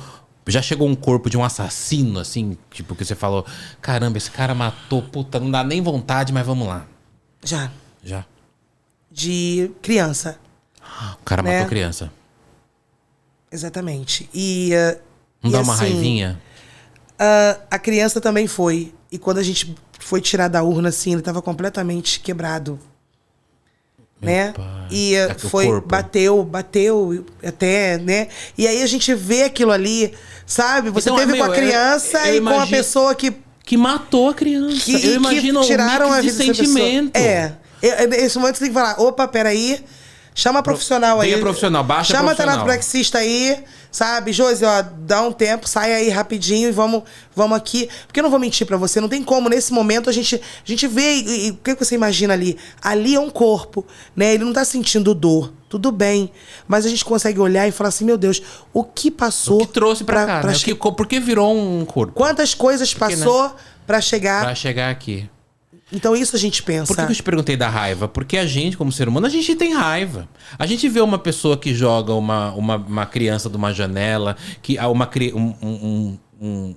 já chegou um corpo de um assassino, assim, tipo, que você falou, caramba, esse cara matou, puta, não dá nem vontade, mas vamos lá. Já. De criança. O cara matou criança. Exatamente. E não dá uma raivinha? A criança também foi. E quando a gente foi tirar da urna, assim, ele tava completamente quebrado. Né? Pai. E bateu até, né? E aí a gente vê aquilo ali, sabe? Você então, teve com a criança e com a pessoa que matou a criança. Eu imagino que tiraram um a mix vida de sentimento. Nesse momento você tem que falar, opa, peraí. Chama a profissional aí. Venha profissional, baixa Chama profissional. Chama a tanaplexista aí, sabe? Josi, ó, dá um tempo, sai aí rapidinho e vamos aqui. Porque eu não vou mentir pra você, não tem como. Nesse momento a gente vê, e o que você imagina ali? Ali é um corpo, né? Ele não tá sentindo dor. Tudo bem. Mas a gente consegue olhar e falar assim, meu Deus, o que passou... O que trouxe pra cá, né? Por que virou um corpo? Quantas coisas passou pra chegar... Pra chegar aqui. Então isso a gente pensa. Por que eu te perguntei da raiva? Porque a gente, como ser humano, a gente tem raiva. A gente vê uma pessoa que joga uma criança de uma janela,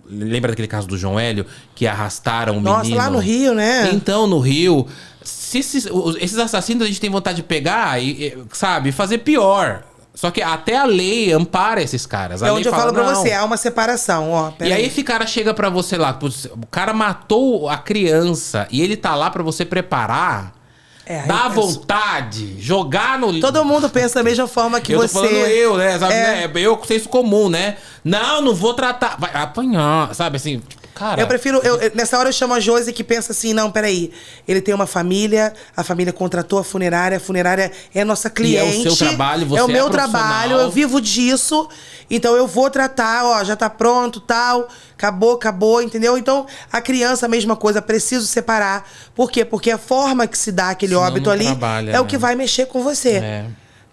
lembra daquele caso do João Hélio? Que arrastaram o menino? Nossa, lá no Rio, né? Então, no Rio, esses assassinos a gente tem vontade de pegar e sabe, fazer pior. Só que até a lei ampara esses caras. É onde eu falo pra você, há uma separação, ó. E aí esse cara chega pra você lá, o cara matou a criança e ele tá lá pra você preparar. Dá vontade, jogar no... Todo mundo pensa da mesma forma que você. Eu tô falando né? Sabe, eu com senso comum, né? Não vou tratar. Vai apanhar, sabe assim... Cara, eu prefiro... nessa hora eu chamo a Josi que pensa assim, não, peraí. Ele tem uma família, a família contratou a funerária é a nossa cliente. E é o seu trabalho, você é o meu trabalho, eu vivo disso. Então eu vou tratar, ó, já tá pronto, tal. Acabou, entendeu? Então, a criança, a mesma coisa, preciso separar. Por quê? Porque a forma que se dá aquele óbito ali é o que vai mexer com você.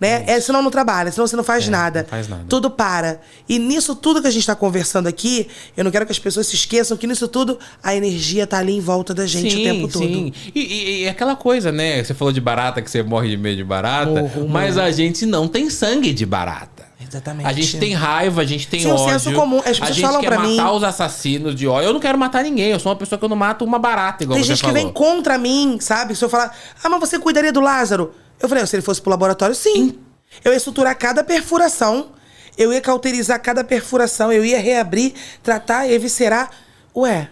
Né? Senão não trabalha, senão você não faz nada. Não faz nada. Tudo para. E nisso tudo que a gente tá conversando aqui, eu não quero que as pessoas se esqueçam que nisso tudo a energia tá ali em volta da gente o tempo todo. Sim. E aquela coisa, né? Você falou de barata, que você morre de medo de barata, mas a gente não tem sangue de barata. Exatamente. A gente tem raiva, a gente tem ódio. Um senso comum. As pessoas falam pra mim... A gente quer matar os assassinos de ódio. Eu não quero matar ninguém. Eu sou uma pessoa que eu não mato uma barata, igual você falou. Tem gente que vem contra mim, sabe? Se eu falar, mas você cuidaria do Lázaro? Eu falei, se ele fosse pro laboratório, sim. Eu ia suturar cada perfuração, eu ia cauterizar cada perfuração, eu ia reabrir, tratar, eviscerar. Ué,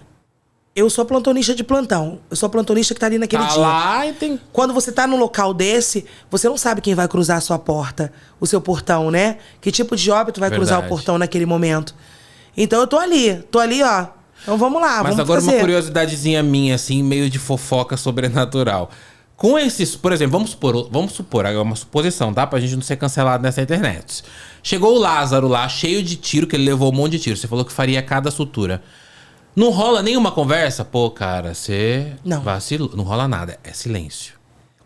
eu sou plantonista de plantão. Eu sou plantonista que tá ali naquele dia. Lá e tem... Quando você tá num local desse, você não sabe quem vai cruzar a sua porta, o seu portão, né? Que tipo de óbito vai cruzar o portão naquele momento. Então eu tô ali, ó. Então vamos lá, Mas vamos agora fazer. Uma curiosidadezinha minha, assim, meio de fofoca sobrenatural. Com esses, por exemplo, vamos supor, é uma suposição, tá? Pra gente não ser cancelado nessa internet. Chegou o Lázaro lá, cheio de tiro, que ele levou um monte de tiro. Você falou que faria cada sutura. Não rola nenhuma conversa? Pô, cara, você vacilou. Não rola nada, é silêncio.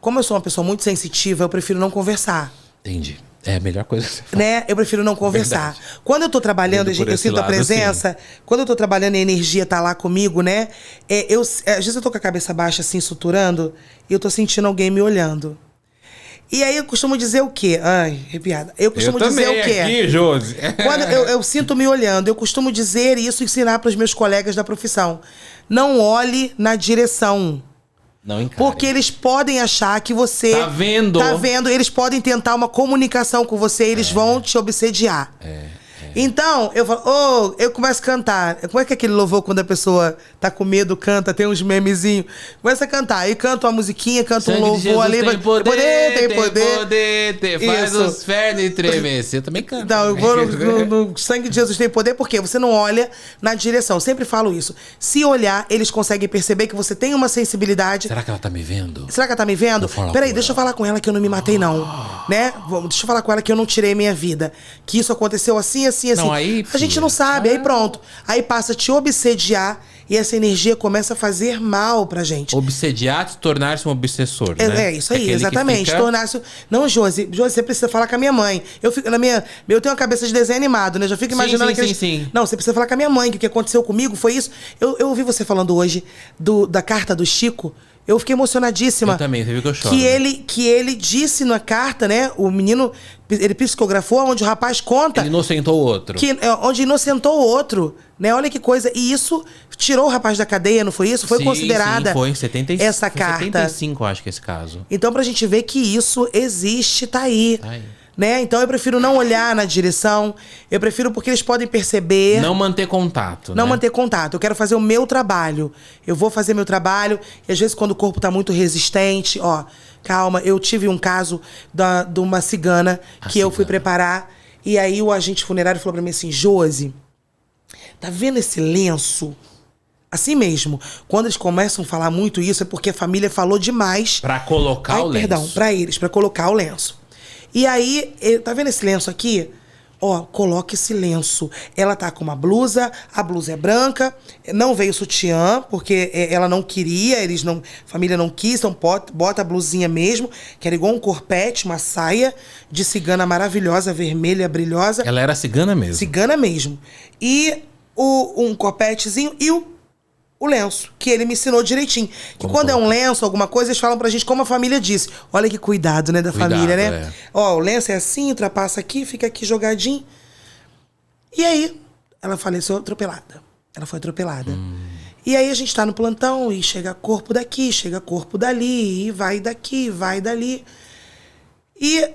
Como eu sou uma pessoa muito sensitiva, eu prefiro não conversar. Entendi. É a melhor coisa que você faz. Né? Eu prefiro não conversar. Verdade. Quando eu tô trabalhando, eu sinto a presença. Sim. Quando eu tô trabalhando e a energia tá lá comigo, né? Às vezes eu tô com a cabeça baixa, assim, suturando, e eu tô sentindo alguém me olhando. E aí eu costumo dizer o quê? Ai, arrepiada. Eu costumo dizer o quê? Aqui, Josi. Quando eu sinto me olhando, eu costumo dizer isso e ensinar pros meus colegas da profissão. Não olhe na direção. Não encare. Porque eles podem achar que você... Tá vendo. Eles podem tentar uma comunicação com você, eles vão te obsediar. Então, eu falo, eu começo a cantar. Como é que é aquele louvor quando a pessoa tá com medo, canta, tem uns memezinhos? Começa a cantar. Aí canta uma musiquinha, canta um louvor ali. Tem poder, tem poder. Faz os ferros tremer. Você também canta. Não, eu vou no sangue de Jesus tem poder, porque você não olha na direção. Eu sempre falo isso. Se olhar, eles conseguem perceber que você tem uma sensibilidade. Será que ela tá me vendo? Será que ela tá me vendo? Peraí, deixa eu falar com ela que eu não me matei, não. Né? Deixa eu falar com ela que eu não tirei minha vida. Que isso aconteceu assim. Não, aí, a gente não sabe, aí pronto. Aí passa a te obsediar e essa energia começa a fazer mal pra gente. Obsediar, tornar-se um obsessor, né? É isso aí, exatamente. Tornar-se... Não, Josi, você precisa falar com a minha mãe. Eu tenho uma cabeça de desenho animado, né? Já fico imaginando aqueles... Sim. Não, você precisa falar com a minha mãe, que o que aconteceu comigo foi isso. Eu ouvi você falando hoje da carta do Chico. Eu fiquei emocionadíssima. Eu também, você viu que eu choro. Que ele disse na carta, né? O menino, ele psicografou, onde o rapaz conta... Ele inocentou o outro. Onde inocentou o outro, né? Olha que coisa. E isso tirou o rapaz da cadeia, não foi isso? Foi considerada foi em 75, essa carta. 75, acho que é esse caso. Então, pra gente ver que isso existe, tá aí. Tá aí. Né? Então eu prefiro não olhar na direção. Eu prefiro porque eles podem perceber. Não manter contato. Não manter contato. Eu quero fazer o meu trabalho. Eu vou fazer meu trabalho. E às vezes quando o corpo tá muito resistente, calma. Eu tive um caso de uma cigana que eu fui preparar. E aí o agente funerário falou pra mim assim: Josi, tá vendo esse lenço? Assim mesmo. Quando eles começam a falar muito isso, é porque a família falou demais. Pra colocar o lenço. Perdão, pra eles, pra colocar o lenço. E aí, tá vendo esse lenço aqui? Coloca esse lenço. Ela tá com uma blusa, a blusa é branca, não veio sutiã, porque ela não queria, a família não quis, então bota a blusinha mesmo, que era igual um corpete, uma saia de cigana maravilhosa, vermelha, brilhosa. Ela era cigana mesmo? Cigana mesmo. E um corpetezinho e o lenço, que ele me ensinou direitinho. Que quando é um lenço, alguma coisa, eles falam pra gente como a família disse. Olha que cuidado, né, da família, né? O lenço é assim, ultrapassa aqui, fica aqui jogadinho. E aí, ela faleceu atropelada. Ela foi atropelada. E aí a gente tá no plantão e chega corpo daqui, chega corpo dali, e vai daqui, vai dali. E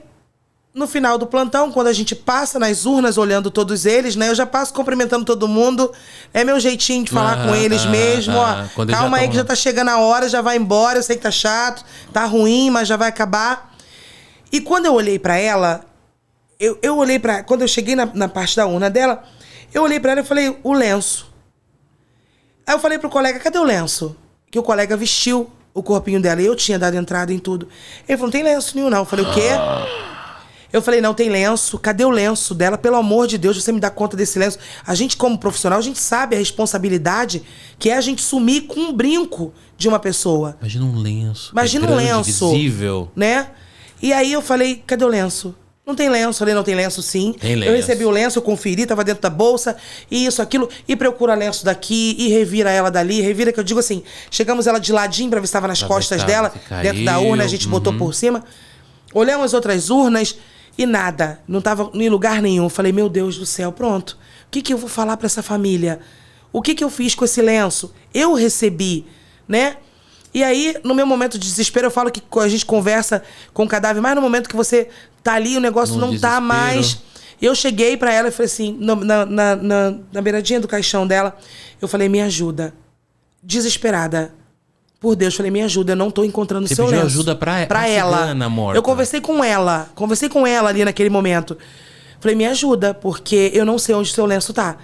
no final do plantão, quando a gente passa nas urnas olhando todos eles, né? Eu já passo cumprimentando todo mundo. É meu jeitinho de falar com eles mesmo, Calma aí que já tá chegando a hora, já vai embora. Eu sei que tá chato, tá ruim, mas já vai acabar. E quando eu olhei pra ela, eu olhei pra... Quando eu cheguei na parte da urna dela, eu olhei pra ela e falei, o lenço. Aí eu falei pro colega, cadê o lenço? Que o colega vestiu o corpinho dela. E eu tinha dado entrada em tudo. Ele falou, não tem lenço nenhum não. Eu falei, o quê? Eu falei, não tem lenço. Cadê o lenço dela? Pelo amor de Deus, você me dá conta desse lenço. A gente, como profissional, a gente sabe a responsabilidade que é a gente sumir com um brinco de uma pessoa. Imagina um lenço. Imagina um lenço. Visível. Né? E aí eu falei, cadê o lenço? Não tem lenço. Eu falei, não tem lenço sim. Tem lenço. Eu recebi o lenço, eu conferi, tava dentro da bolsa, e isso, aquilo, e procura lenço daqui, e revira ela dali, revira, que eu digo assim, chegamos ela de ladinho pra ver se estava nas costas dela, dentro da urna, a gente botou por cima. Olhamos outras urnas, e nada, não tava em lugar nenhum. Eu falei, meu Deus do céu, pronto. O que eu vou falar pra essa família? O que eu fiz com esse lenço? Eu recebi, né? E aí, no meu momento de desespero, eu falo que a gente conversa com o cadáver, mas no momento que você tá ali, o negócio não tá mais. Eu cheguei pra ela e falei assim, na beiradinha do caixão dela, eu falei, me ajuda. Desesperada. Por Deus, falei, me ajuda, eu não tô encontrando o seu lenço. Você pediu ajuda pra ela. Cigana morta. Eu conversei com ela ali naquele momento. Falei, me ajuda, porque eu não sei onde o seu lenço tá.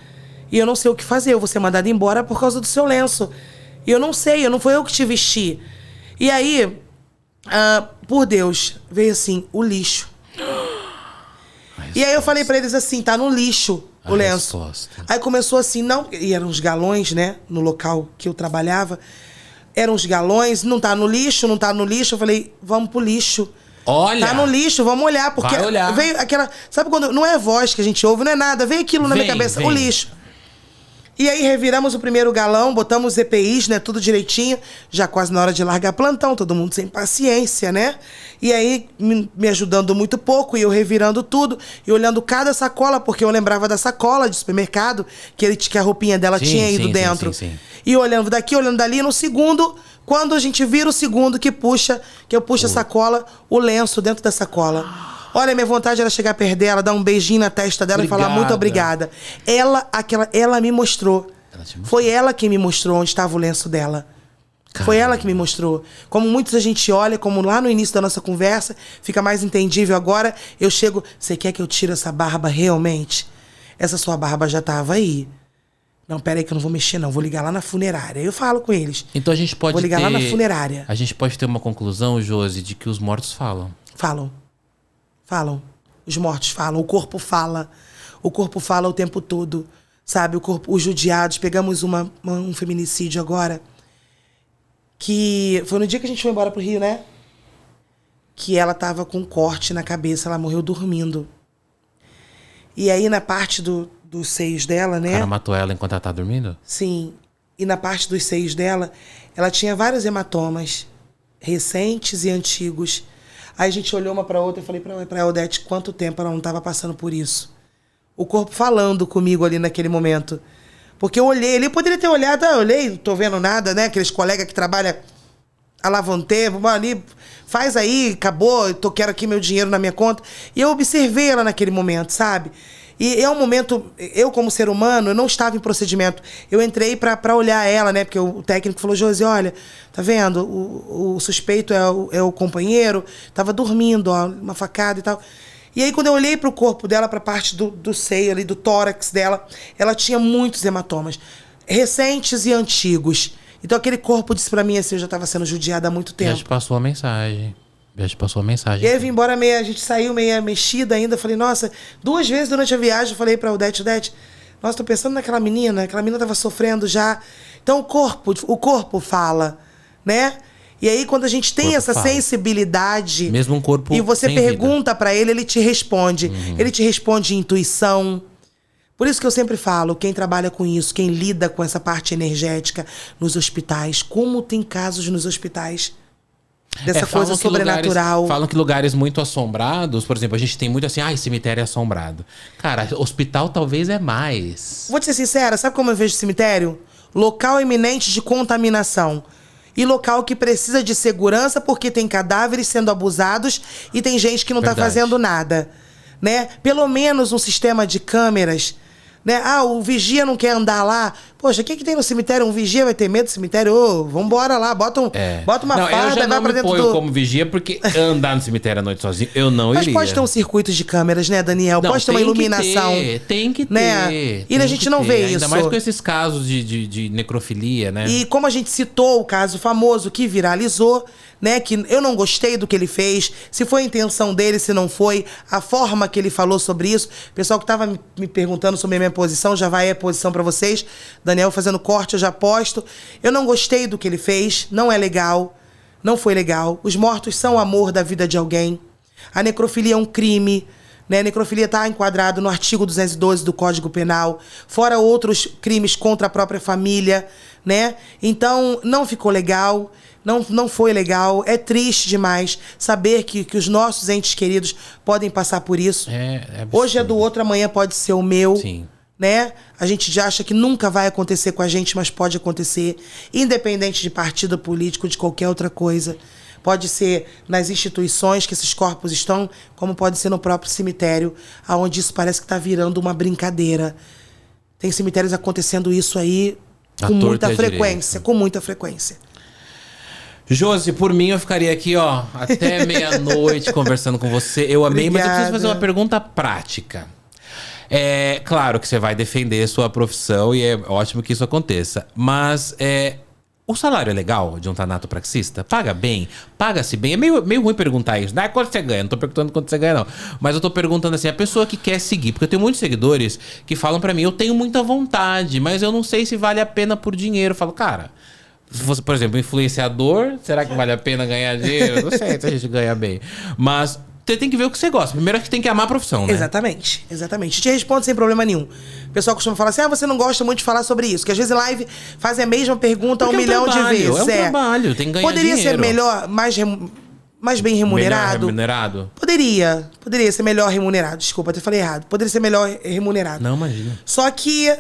E eu não sei o que fazer, eu vou ser mandada embora por causa do seu lenço. E eu não sei, não foi eu que te vesti. E aí, por Deus, veio assim, o lixo. E aí eu falei pra eles assim, tá no lixo o lenço. Resposta. Aí começou assim, não, e eram uns galões, né, no local que eu trabalhava. Eram uns galões, não tá no lixo, não tá no lixo. Eu falei, vamos pro lixo. Olha! Tá no lixo, vamos olhar. Porque vai olhar. Veio aquela... Sabe quando... Não é voz que a gente ouve, não é nada. Veio aquilo na minha cabeça, o lixo. E aí reviramos o primeiro galão, botamos os EPIs, né, tudo direitinho. Já quase na hora de largar plantão, todo mundo sem paciência, né? E aí me ajudando muito pouco, e eu revirando tudo, e olhando cada sacola, porque eu lembrava da sacola de supermercado, que a roupinha dela tinha ido dentro. Sim. E olhando daqui, olhando dali, no segundo, quando a gente vira o segundo que eu puxo a sacola, o lenço dentro da sacola. Olha, minha vontade era chegar perto dela, dar um beijinho na testa dela e falar muito obrigada. Ela me mostrou. Foi ela que me mostrou onde estava o lenço dela. Caramba. Foi ela que me mostrou. Como muitos a gente olha, como lá no início da nossa conversa, fica mais entendível agora, eu chego, você quer que eu tire essa barba realmente? Essa sua barba já estava aí. Não, pera aí que eu não vou mexer não, vou ligar lá na funerária. Eu falo com eles. Então a gente pode vou ligar lá na funerária. A gente pode ter uma conclusão, Josi, de que os mortos falam. Falam. Os mortos falam, o corpo fala. O corpo fala o tempo todo, sabe? Os judiados. Pegamos um feminicídio agora, que foi no dia que a gente foi embora pro Rio, né? Que ela tava com um corte na cabeça, ela morreu dormindo. E aí na parte dos seios dela, né? O cara matou ela enquanto ela tá dormindo? Sim. E na parte dos seios dela, ela tinha vários hematomas, recentes e antigos. Aí a gente olhou uma pra outra e falei pra Odete quanto tempo ela não tava passando por isso. O corpo falando comigo ali naquele momento. Porque eu olhei ali, eu poderia ter olhado, eu olhei, não tô vendo nada, né? Aqueles colegas que trabalham a lavantê, vamos ali, faz aí, acabou, quero aqui meu dinheiro na minha conta. E eu observei ela naquele momento, sabe? E é um momento, eu como ser humano, eu não estava em procedimento. Eu entrei pra olhar ela, né? Porque o técnico falou, Josi, olha, tá vendo? O suspeito é o companheiro, tava dormindo, ó, uma facada e tal. E aí, quando eu olhei pro corpo dela, pra parte do seio ali, do tórax dela, ela tinha muitos hematomas, recentes e antigos. Então, aquele corpo disse pra mim assim, eu já tava sendo judiada há muito tempo. Já te passou a mensagem. E aí, eu vim embora a gente saiu meio mexida ainda. Falei, nossa, 2 vezes durante a viagem eu falei pra Odete, nossa, tô pensando naquela menina, aquela menina tava sofrendo já. Então, o corpo fala, né? E aí, quando a gente tem essa sensibilidade... Mesmo um corpo e você pergunta pra ele te responde. Ele te responde intuição. Por isso que eu sempre falo, quem trabalha com isso, quem lida com essa parte energética nos hospitais, como tem casos nos hospitais dessa coisa sobrenatural. Falam que lugares muito assombrados, por exemplo, a gente tem muito assim, cemitério é assombrado. Cara, hospital talvez é mais. Vou te ser sincera, sabe como eu vejo cemitério? Local iminente de contaminação. E local que precisa de segurança porque tem cadáveres sendo abusados e tem gente que não tá fazendo nada, né? Pelo menos um sistema de câmeras, né? O vigia não quer andar lá. Poxa, o que tem no cemitério? Um vigia vai ter medo do cemitério? Vambora lá, bota uma farda e vai pra dentro eu como vigia porque andar no cemitério à noite sozinho, eu não iria. Mas pode ter um circuito de câmeras, né, Daniel? Não, pode ter uma iluminação. Tem que ter. Né? E a gente não vê isso. Ainda mais com esses casos de necrofilia, né? E como a gente citou o caso famoso que viralizou, né, que eu não gostei do que ele fez, se foi a intenção dele, se não foi, a forma que ele falou sobre isso. O pessoal que tava me perguntando sobre a minha posição, já vai a posição pra vocês. Daniel fazendo corte, eu já posto. Eu não gostei do que ele fez, não é legal, não foi legal. Os mortos são o amor da vida de alguém. A necrofilia é um crime, né? A necrofilia está enquadrado no artigo 212 do Código Penal, fora outros crimes contra a própria família, né? Então, não ficou legal. Não foi legal, é triste demais saber que os nossos entes queridos podem passar por isso. Hoje é do outro, amanhã pode ser o meu. Sim. Né? A gente já acha que nunca vai acontecer com a gente, mas pode acontecer, independente de partido político, de qualquer outra coisa. Pode ser nas instituições que esses corpos estão, como pode ser no próprio cemitério, onde isso parece que está virando uma brincadeira. Tem cemitérios acontecendo isso aí com muita frequência, com muita frequência. Josi, por mim eu ficaria aqui, ó, até meia-noite conversando com você. Eu amei, mas eu preciso fazer uma pergunta prática. É claro que você vai defender sua profissão e é ótimo que isso aconteça. Mas o salário é legal de um tanatopraxista? Paga bem? Paga-se bem? É meio ruim perguntar isso. Não é quanto você ganha, não tô perguntando quanto você ganha, não. Mas eu tô perguntando assim, a pessoa que quer seguir. Porque eu tenho muitos seguidores que falam pra mim, eu tenho muita vontade, mas eu não sei se vale a pena por dinheiro. Eu falo, cara... Se fosse, por exemplo, influenciador, será que vale a pena ganhar dinheiro? Não sei se a gente ganha bem. Mas você tem que ver o que você gosta. Primeiro, que tem que amar a profissão, né? Exatamente. Te respondo sem problema nenhum. O pessoal costuma falar assim, você não gosta muito de falar sobre isso. Que às vezes em live fazem a mesma pergunta porque 1 milhão de vezes. É um trabalho, tem que ganhar Poderia dinheiro. Ser melhor, mais bem remunerado? Melhor remunerado? Poderia ser melhor remunerado. Desculpa, até falei errado. Poderia ser melhor remunerado. Não, imagina. Só que...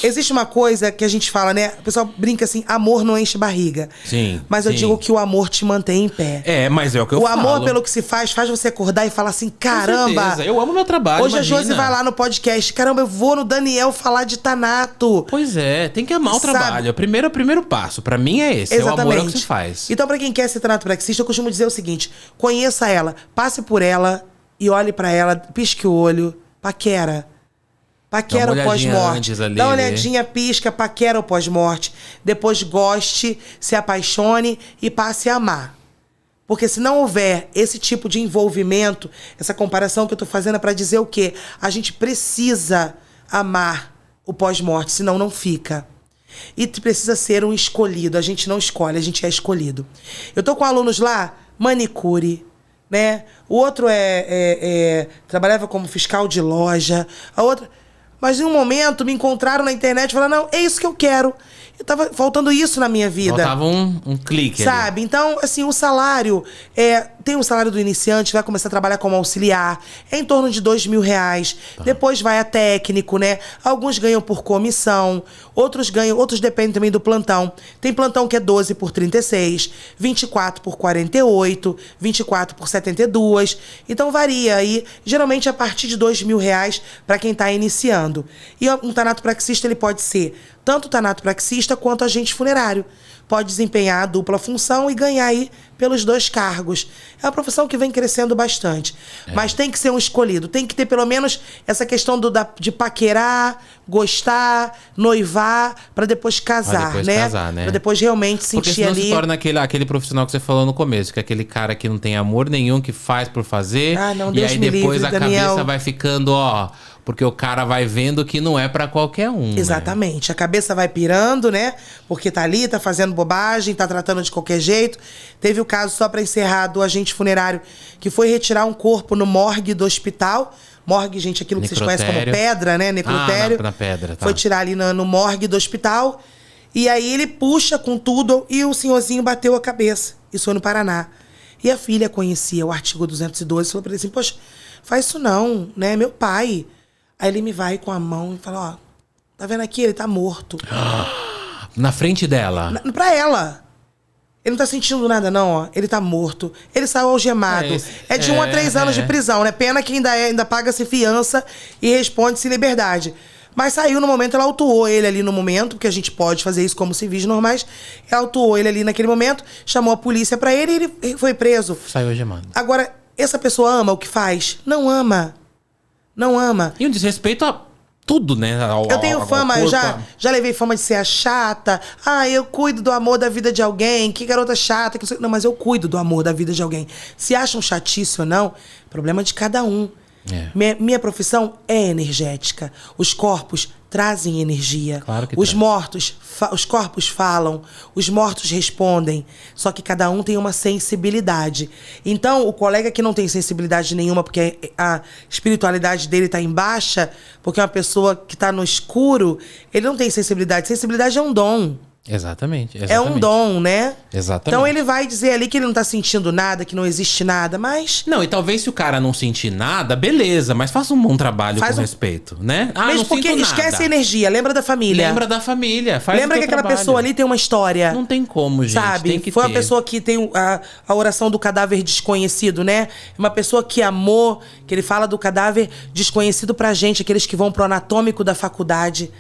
Existe uma coisa que a gente fala, né? O pessoal brinca assim, amor não enche barriga. Sim. Mas eu digo que o amor te mantém em pé. Mas é o que eu falo. O amor pelo que se faz você acordar e falar assim, caramba. Eu amo meu trabalho, Hoje imagina. A Josi vai lá no podcast, caramba, eu vou no Daniel falar de Thanato. Pois é, tem que amar o trabalho. O primeiro passo, pra mim é esse. Exatamente. É o amor ao que se faz. Então, pra quem quer ser tanatopraxista, eu costumo dizer o seguinte, conheça ela, passe por ela e olhe pra ela, pisque o olho, paquera o pós-morte. Dá uma olhadinha, pisca, paquera o pós-morte. Depois goste, se apaixone e passe a amar. Porque se não houver esse tipo de envolvimento, essa comparação que eu tô fazendo é pra dizer o quê? A gente precisa amar o pós-morte, senão não fica. E precisa ser um escolhido. A gente não escolhe, a gente é escolhido. Eu tô com alunos lá, manicure, né? O outro trabalhava como fiscal de loja. A outra... Mas em um momento me encontraram na internet e falaram, não, é isso que eu quero. Eu tava faltando isso na minha vida. Faltava um clique sabe? Ali. Então, assim, o salário... tem o salário do iniciante, vai começar a trabalhar como auxiliar. É em torno de R$2.000. Tá. Depois vai a técnico, né? Alguns ganham por comissão. Outros dependem também do plantão. Tem plantão que é 12 por 36, 24 por 48, 24 por 72. Então varia aí. Geralmente a partir de R$2.000 para quem tá iniciando. E um tanatopraxista, ele pode ser tanto tanatopraxista quanto agente funerário. Pode desempenhar a dupla função e ganhar aí pelos 2 cargos. É uma profissão que vem crescendo bastante. Mas tem que ser um escolhido. Tem que ter pelo menos essa questão de paquerar, gostar, noivar, para depois casar, né? Para depois realmente sentir porque senão ali... se torna aquele profissional que você falou no começo, que é aquele cara que não tem amor nenhum, que faz por fazer. Não, e Deus aí me depois livre, a Daniel. cabeça vai ficando, porque o cara vai vendo que não é pra qualquer um. Exatamente. A cabeça vai pirando, né? Porque tá ali, tá fazendo bobagem, tá tratando de qualquer jeito. Teve o caso, só pra encerrar, do agente funerário que foi retirar um corpo no morgue do hospital. Morgue, gente, aquilo que vocês conhecem como pedra, né? Necrotério. Na pedra, tá. Foi tirar ali no morgue do hospital. E aí ele puxa com tudo e o senhorzinho bateu a cabeça. Isso foi no Paraná. E a filha conhecia o artigo 212 e falou pra ele assim, poxa, faz isso não, né? Meu pai... Aí ele me vai com a mão e fala, tá vendo aqui? Ele tá morto. Na frente dela? Pra ela. Ele não tá sentindo nada, não, ó. Ele tá morto. Ele saiu algemado. É de 1 a 3 anos de prisão, né? Pena que ainda paga-se fiança e responde-se em liberdade. Mas saiu no momento, ela autuou ele ali no momento, porque a gente pode fazer isso como civis normais. Ela autuou ele ali naquele momento, chamou a polícia pra ele e ele foi preso. Saiu algemado. Agora, essa pessoa ama o que faz? Não ama. Não ama. E um desrespeito a tudo, né? Eu tenho fama, eu já levei fama de ser a chata. Eu cuido do amor da vida de alguém. Que garota chata. Não, mas eu cuido do amor da vida de alguém. Se acham chatice ou não, problema de cada um. Minha profissão é energética. Os corpos trazem energia. Claro que os corpos falam, os mortos respondem. Só que cada um tem uma sensibilidade. Então, o colega que não tem sensibilidade nenhuma, porque a espiritualidade dele está em baixa, porque é uma pessoa que está no escuro, ele não tem sensibilidade. Sensibilidade é um dom. Exatamente. É um dom, né? Exatamente. Então ele vai dizer ali que ele não tá sentindo nada, que não existe nada, mas... Não, e talvez se o cara não sentir nada, beleza, mas faça um bom trabalho com respeito, né? Mesmo não porque sinto esquece nada. a energia, lembra da família. Lembra da família, faz lembra o que aquela trabalho. pessoa ali tem uma história. Não tem como, gente, sabe? tem que Foi ter. uma pessoa que tem a oração do cadáver desconhecido, né? Uma pessoa que amou, que ele fala do cadáver desconhecido pra gente, aqueles que vão pro anatômico da faculdade.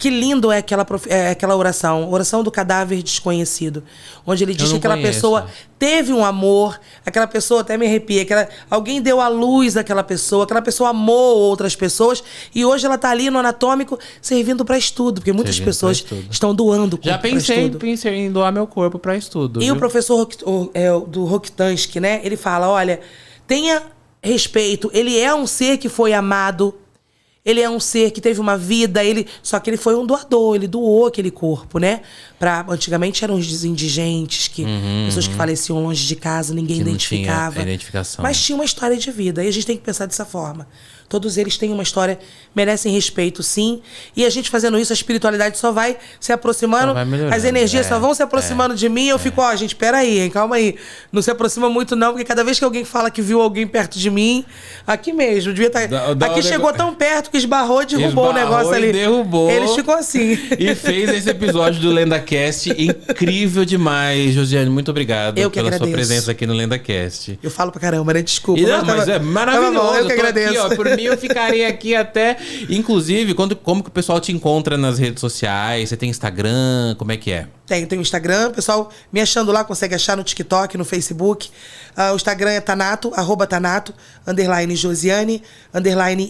Que lindo é aquela oração. Oração do cadáver desconhecido. Onde ele diz que aquela pessoa teve um amor. Aquela pessoa, até me arrepia. Alguém deu à luz àquela pessoa amou outras pessoas. E hoje ela tá ali no anatômico servindo para estudo. Porque muitas pessoas estão doando o corpo para estudo. Pensei em doar meu corpo para estudo. E o professor do Rokitansky, né? Ele fala, olha, tenha respeito. Ele é um ser que foi amado. Ele é um ser que teve uma vida, só que ele foi um doador, ele doou aquele corpo, né? Antigamente eram os indigentes, pessoas que faleciam longe de casa, ninguém identificava. Tinha identificação. Mas tinha uma história de vida, e a gente tem que pensar dessa forma. Todos eles têm uma história, merecem respeito, sim. E a gente fazendo isso, a espiritualidade só vai se aproximando, as energias só vão se aproximando de mim. Eu fico, gente, peraí, hein, calma aí. Não se aproxima muito não, porque cada vez que alguém fala que viu alguém perto de mim, aqui mesmo, devia estar... Aqui chegou tão perto que esbarrou e derrubou o negócio ali. Derrubou. Eles ficou assim. E fez esse episódio do LendaCast incrível demais. Josiane, muito obrigado pela sua presença aqui no LendaCast. Eu falo pra caramba, né? Desculpa. Mas é maravilhoso. Eu que agradeço. Aqui, por mim, eu ficaria aqui até... Inclusive, como que o pessoal te encontra nas redes sociais? Você tem Instagram? Como é que é? Tem o Instagram. O pessoal me achando lá, consegue achar no TikTok, no Facebook. O Instagram é Thanato, @Thanato, _Josiane,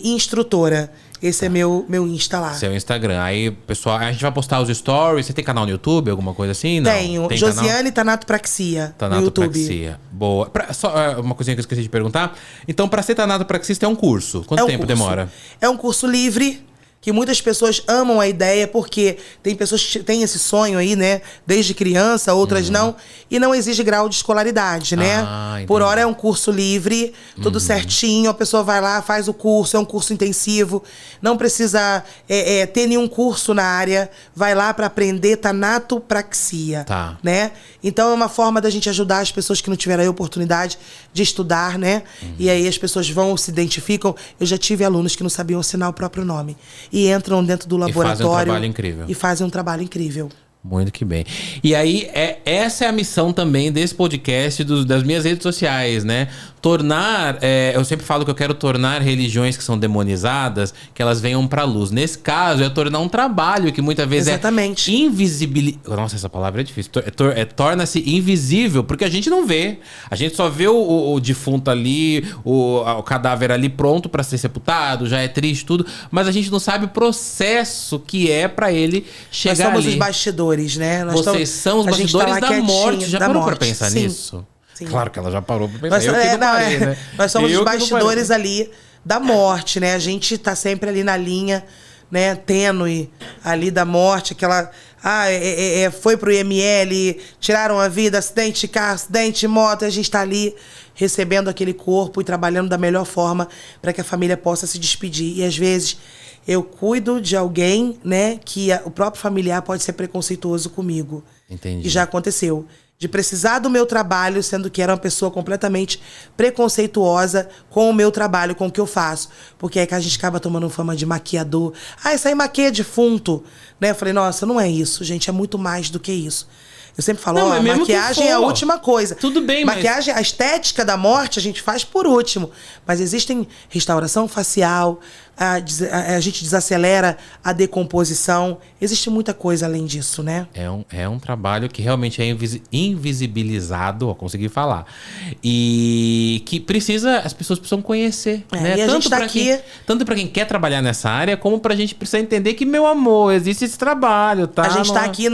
_instrutora. Esse é meu Insta lá. Seu Instagram. Aí, pessoal, a gente vai postar os stories. Você tem canal no YouTube, alguma coisa assim? Não. Tenho. Josiane Thanato Praxia no YouTube. Praxia. Boa. Só uma coisinha que eu esqueci de perguntar. Então, para ser Thanato Praxista é um curso. Quanto tempo demora? É um curso livre, que muitas pessoas amam a ideia, porque tem pessoas que têm esse sonho aí, né? Desde criança, outras não. E não exige grau de escolaridade, né? Por hora é um curso livre, tudo certinho. A pessoa vai lá, faz o curso, é um curso intensivo. Não precisa ter nenhum curso na área. Vai lá para aprender tanatopraxia, né? Então é uma forma da gente ajudar as pessoas que não tiveram a oportunidade de estudar, né? E aí as pessoas vão, se identificam. Eu já tive alunos que não sabiam assinar o próprio nome. E entram dentro do laboratório. E fazem um trabalho incrível. E fazem um trabalho incrível. Muito que bem. E aí, essa é a missão também desse podcast, das minhas redes sociais, né? Tornar... eu sempre falo que eu quero tornar religiões que são demonizadas, que elas venham pra luz. Nesse caso, é tornar um trabalho que muitas vezes é invisibilizado. Nossa, essa palavra é difícil. Torna-se invisível, porque a gente não vê. A gente só vê o defunto ali, o cadáver ali pronto pra ser sepultado, já é triste tudo, mas a gente não sabe o processo que é pra ele chegar ali. Nós somos os bastidores, né? Vocês são os bastidores da morte. Já parou pra pensar nisso? Sim. Claro que ela já parou pra pensar. Né? Nós somos os bastidores ali da morte, né? A gente tá sempre ali na linha, né, tênue ali da morte, aquela... foi pro IML, tiraram a vida, acidente de carro, acidente de moto, a gente tá ali recebendo aquele corpo e trabalhando da melhor forma para que a família possa se despedir. E às vezes eu cuido de alguém, né, que o próprio familiar pode ser preconceituoso comigo. Entendi. Que já aconteceu. De precisar do meu trabalho, sendo que era uma pessoa completamente preconceituosa com o meu trabalho, com o que eu faço. Porque é que a gente acaba tomando fama de maquiador. Isso aí maquia defunto. Né? Eu falei, nossa, não é isso, gente, é muito mais do que isso. Eu sempre falo, a maquiagem é a última coisa. Tudo bem, maquiagem, a estética da morte a gente faz por último. Mas existem restauração facial, a gente desacelera a decomposição. Existe muita coisa além disso, né? É um trabalho que realmente é invisibilizado, consegui falar. E que as pessoas precisam conhecer. Né? E a gente tá aqui... tanto para quem quer trabalhar nessa área, como pra gente precisar entender que, meu amor, existe esse trabalho, tá? A gente tá aqui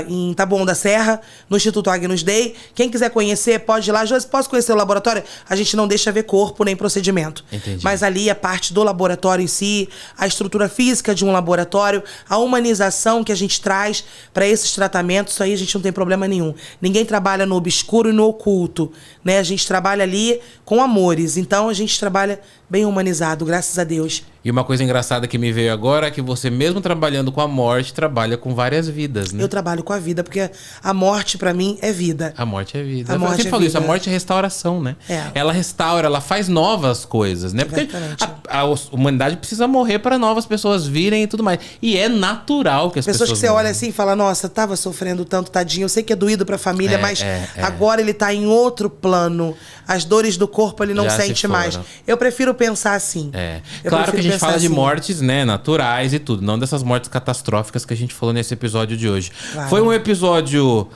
em Taboão da Serra, no Instituto Agnus Dei. Quem quiser conhecer, pode ir lá. Josi, posso conhecer o laboratório? A gente não deixa ver corpo nem procedimento. Entendi. Mas ali a parte do laboratório em si, a estrutura física de um laboratório, a humanização que a gente traz para esses tratamentos, isso aí a gente não tem problema nenhum. Ninguém trabalha no obscuro e no oculto, né? A gente trabalha ali com amores. Então a gente trabalha bem humanizado, graças a Deus. E uma coisa engraçada que me veio agora é que você, mesmo trabalhando com a morte, trabalha com várias vidas, né? Eu trabalho com a vida, porque a morte, pra mim, é vida. A morte é vida. Eu sempre falo isso, a morte é restauração, né? Ela restaura, ela faz novas coisas, né? Porque a humanidade precisa morrer para novas pessoas virem e tudo mais. E é natural que as pessoas que você olha assim e fala, nossa, tava sofrendo tanto, tadinho. Eu sei que é doído pra família, mas agora ele tá em outro plano. As dores do corpo ele não já sente mais. Eu prefiro pensar assim. Claro que a gente fala de mortes, né, naturais e tudo, não dessas mortes catastróficas que a gente falou nesse episódio de hoje. Claro. Foi um episódio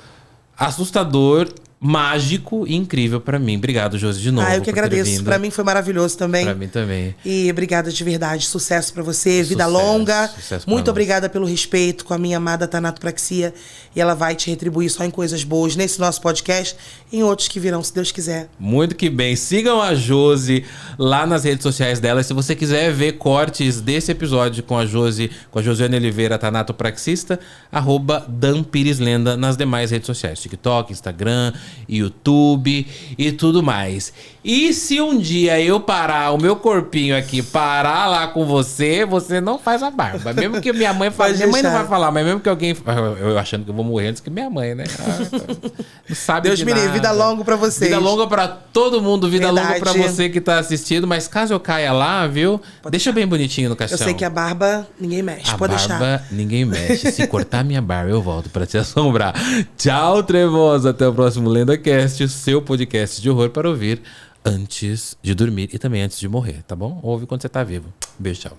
assustador, mágico e incrível pra mim. Obrigado, Josi, de novo. Eu que agradeço. Pra mim foi maravilhoso também. Pra mim também. E obrigada de verdade. Sucesso pra você, vida longa. Muito obrigada pelo respeito com a minha amada Tanatopraxia. E ela vai te retribuir só em coisas boas nesse nosso podcast e em outros que virão, se Deus quiser. Muito que bem. Sigam a Josi lá nas redes sociais dela. E se você quiser ver cortes desse episódio com a Josi, com a Josiane Oliveira, Tanatopraxista, @DanPiresLenda nas demais redes sociais. TikTok, Instagram YouTube e tudo mais. E se um dia eu parar, o meu corpinho aqui parar lá com você, você não faz a barba. Mesmo que minha mãe fale, minha mãe não vai falar, mas mesmo que alguém... Eu achando que eu vou morrer antes que minha mãe, né? Não sabe Deus de me livre, nada. vida longa pra vocês. Vida longa pra todo mundo, vida Verdade. longa pra você que tá assistindo. Mas caso eu caia lá, viu? Deixa bem bonitinho no caixão. Eu sei que a barba ninguém mexe, pode deixar. A barba ninguém mexe. Se cortar minha barba, eu volto pra te assombrar. Tchau, trevosa. Até o próximo LendaCast, o seu podcast de horror para ouvir antes de dormir e também antes de morrer, tá bom? Ouve quando você tá vivo. Beijo, tchau.